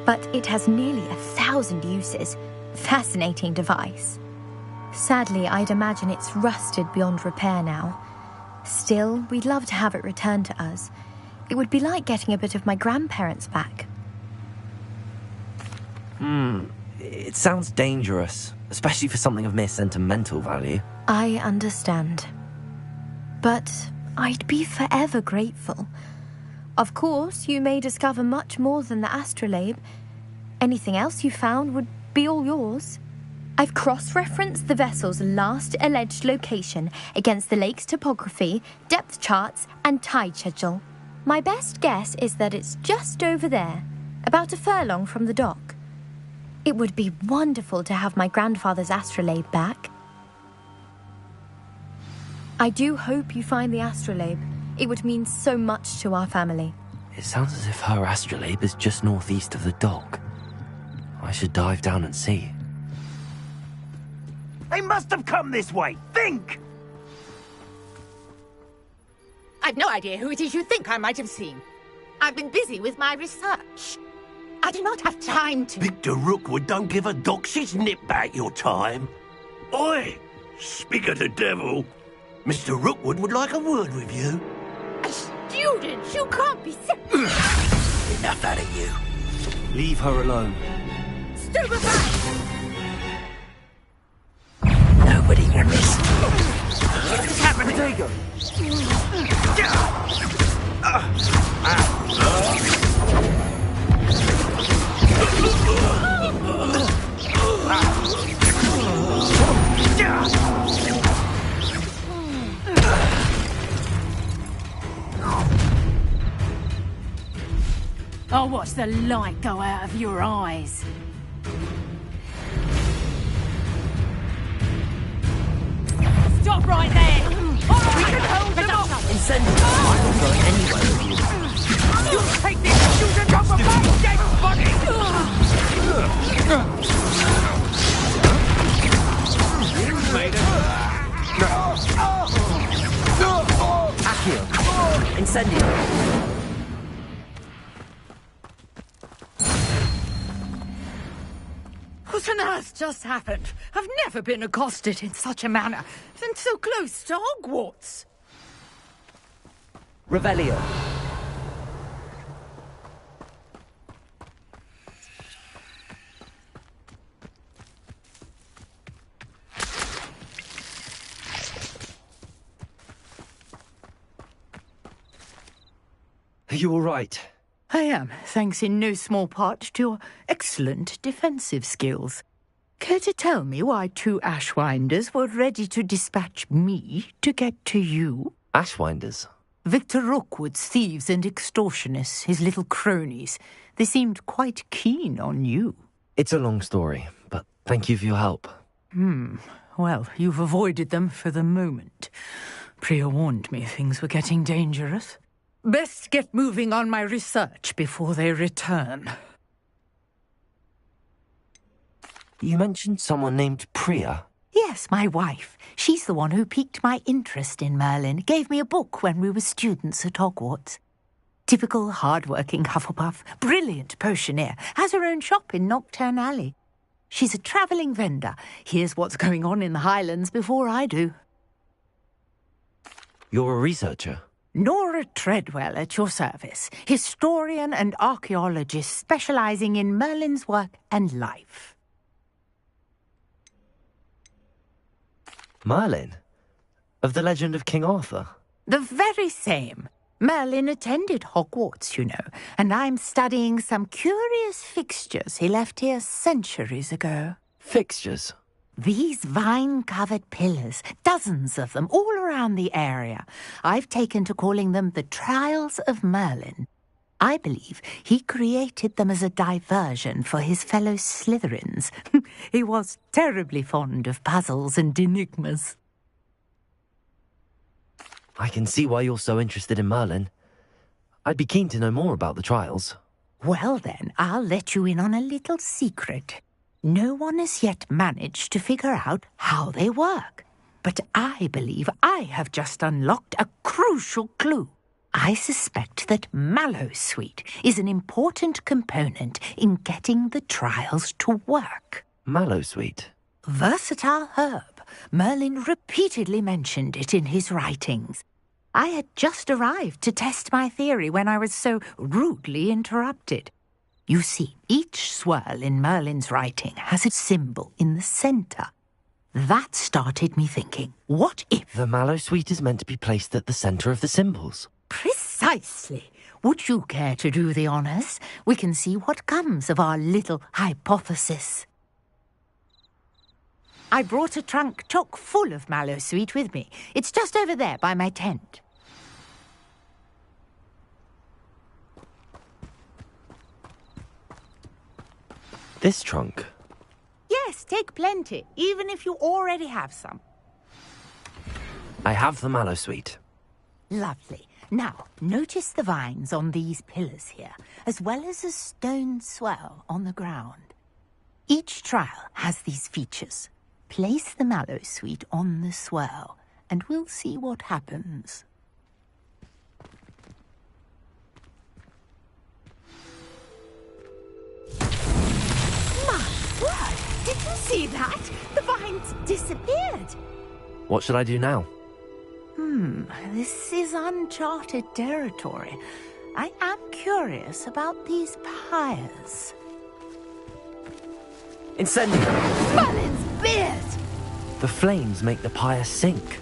but it has nearly 1,000 uses. Fascinating device. Sadly, I'd imagine it's rusted beyond repair now. Still, we'd love to have it returned to us. It would be like getting a bit of my grandparents back. It sounds dangerous, especially for something of mere sentimental value. I understand. But I'd be forever grateful. Of course, you may discover much more than the astrolabe. Anything else you found would be all yours. I've cross-referenced the vessel's last alleged location against the lake's topography, depth charts, and tide schedule. My best guess is that it's just over there, about a furlong from the dock. It would be wonderful to have my grandfather's astrolabe back. I do hope you find the astrolabe. It would mean so much to our family. It sounds as if her astrolabe is just northeast of the dock. I should dive down and see. They must have come this way. Think! I've no idea who it is you think I might have seen. I've been busy with my research. I do not have time to... Victor Rookwood don't give a doxy's nip back your time. Oi! Speak of the devil. Mr. Rookwood would like a word with you. A student? You can't be Enough out of you. Leave her alone. Stupefy! Nobody will miss. What's happening? Rodrigo! Oh, what's the light go out of your eyes. Stop right there! We can hold them off! Incendiary! I will go anywhere with you. You'll take these children off of my dead body! You made it. Accio! Incendiary! What on earth just happened? I've never been accosted in such a manner, and so close to Hogwarts. Revelio. Are you all right? I am, thanks in no small part to your excellent defensive skills. Care to tell me why 2 Ashwinders were ready to dispatch me to get to you? Ashwinders? Victor Rookwood's thieves and extortionists, his little cronies. They seemed quite keen on you. It's a long story, but thank you for your help. Well, you've avoided them for the moment. Priya warned me things were getting dangerous. Best get moving on my research before they return. You mentioned someone named Priya. Yes, my wife. She's the one who piqued my interest in Merlin. Gave me a book when we were students at Hogwarts. Typical hard-working Hufflepuff, brilliant potioneer, has her own shop in Knockturn Alley. She's a travelling vendor. Hears what's going on in the Highlands before I do. You're a researcher? Nora Treadwell at your service, historian and archaeologist specialising in Merlin's work and life. Merlin? Of the legend of King Arthur? The very same. Merlin attended Hogwarts, you know, and I'm studying some curious fixtures he left here centuries ago. Fixtures? These vine-covered pillars, dozens of them, all around the area. I've taken to calling them the Trials of Merlin. I believe he created them as a diversion for his fellow Slytherins. He was terribly fond of puzzles and enigmas. I can see why you're so interested in Merlin. I'd be keen to know more about the trials. Well then, I'll let you in on a little secret. No one has yet managed to figure out how they work. But I believe I have just unlocked a crucial clue. I suspect that Mallowsweet is an important component in getting the trials to work. Mallowsweet? Versatile herb. Merlin repeatedly mentioned it in his writings. I had just arrived to test my theory when I was so rudely interrupted. You see, each swirl in Merlin's writing has a symbol in the centre. That started me thinking, what if... The Mallowsweet is meant to be placed at the centre of the symbols. Precisely. Would you care to do the honours? We can see what comes of our little hypothesis. I brought a trunk chock full of Mallowsweet with me. It's just over there by my tent. This trunk? Yes, take plenty, even if you already have some. I have the Mallowsweet. Lovely. Now, notice the vines on these pillars here, as well as a stone swell on the ground. Each trial has these features. Place the Mallowsweet on the swell, and we'll see what happens. My word! Did you see that? The vines disappeared. What should I do now? This is uncharted territory. I am curious about these pyres. Incendio! Merlin's beard! The flames make the pyre sink.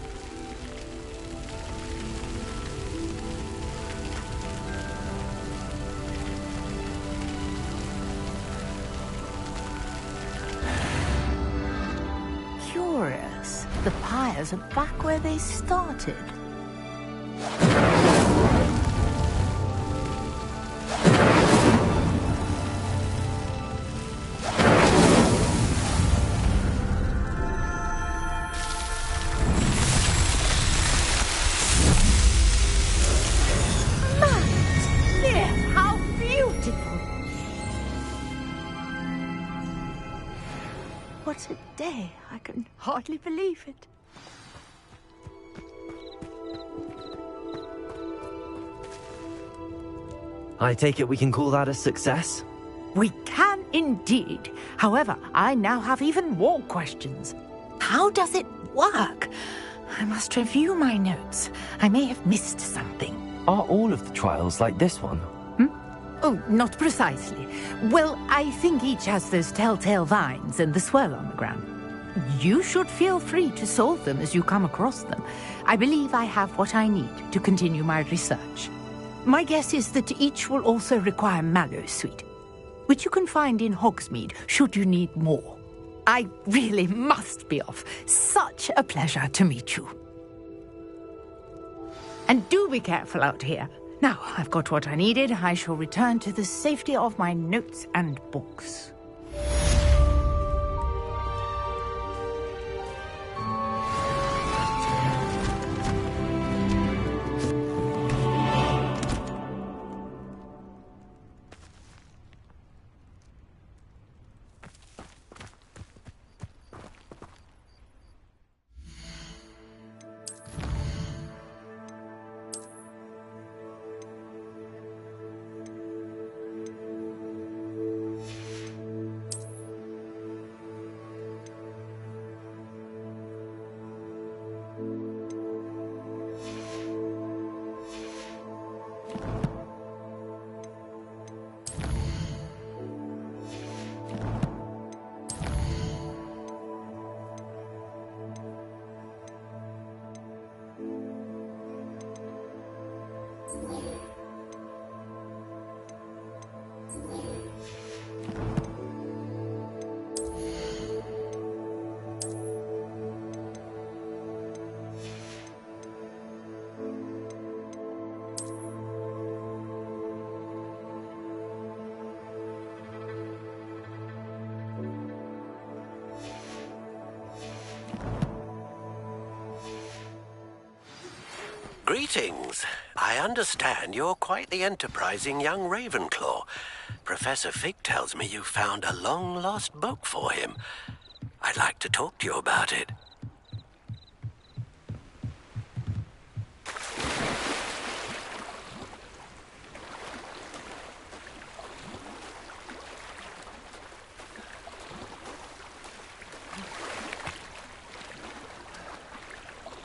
Curious. The pyres are back where they started. what a day. I can hardly believe it. I take it we can call that a success? We can indeed. However, I now have even more questions. How does it work? I must review my notes. I may have missed something. Are all of the trials like this one? Oh, not precisely. Well, I think each has those telltale vines and the swirl on the ground. You should feel free to solve them as you come across them. I believe I have what I need to continue my research. My guess is that each will also require mallowsweet, which you can find in Hogsmeade should you need more. I really must be off. Such a pleasure to meet you. And do be careful out here. Now, I've got what I needed. I shall return to the safety of my notes and books. Greetings. I understand you're quite the enterprising young Ravenclaw. Professor Fig tells me you found a long-lost book for him. I'd like to talk to you about it.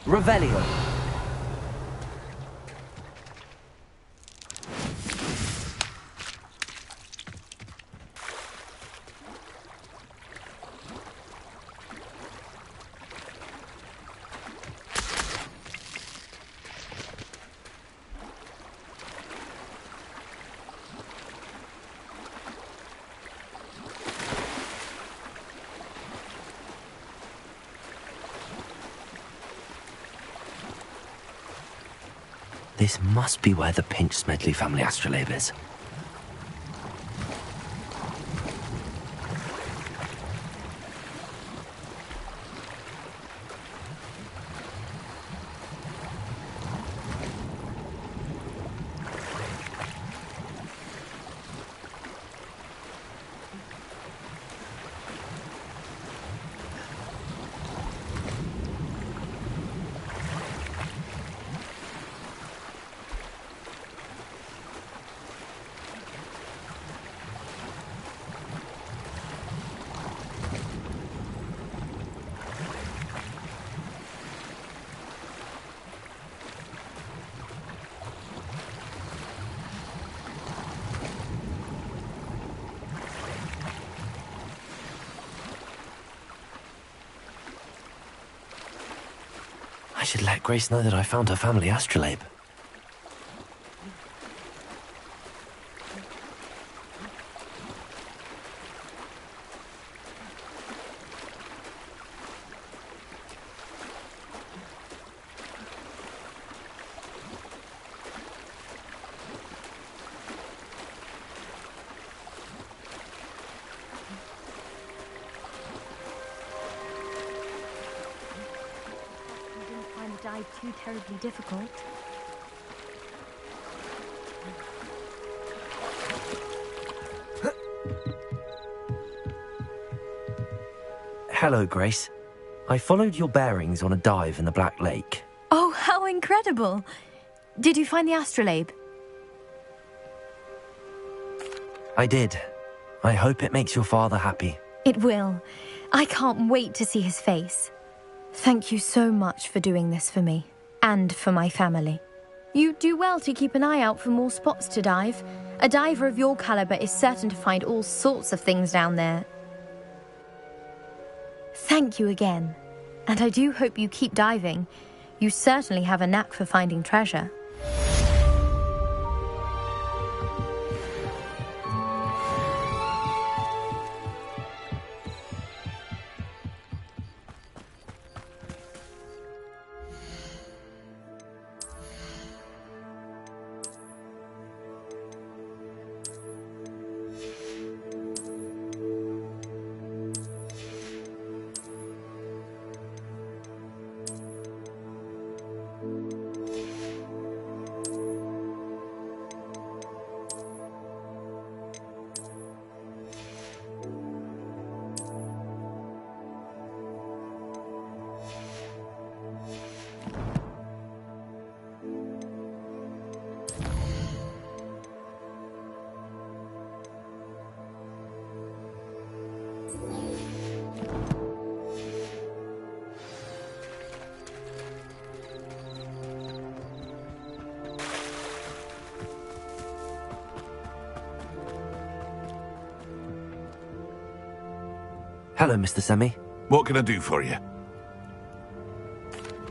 Revelio. This must be where the Pinch-Smedley family astrolabe is. I should let Grace know that I found her family astrolabe. Too terribly difficult. Hello, Grace. I followed your bearings on a dive in the Black Lake. Oh, how incredible! Did you find the astrolabe? I did. I hope it makes your father happy. It will. I can't wait to see his face. Thank you so much for doing this for me, and for my family. You do well to keep an eye out for more spots to dive. A diver of your caliber is certain to find all sorts of things down there. Thank you again. And I do hope you keep diving. You certainly have a knack for finding treasure. Hello, Mr. Semi. What can I do for you?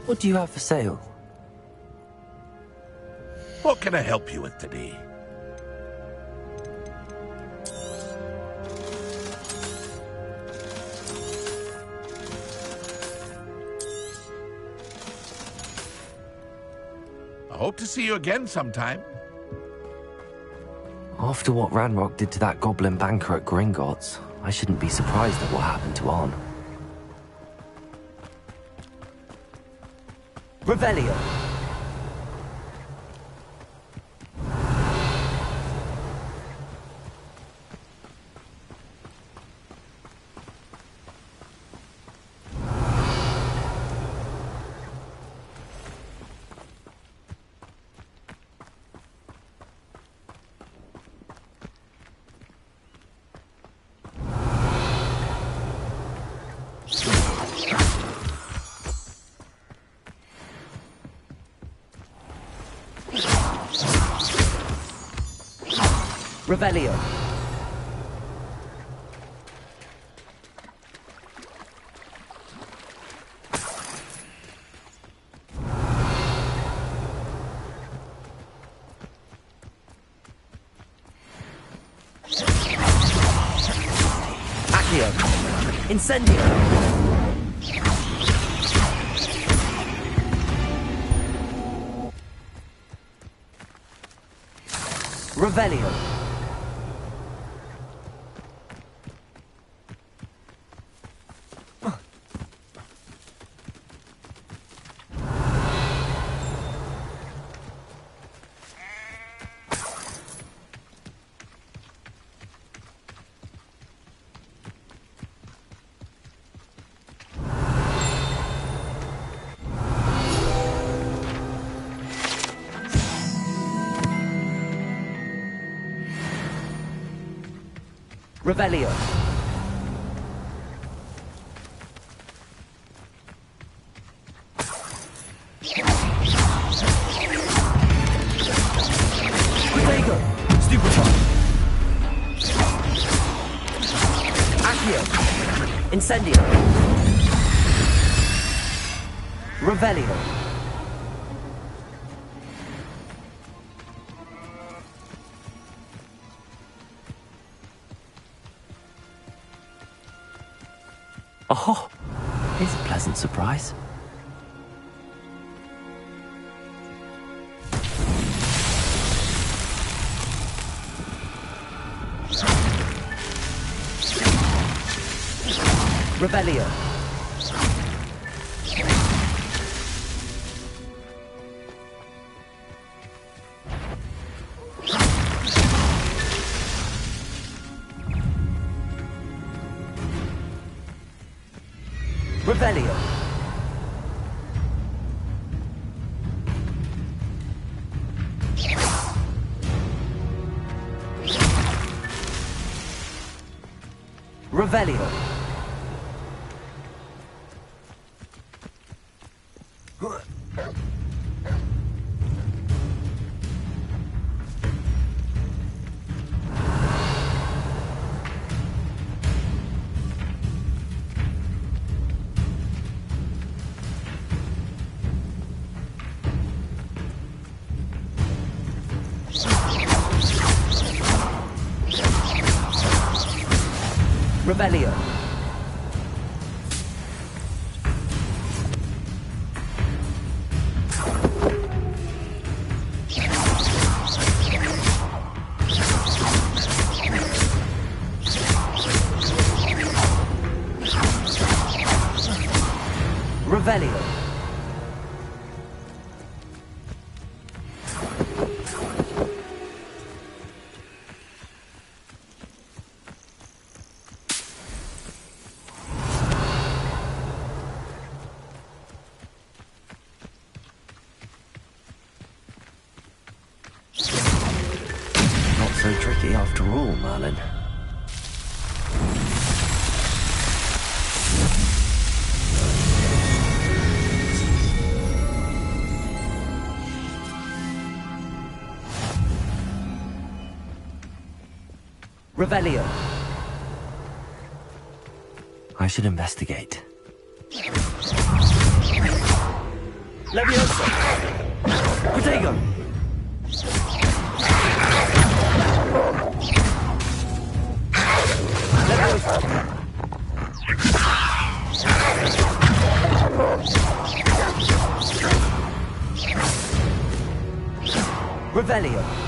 What do you have for sale? What can I help you with today? I hope to see you again sometime. After what Ranrock did to that goblin banker at Gringotts, I shouldn't be surprised at what happened to Arn. Revelio. Revelio. Accio. Incendio. Revelio. Revelio. Protego. Stupefy. Accio. Incendio. Revelio. Oh, here's a pleasant surprise. Revelio. Revelio. Revelio. Revelio. Revelio. Not so tricky after all, Merlin. Revelio. I should investigate. Leviosa. Protego. Leviosa. Revelio.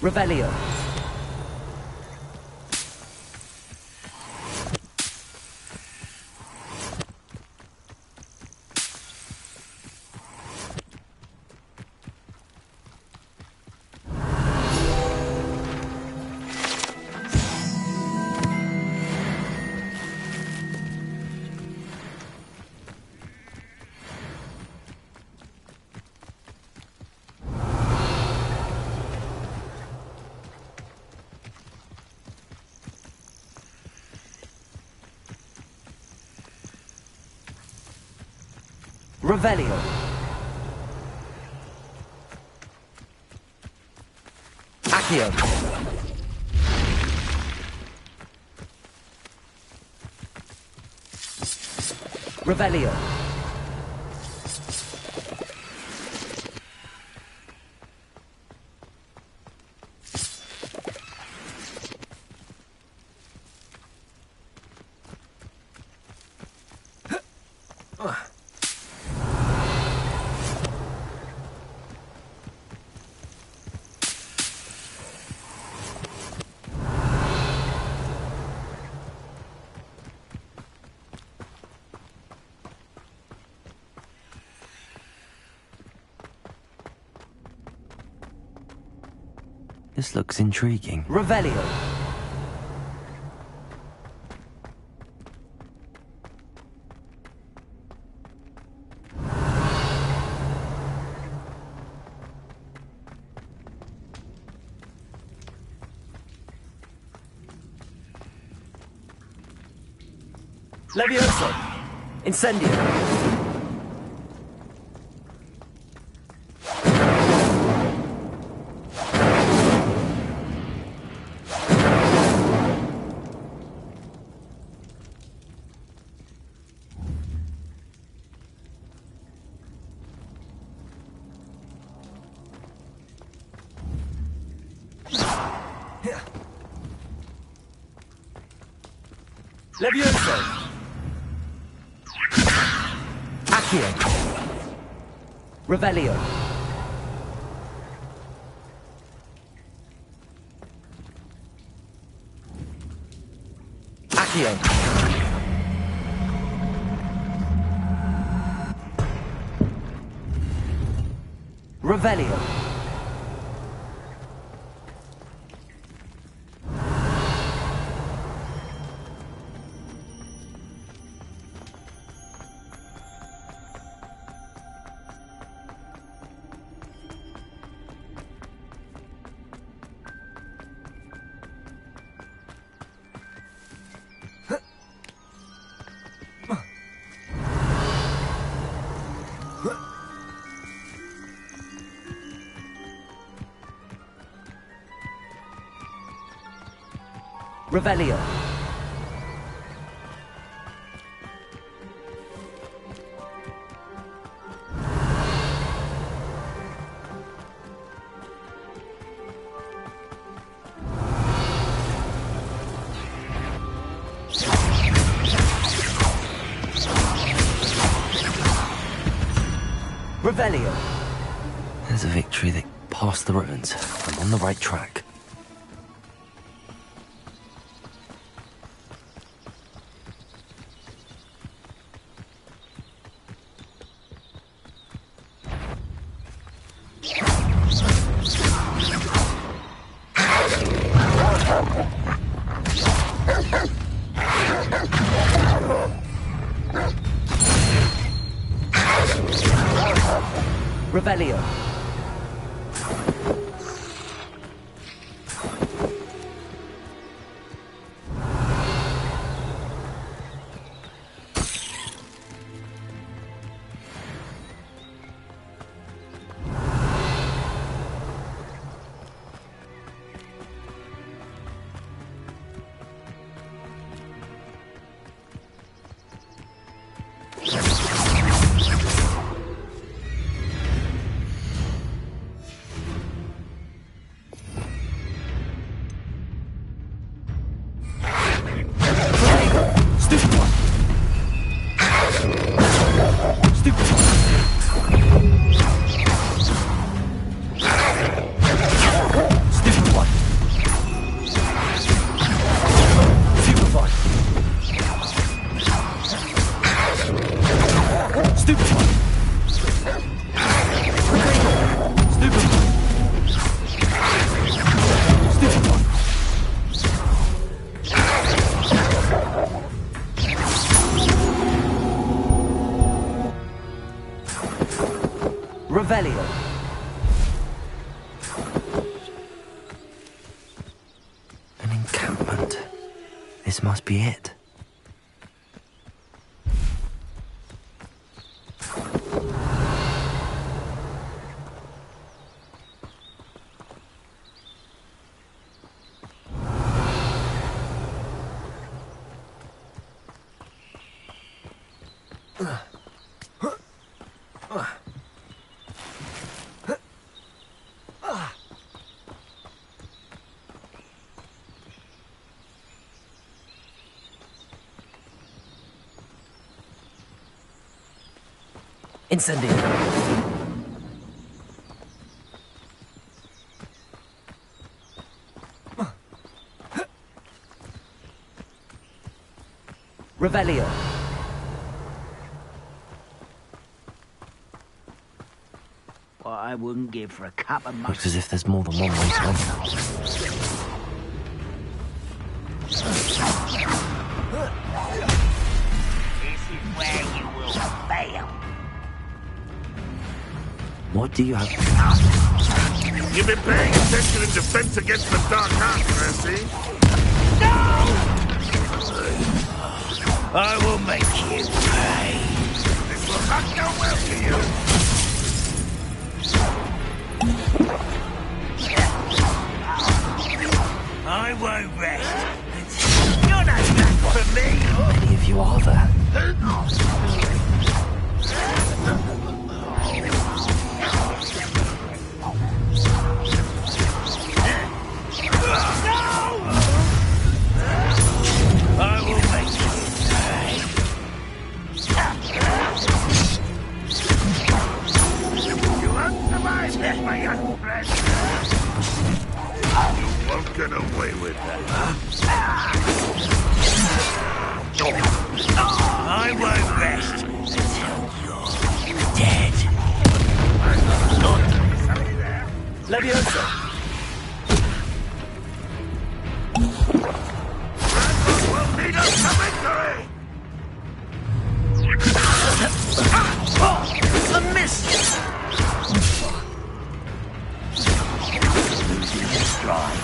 Revelio. Revelio. Accio. Revelio. This looks intriguing. Revelio. Levioso. Incendio. Levioso! Accio! Revelio! Accio! Revelio! Revelio. Revelio. There's a victory that passed the ruins. I'm on the right track. Revelio. Revelio. An encampment. This must be it. Incendio. Revelio. What I wouldn't give for a cup of Looks as if there's more than one way to enter. This is where you will fail. What do you have? You've been paying attention in defense against the dark arts, I see. I will make you pay. This will not go well for you. I won't rest. You're not back for me. How many of you are there? I will make you I won't rest until you're dead. Leviosa! Will lead us to victory! A miss! Losing his stride.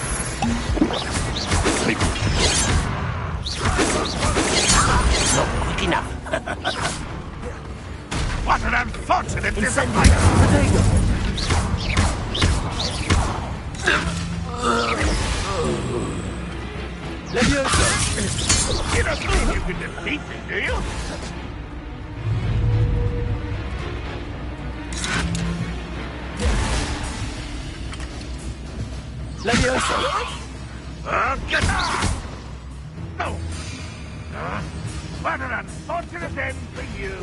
Not quick enough. What an unfortunate disappointment! Leviosa! You don't think you can defeat me, do you? Leviosa! Get out! No! What an unfortunate end for you!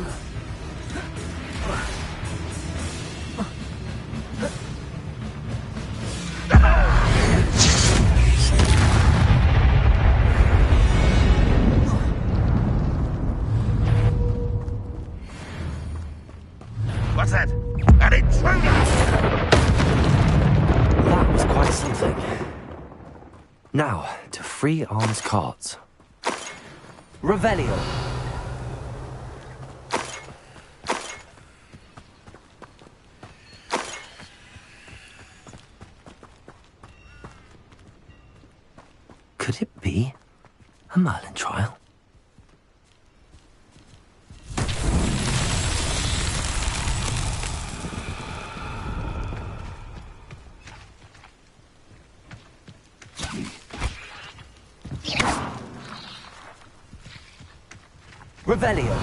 What's that? An intruder! That was quite something. Now, to free Arm's cards. Revelio. Could it be a Merlin trial? Revelio.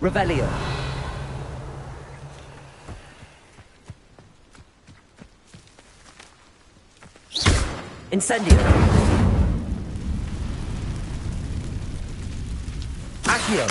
Revelio. Incendio. Accio.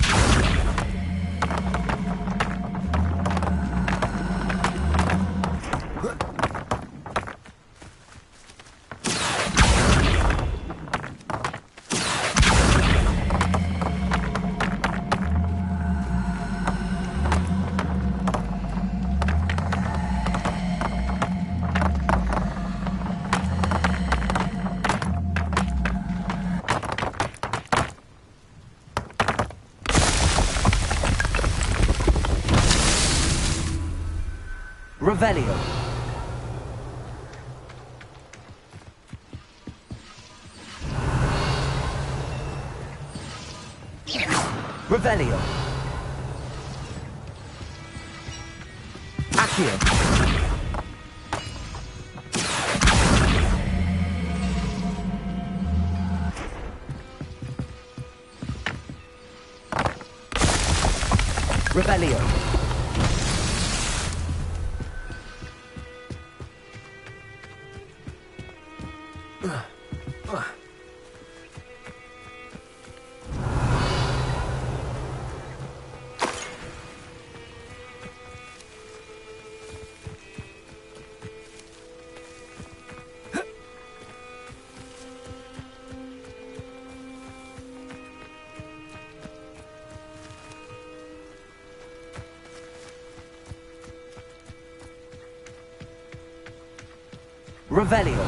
Revelio. Revelio. Accio. Revelio. Revelio.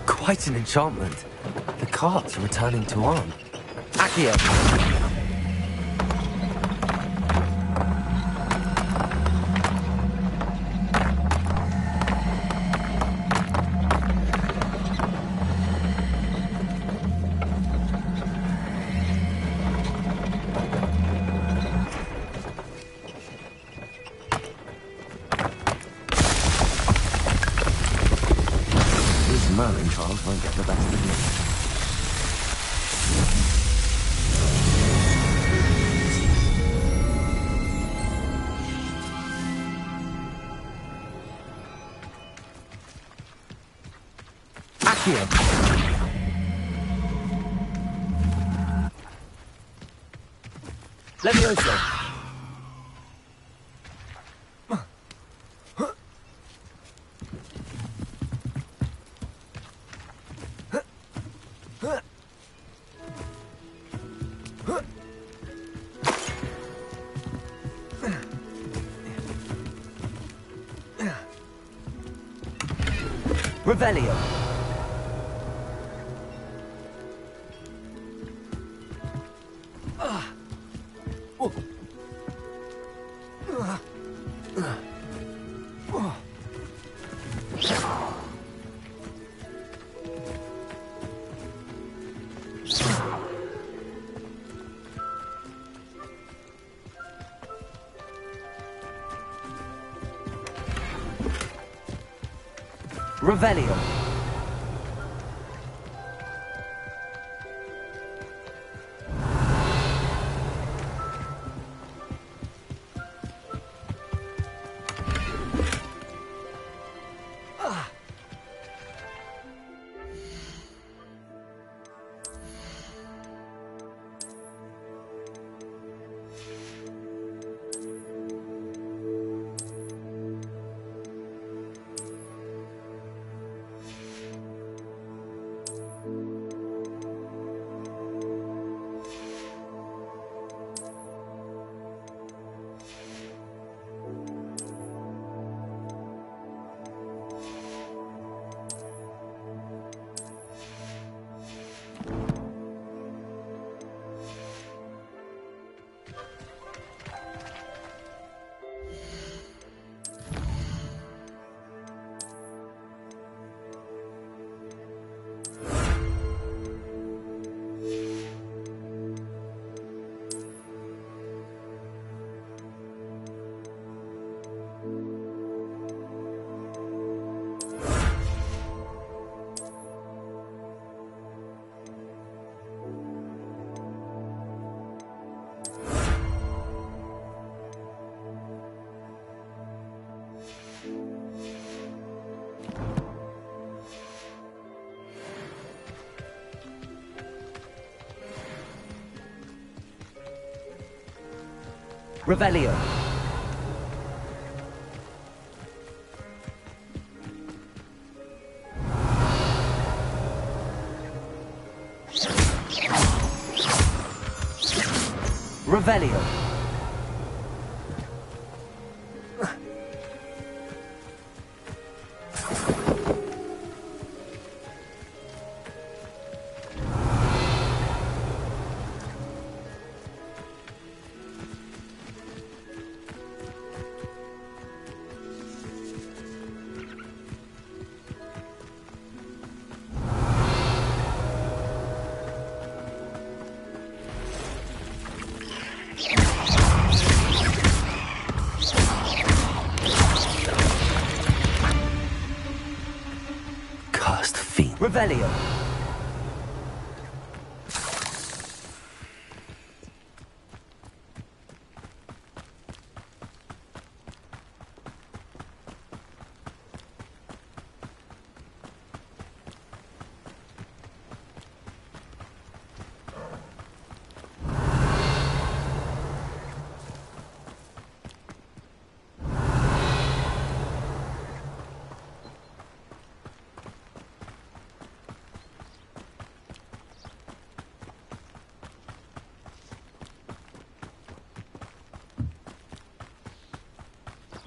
Quite an enchantment. The cards are returning to Arm. Accio. Merlin trials won't get the best of me. Accio. Levioso. Revelio. Revelio. Revelio. Revelio. Revelio.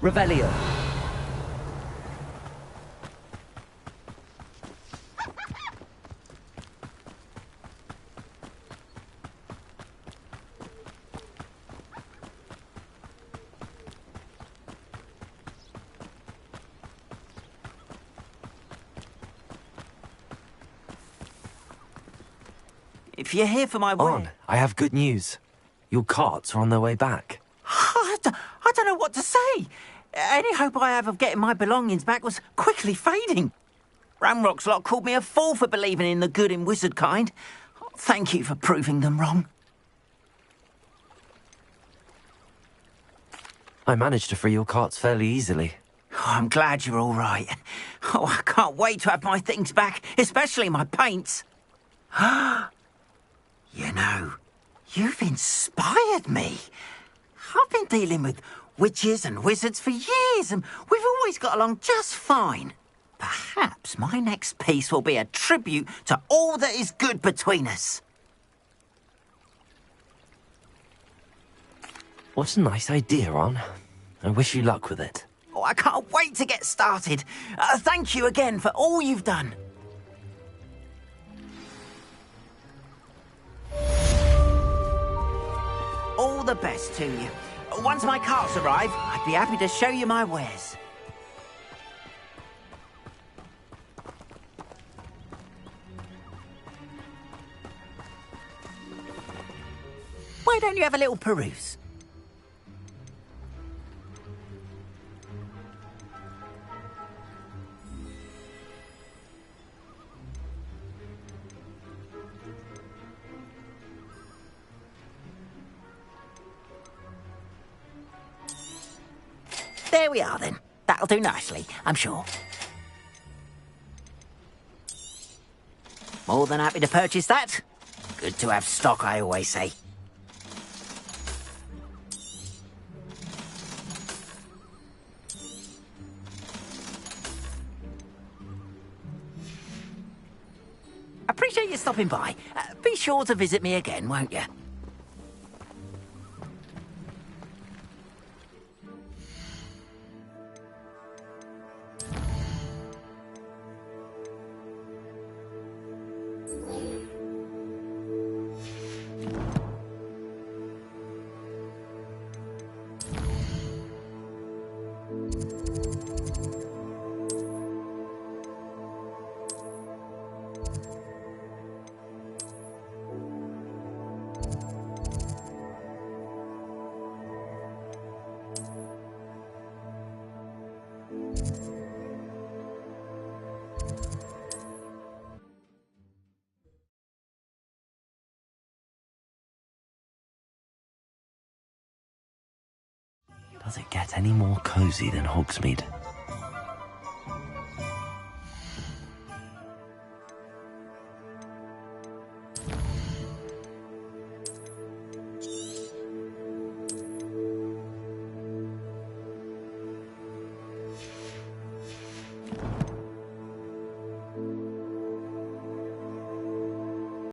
Revelio. If you're here for my On, I have good news. Your carts are on their way back. I don't know what to say. Any hope I have of getting my belongings back was quickly fading. Ramrock's lot called me a fool for believing in the good in wizard kind. Thank you for proving them wrong. I managed to free your carts fairly easily. I'm glad you're all right. Oh, I can't wait to have my things back, especially my paints. You know, you've inspired me. I've been dealing with witches and wizards for years, and we've always got along just fine. Perhaps my next piece will be a tribute to all that is good between us. What a nice idea, Ron. I wish you luck with it. Oh, I can't wait to get started. Thank you again for all you've done. All the best to you. Once my carts arrive, I'd be happy to show you my wares. Why don't you have a little peruse? There we are, then. That'll do nicely, I'm sure. More than happy to purchase that. Good to have stock, I always say. Appreciate you stopping by. Be sure to visit me again, won't you? Does it get any more cozy than Hogsmeade?